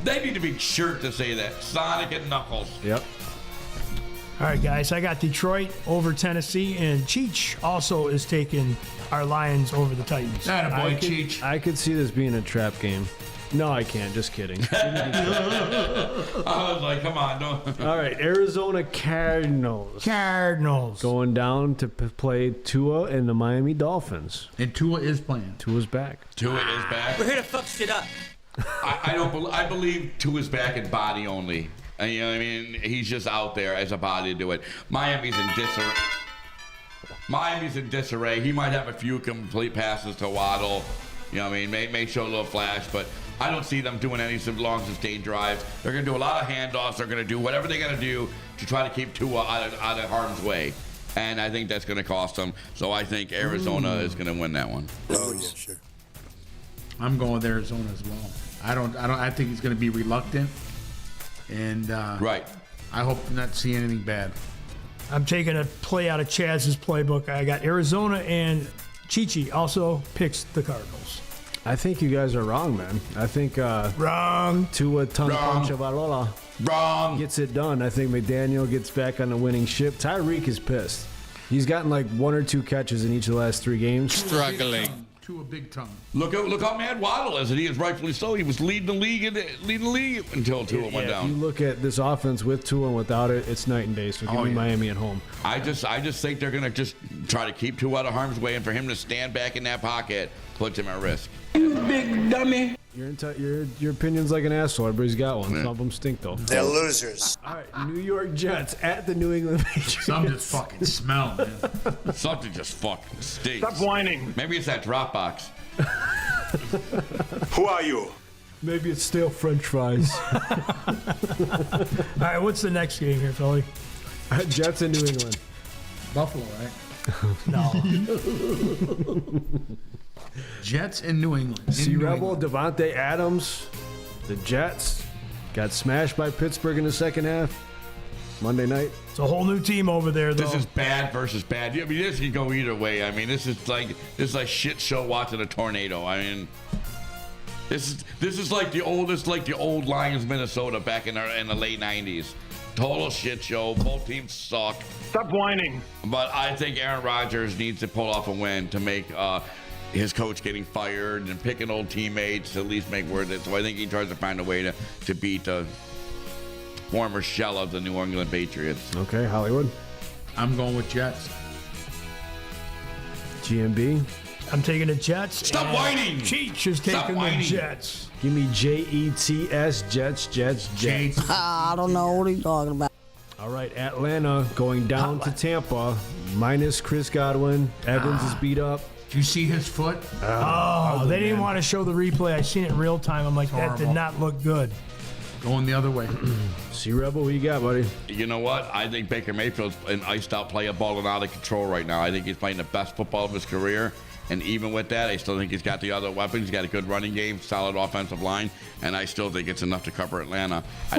They need to be sure to say that. Sonic and Knuckles. Yep. All right, guys, I got Detroit over Tennessee, and Cheech also is taking our Lions over the Titans. That a boy, Cheech. I could see this being a trap game. No, I can't. Just kidding. I was like, come on, don't. All right, Arizona Cardinals going down to play Tua and the Miami Dolphins. And Tua is playing. Tua's back. Tua is back. We're here to fuck shit up. I believe Tua's back in body only. And, you know what I mean? He's just out there as a body to do it. Miami's in disarray. He might have a few complete passes to Waddle. You know what I mean? May show a little flash, but I don't see them doing any long sustained drives. They're going to do a lot of handoffs. They're going to do whatever they're going to do to try to keep Tua out of harm's way. And I think that's going to cost them. So I think Arizona is going to win that one. Oh, yeah, sure. I'm going with Arizona as well. I think he's going to be reluctant. And right. I hope to not see anything bad. I'm taking a play out of Chaz's playbook. I got Arizona, and Chichi also picks the Cardinals. I think you guys are wrong, man. I think wrong. Tua Tagovailoa wrong gets it done. I think McDaniel gets back on the winning ship. Tyreek is pissed. He's gotten like 1 or 2 catches in each of the last 3 games. Struggling. To a big tongue. Look how mad Waddle is, and he is rightfully so. He was leading the league until Tua went If down. you look at this offense with Tua and without it, it's night and day. So give me Miami at home. I just think they're gonna just try to keep Tua out of harm's way, and for him to stand back in that pocket puts him at risk. Big dummy. Your opinion's like an asshole. Everybody's got one. Some of them stink though. They're losers. All right, New York Jets at the New England Patriots. Some just fucking smell, man. Something just fucking stinks. Stop whining. Maybe it's that Dropbox. Who are you? Maybe it's stale French fries. All right, what's the next game here, Fillie? Jets in New England. Buffalo, right? No. Jets in New England. See Rebel, Devontae Adams, the Jets got smashed by Pittsburgh in the second half. Monday night, It's a whole new team over there, though. This is bad versus bad. I mean, this can go either way. I mean, this is like shit show watching a tornado. I mean, this is like the old Lions, Minnesota back in the late '90s. Total shit show. Both teams suck. Stop whining. But I think Aaron Rodgers needs to pull off a win to make his coach getting fired and picking old teammates to at least make worth it. So I think he tries to find a way to beat the former shell of the New England Patriots. Okay, Hollywood. I'm going with Jets. GMB. I'm taking the Jets. Stop whining. Cheech is taking the Jets. Give me Jets, Jets. I don't know what he's talking about. All right, Atlanta going down to Tampa, minus Chris Godwin. Evans is beat up. Did you see his foot? They didn't want to show the replay. I seen it in real time. I'm like, that did not look good. Going the other way. C-Rebel, what you got, buddy? You know what? I think Baker Mayfield's an iced-out player balling out of control right now. I think he's playing the best football of his career. And even with that, I still think he's got the other weapons. He's got a good running game, solid offensive line, and I still think it's enough to cover Atlanta. I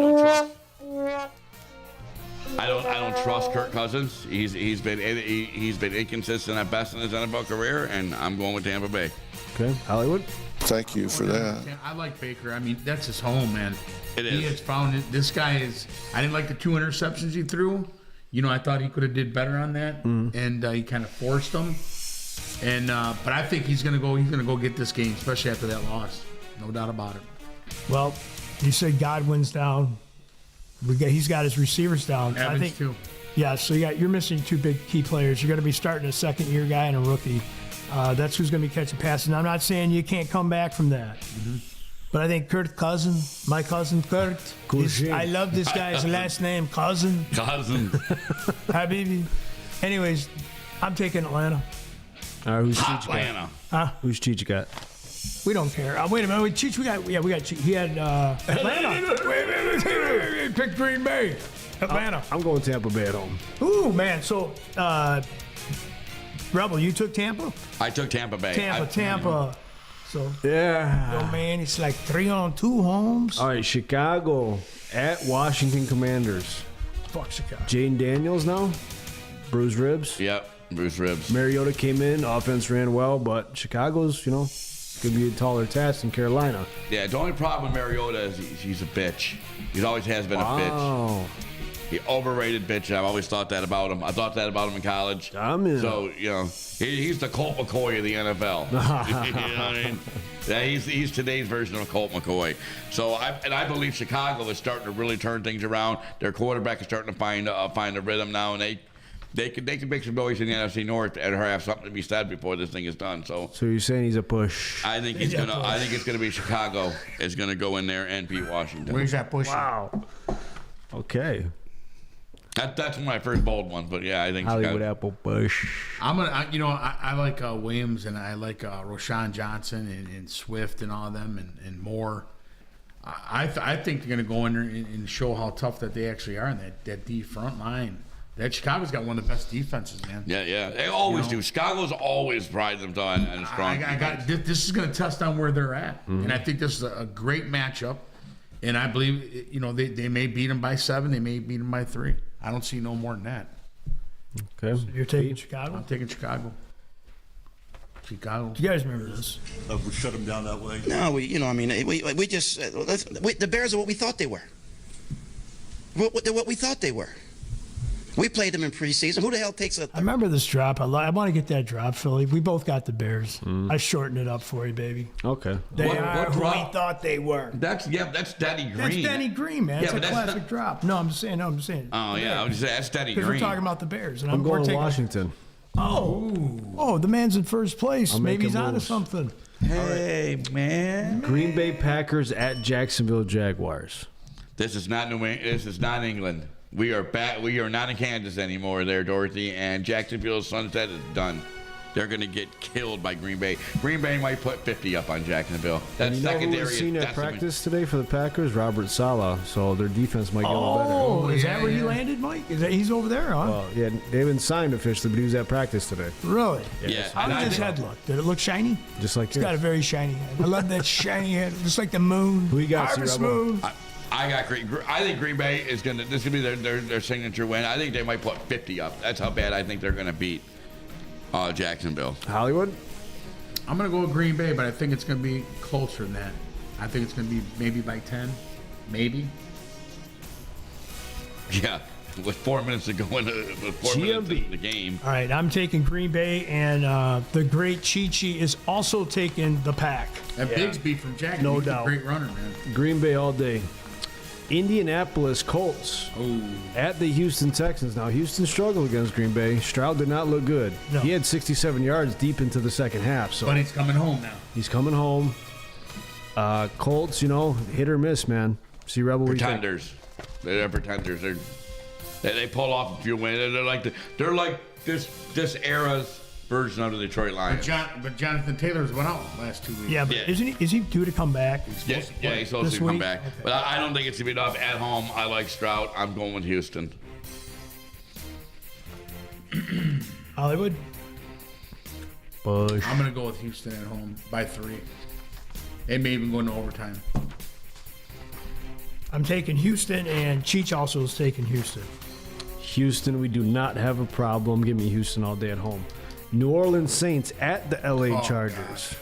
don't trust Kirk Cousins. He's been inconsistent at best in his NFL career, and I'm going with Tampa Bay. Okay, Hollywood. Thank you for that. I like Baker. I mean, that's his home, man. It is. He has found it. This guy is. I didn't like the 2 interceptions he threw. You know, I thought he could have did better on that, and he kind of forced them. And but I think he's gonna go get this game, especially after that loss. No doubt about it. Well, you said Godwin's down. He's got his receivers down. Evans I think too. Yeah, so you're missing 2 big key players. You're going to be starting a second-year guy and a rookie. That's who's going to be catching passes. And I'm not saying you can't come back from that. But I think Kurt Cousin, my cousin Kurt, I love this guy's last name, Cousin. Habibi. Anyways, I'm taking Atlanta. All right, who's Cheech Atlanta? Huh? Who's Cheech got? We don't care. Wait a minute. Wait, Cheech, we got Cheech. He had Atlanta. Wait, pick Green Bay. Atlanta. I'm going Tampa Bay at home. Ooh, man. So, Rebel, you took Tampa? I took Tampa Bay. Tampa. So, yeah. Yo, man, it's like 3-on-2 homes. All right, Chicago at Washington Commanders. Fuck Chicago. Jane Daniels now? Bruised ribs? Yep, bruised ribs. Mariota came in. Offense ran well, but Chicago's, going to be a taller task than Carolina. Yeah, the only problem with Mariota is he's a bitch. He always has been a bitch. He overrated bitch. I've always thought that about him. I thought that about him in college. So, he's the Colt McCoy of the NFL. You know what I mean? Yeah, he's today's version of Colt McCoy. So, I believe Chicago is starting to really turn things around. Their quarterback is starting to find a rhythm now, and they can make some noise in the NFC North and have something to be said before this thing is done. So you're saying he's a push? I think it's gonna be Chicago is gonna go in there and beat Washington. Where's that push? Wow. Okay. That's one of my first bold ones, but yeah, I think Hollywood Apple Bush. I like Williams and I like Roshan Johnson and Swift and all of them and Moore. I think they're gonna go in there and show how tough that they actually are in that D front line. That Chicago's got one of the best defenses, man. Yeah. They always do. Chicago's always pride themselves on a strong defense. This is going to test on where they're at. And I think this is a great matchup. And I believe, they may beat them by 7. They may beat them by 3. I don't see no more than that. Okay. So you're taking Chicago? I'm taking Chicago. Do you guys remember this? We shut them down that way. No, we just the Bears are what we thought they were. What we thought they were. We played them in preseason. Who the hell takes a... I remember this drop. I want to get that drop, Philly. We both got the Bears. I shortened it up for you, baby. Okay. They are who we thought they were. That's Danny Green. That's Danny Green, man. Yeah, it's a classic drop. No, I'm just saying. Oh, yeah. I was just saying, that's Danny Green. Because we're talking about the Bears. And I'm going Washington. Oh, the man's in first place. Maybe he's onto something. Hey, man. Green Bay Packers at Jacksonville Jaguars. This is not England. We are back. We are not in Kansas anymore there, Dorothy. And Jacksonville's sunset is done. They're going to get killed by Green Bay. Green Bay might put 50 up on Jacksonville. That secondary is seen at decimated. practice today for the Packers? Robert Saleh. So their defense might get a little better. Oh, is that where he landed, Mike? He's over there, huh? Well, yeah, they haven't signed officially, but he was at practice today. Really? Yeah. How did his head look? Did it look shiny? Just like He's got a very shiny head. I love that shiny head, just like the moon. Who you got, Harvest C-Rebel? Moon. I think Green Bay is gonna. This is gonna be their signature win. I think they might put 50 up. That's how bad I think they're gonna beat Jacksonville. Hollywood. I'm gonna go with Green Bay, but I think it's gonna be closer than that. I think it's gonna be maybe by 10, maybe. Yeah, with 4 minutes to go minutes in the game. All right, I'm taking Green Bay, and the great Chi-Chi is also taking the pack. That Bigsby from Jacksonville, No he's doubt. a great runner, man. Green Bay all day. Indianapolis Colts at the Houston Texans. Now, Houston struggled against Green Bay. Stroud did not look good. No. He had 67 yards deep into the second half. So But he's coming home now. he's coming home. Colts, hit or miss, man. See, Rebel, what do you think? Pretenders. They're pretenders. They pull off a few wins. They're like this era's version of the Detroit Lions. But Jonathan Taylor's went out last 2 weeks. Yeah, but is he due to come back? Yeah, he's supposed This to come week? back. Okay. But I don't think it's going to be enough at home. I like Stroud. I'm going with Houston. Hollywood? Bush. I'm going to go with Houston at home by 3. They may even go into overtime. I'm taking Houston, and Cheech also is taking Houston. Houston, we do not have a problem. Give me Houston all day at home. New Orleans Saints at the LA Chargers.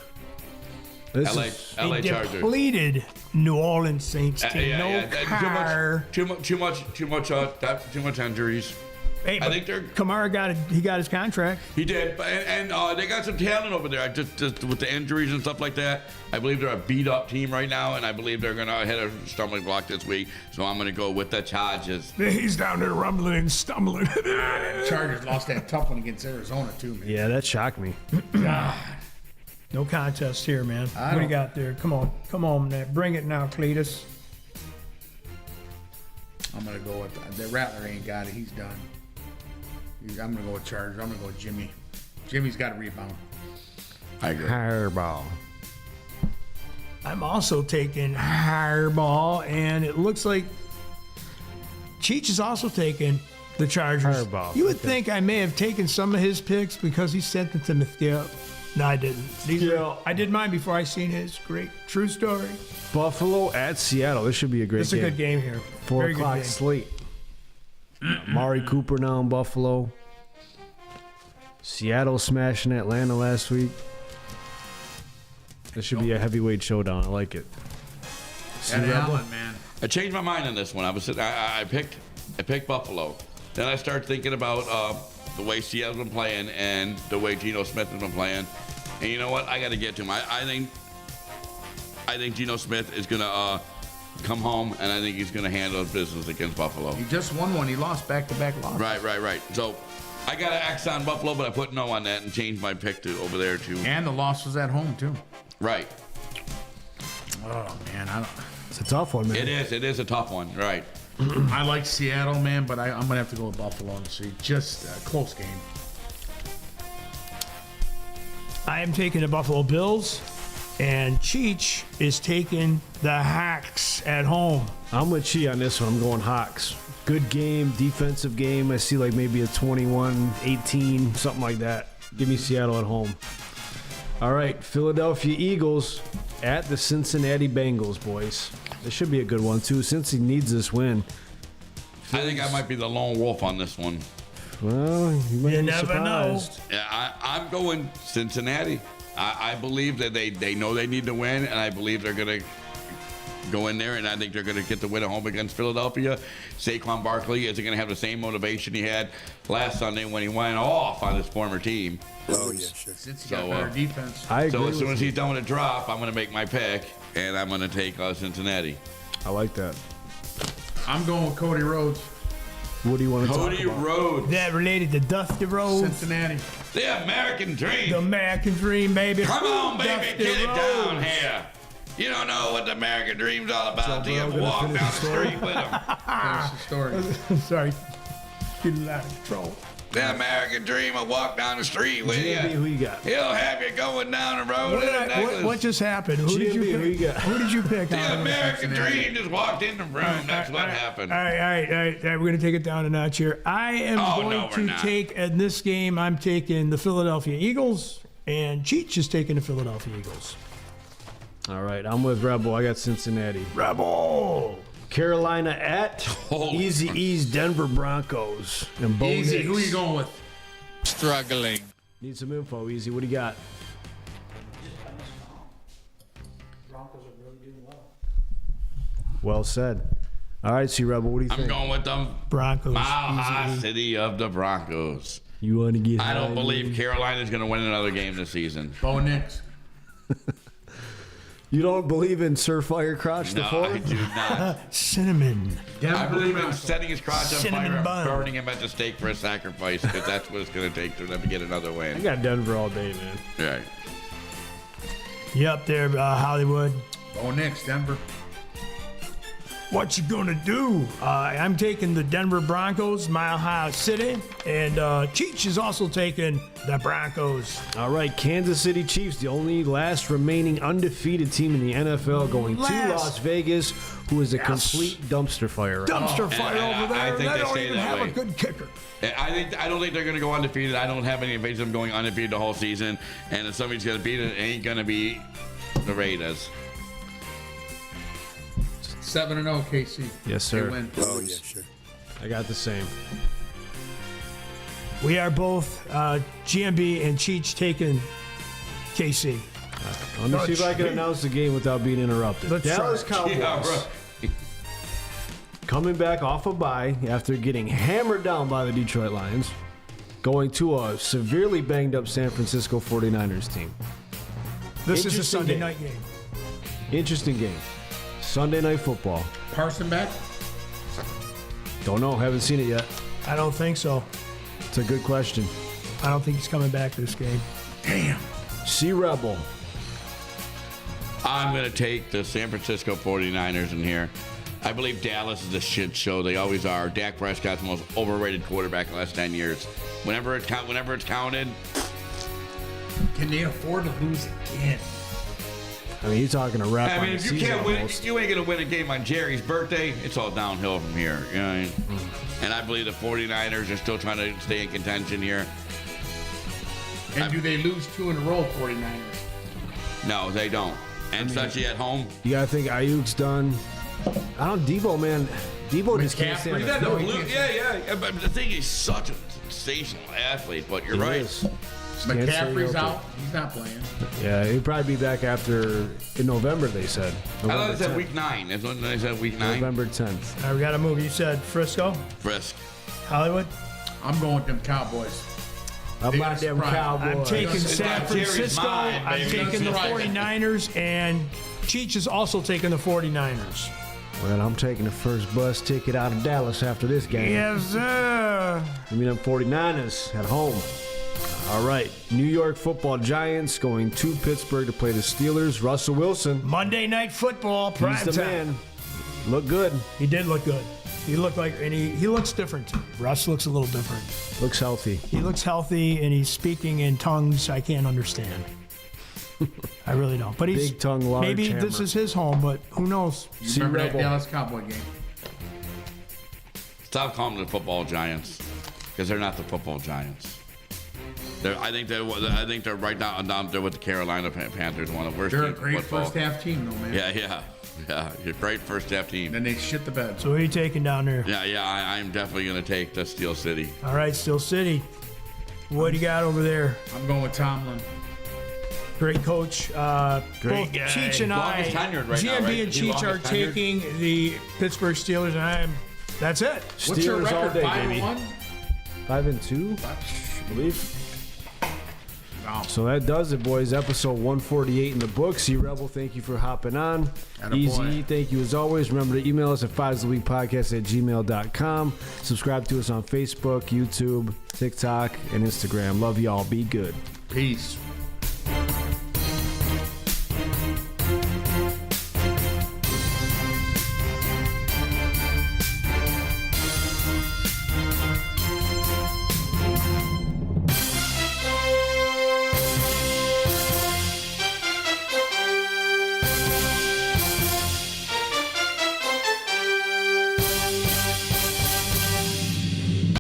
This is LA a Chargers. depleted New Orleans Saints team. Too much injuries. Hey, I think they're. Kamara got his contract. He did, and they got some talent over there. Just with the injuries and stuff like that, I believe they're a beat-up team right now, and I believe they're gonna hit a stumbling block this week. So I'm gonna go with the Chargers. He's down there rumbling and stumbling. Chargers lost that tough one against Arizona too, man. Yeah, that shocked me. No contest here, man. What do you got there? Come on, man. Bring it now, Cletus. I'm gonna go with the Rattler. Ain't got it. He's done. I'm gonna go with Chargers. I'm gonna go with Jimmy. Jimmy's got a rebound. I agree. Hairball. I'm also taking Hairball, and it looks like Cheech is also taking the Chargers. Hairball. You would think I may have taken some of his picks because he sent them to me. Yeah. No, I didn't. I did mine before I seen his. Great. True story. Buffalo at Seattle. This should be a great It's game. a good game here. 4 Very good o'clock game. slate. Mari Cooper now in Buffalo. Seattle smashing Atlanta last week. This should be a heavyweight showdown. I like it. And Allen, man. I changed my mind on this one. I picked Buffalo. Then I started thinking about the way Seattle's been playing and the way Geno Smith has been playing. And you know what? I got to get to him. I think Geno Smith is gonna come home, and I think he's gonna handle his business against Buffalo. He just won one. He lost back-to-back losses. Right. So I got an X on Buffalo, but I put no on that and changed my pick to over there too. And the loss was at home too. Right. Oh man, It's a tough one, man. It is a tough one. Right. I like Seattle, man, but I'm gonna have to go with Buffalo and see. Just a close game. I am taking the Buffalo Bills, and Cheech is taking the Hawks at home. I'm with Chi on this one. I'm going Hawks. Good game, defensive game. I see like maybe a 21-18, something like that. Give me Seattle at home. All right, Philadelphia Eagles at the Cincinnati Bengals, boys. This should be a good one, too. Cincy needs this win. I think I might be the lone wolf on this one. Well, you might You be never surprised. Yeah, I'm going Cincinnati. I believe that they know they need to win, and I believe they're going to go in there, and I think they're going to get the win at home against Philadelphia. Saquon Barkley isn't going to have the same motivation he had last Sunday when he went off on his former team. Oh, yeah, sure. Since he got better defense. I agree So as soon with as you. he's done with the drop, I'm going to make my pick, and I'm going to take Cincinnati. I like that. I'm going with Cody Rhodes. What do you want to Cody talk about? Rhodes, That related to Dusty Rhodes. Cincinnati. the American Dream. The American Dream, baby. Come on, baby, Dusty get it down Rhodes. here. You don't know what the American Dream's all about So till you Burrow gonna walk down finish the the story? street with him. Finish the story. Sorry. Getting out of control. The American Dream will walk down the street with GMB, who you. you got? He'll have you going down the road What, in did a I, necklace. what just happened? Who did you GMB, pick? who you got? Who did you pick? The American Dream just walked in the room. That's what happened. All right. We're going to take it down a notch here. I am Oh, going no, we're to not. take, in this game, I'm taking the Philadelphia Eagles, and Cheech is taking the Philadelphia Eagles. All right, I'm with Rebel. I got Cincinnati. Rebel! Carolina at Easy E's Denver Broncos. And Bo Easy, Nix. who are you going with? Struggling. Need some info, Easy. What do you got? Well said. All right, C-Rebel, what do you think? I'm going with them Broncos. Mile High City of the Broncos. You want to get I don't high, believe man? Carolina's going to win another game this season. Bo Nix. You don't believe in Sir Firecrotch the No, fourth? I do not. Cinnamon. I believe in setting his crotch on Cinnamon fire bun. and burning him at the stake for a sacrifice, because that's what it's going to take for them to get another I win. got Denver all day, man. Right. You up there, Hollywood? Bo Nix, Denver. What you gonna do? I'm taking the Denver Broncos, Mile High City, and Cheech is also taking the Broncos. All right, Kansas City Chiefs, the only last remaining undefeated team in the NFL, going to Las Vegas, who is a complete dumpster fire. Dumpster fire over there. I think They they don't stay even that have way. a good kicker. I don't think they're going to go undefeated. I don't have any faith in them going undefeated the whole season. And if somebody's going to beat it, it ain't going to be the Raiders. 7-0 KC. Yes, sir. They win. Oh, yeah, sure. I got the same. We are both GMB and Cheech taking KC. Let me see if I can announce the game without being interrupted. Let's Dallas try Cowboys. Yeah, bro. Coming back off a bye after getting hammered down by the Detroit Lions, going to a severely banged up San Francisco 49ers team. This is a Interesting Sunday game. night game. Interesting game. Sunday Night Football. Parson back? Don't know. Haven't seen it yet. I don't think so. It's a good question. I don't think he's coming back this game. Damn. C-Rebel. I'm going to take the San Francisco 49ers in here. I believe Dallas is a shit show. They always are. Dak Prescott's the most overrated quarterback in the last 10 years. Whenever it's counted. Can they afford to lose again? I mean, you're talking a wrap I on mean, the if you season can't win, almost. you ain't going to win a game on Jerry's birthday. It's all downhill from here. You know what I mean? And I believe the 49ers are still trying to stay in contention here. And do they lose 2 in a row, 49ers? No, they don't. And especially at home. You got to think Ayuk's done. I don't, Debo, man. Debo just can't stay on You the got the field. blue, yeah. But the thing is, such a sensational athlete. But you're right. Is. Just can't stay McCaffrey's healthy. out. He's not playing. Yeah, he'll probably be back in November, they said. I thought November they said 10th. week 9. That's when they said week 9. November 10th. All right, we got to move. You said Frisco? Frisk. Hollywood? I'm going with them Cowboys. How about them Cowboys? I'm taking It's San not Jerry's Francisco. mind, I'm baby. taking the That's right. 49ers, and Cheech is also taking the 49ers. Well, I'm taking the first bus ticket out of Dallas after this game. Yes, sir. Give me them 49ers at home. All right. New York Football Giants going to Pittsburgh to play the Steelers. Russell Wilson. Monday Night Football, prime He's the time. man. Look good. He did look good. He looked like, and he looks different too. Russ looks a little different. Looks healthy. He looks healthy, and he's speaking in tongues I can't understand. I really don't. But he's Big tongue, large maybe hammer. this is his home, but who knows? You remember that Dallas Cowboy game? Stop calling them the football Giants, because they're not the football Giants. I think they're right down there with the Carolina Panthers, one of the worst They're a teams in great football. first half team, though, man. Yeah. You're a great first half team. Then they shit the bed. So who are you taking down there? Yeah. I'm definitely going to take the Steel City. All right, Steel City. What do you got over there? I'm going with Tomlin. Great coach. Great both guy. Cheech and I, Longest tenured right now, GMB right? and Is he Cheech are longest tenured? taking the Pittsburgh Steelers, and that's it. What's your Steelers all record? day, 5-1? 5-2, I believe. Wow. So that does it, boys. Episode 148 in the books. C-Rebel, thank you for hopping on. Easy, thank you as always. Remember to email us at 5stheweekpodcast@gmail.com. Subscribe to us on Facebook, YouTube, TikTok, and Instagram. Love y'all. Be good. Peace.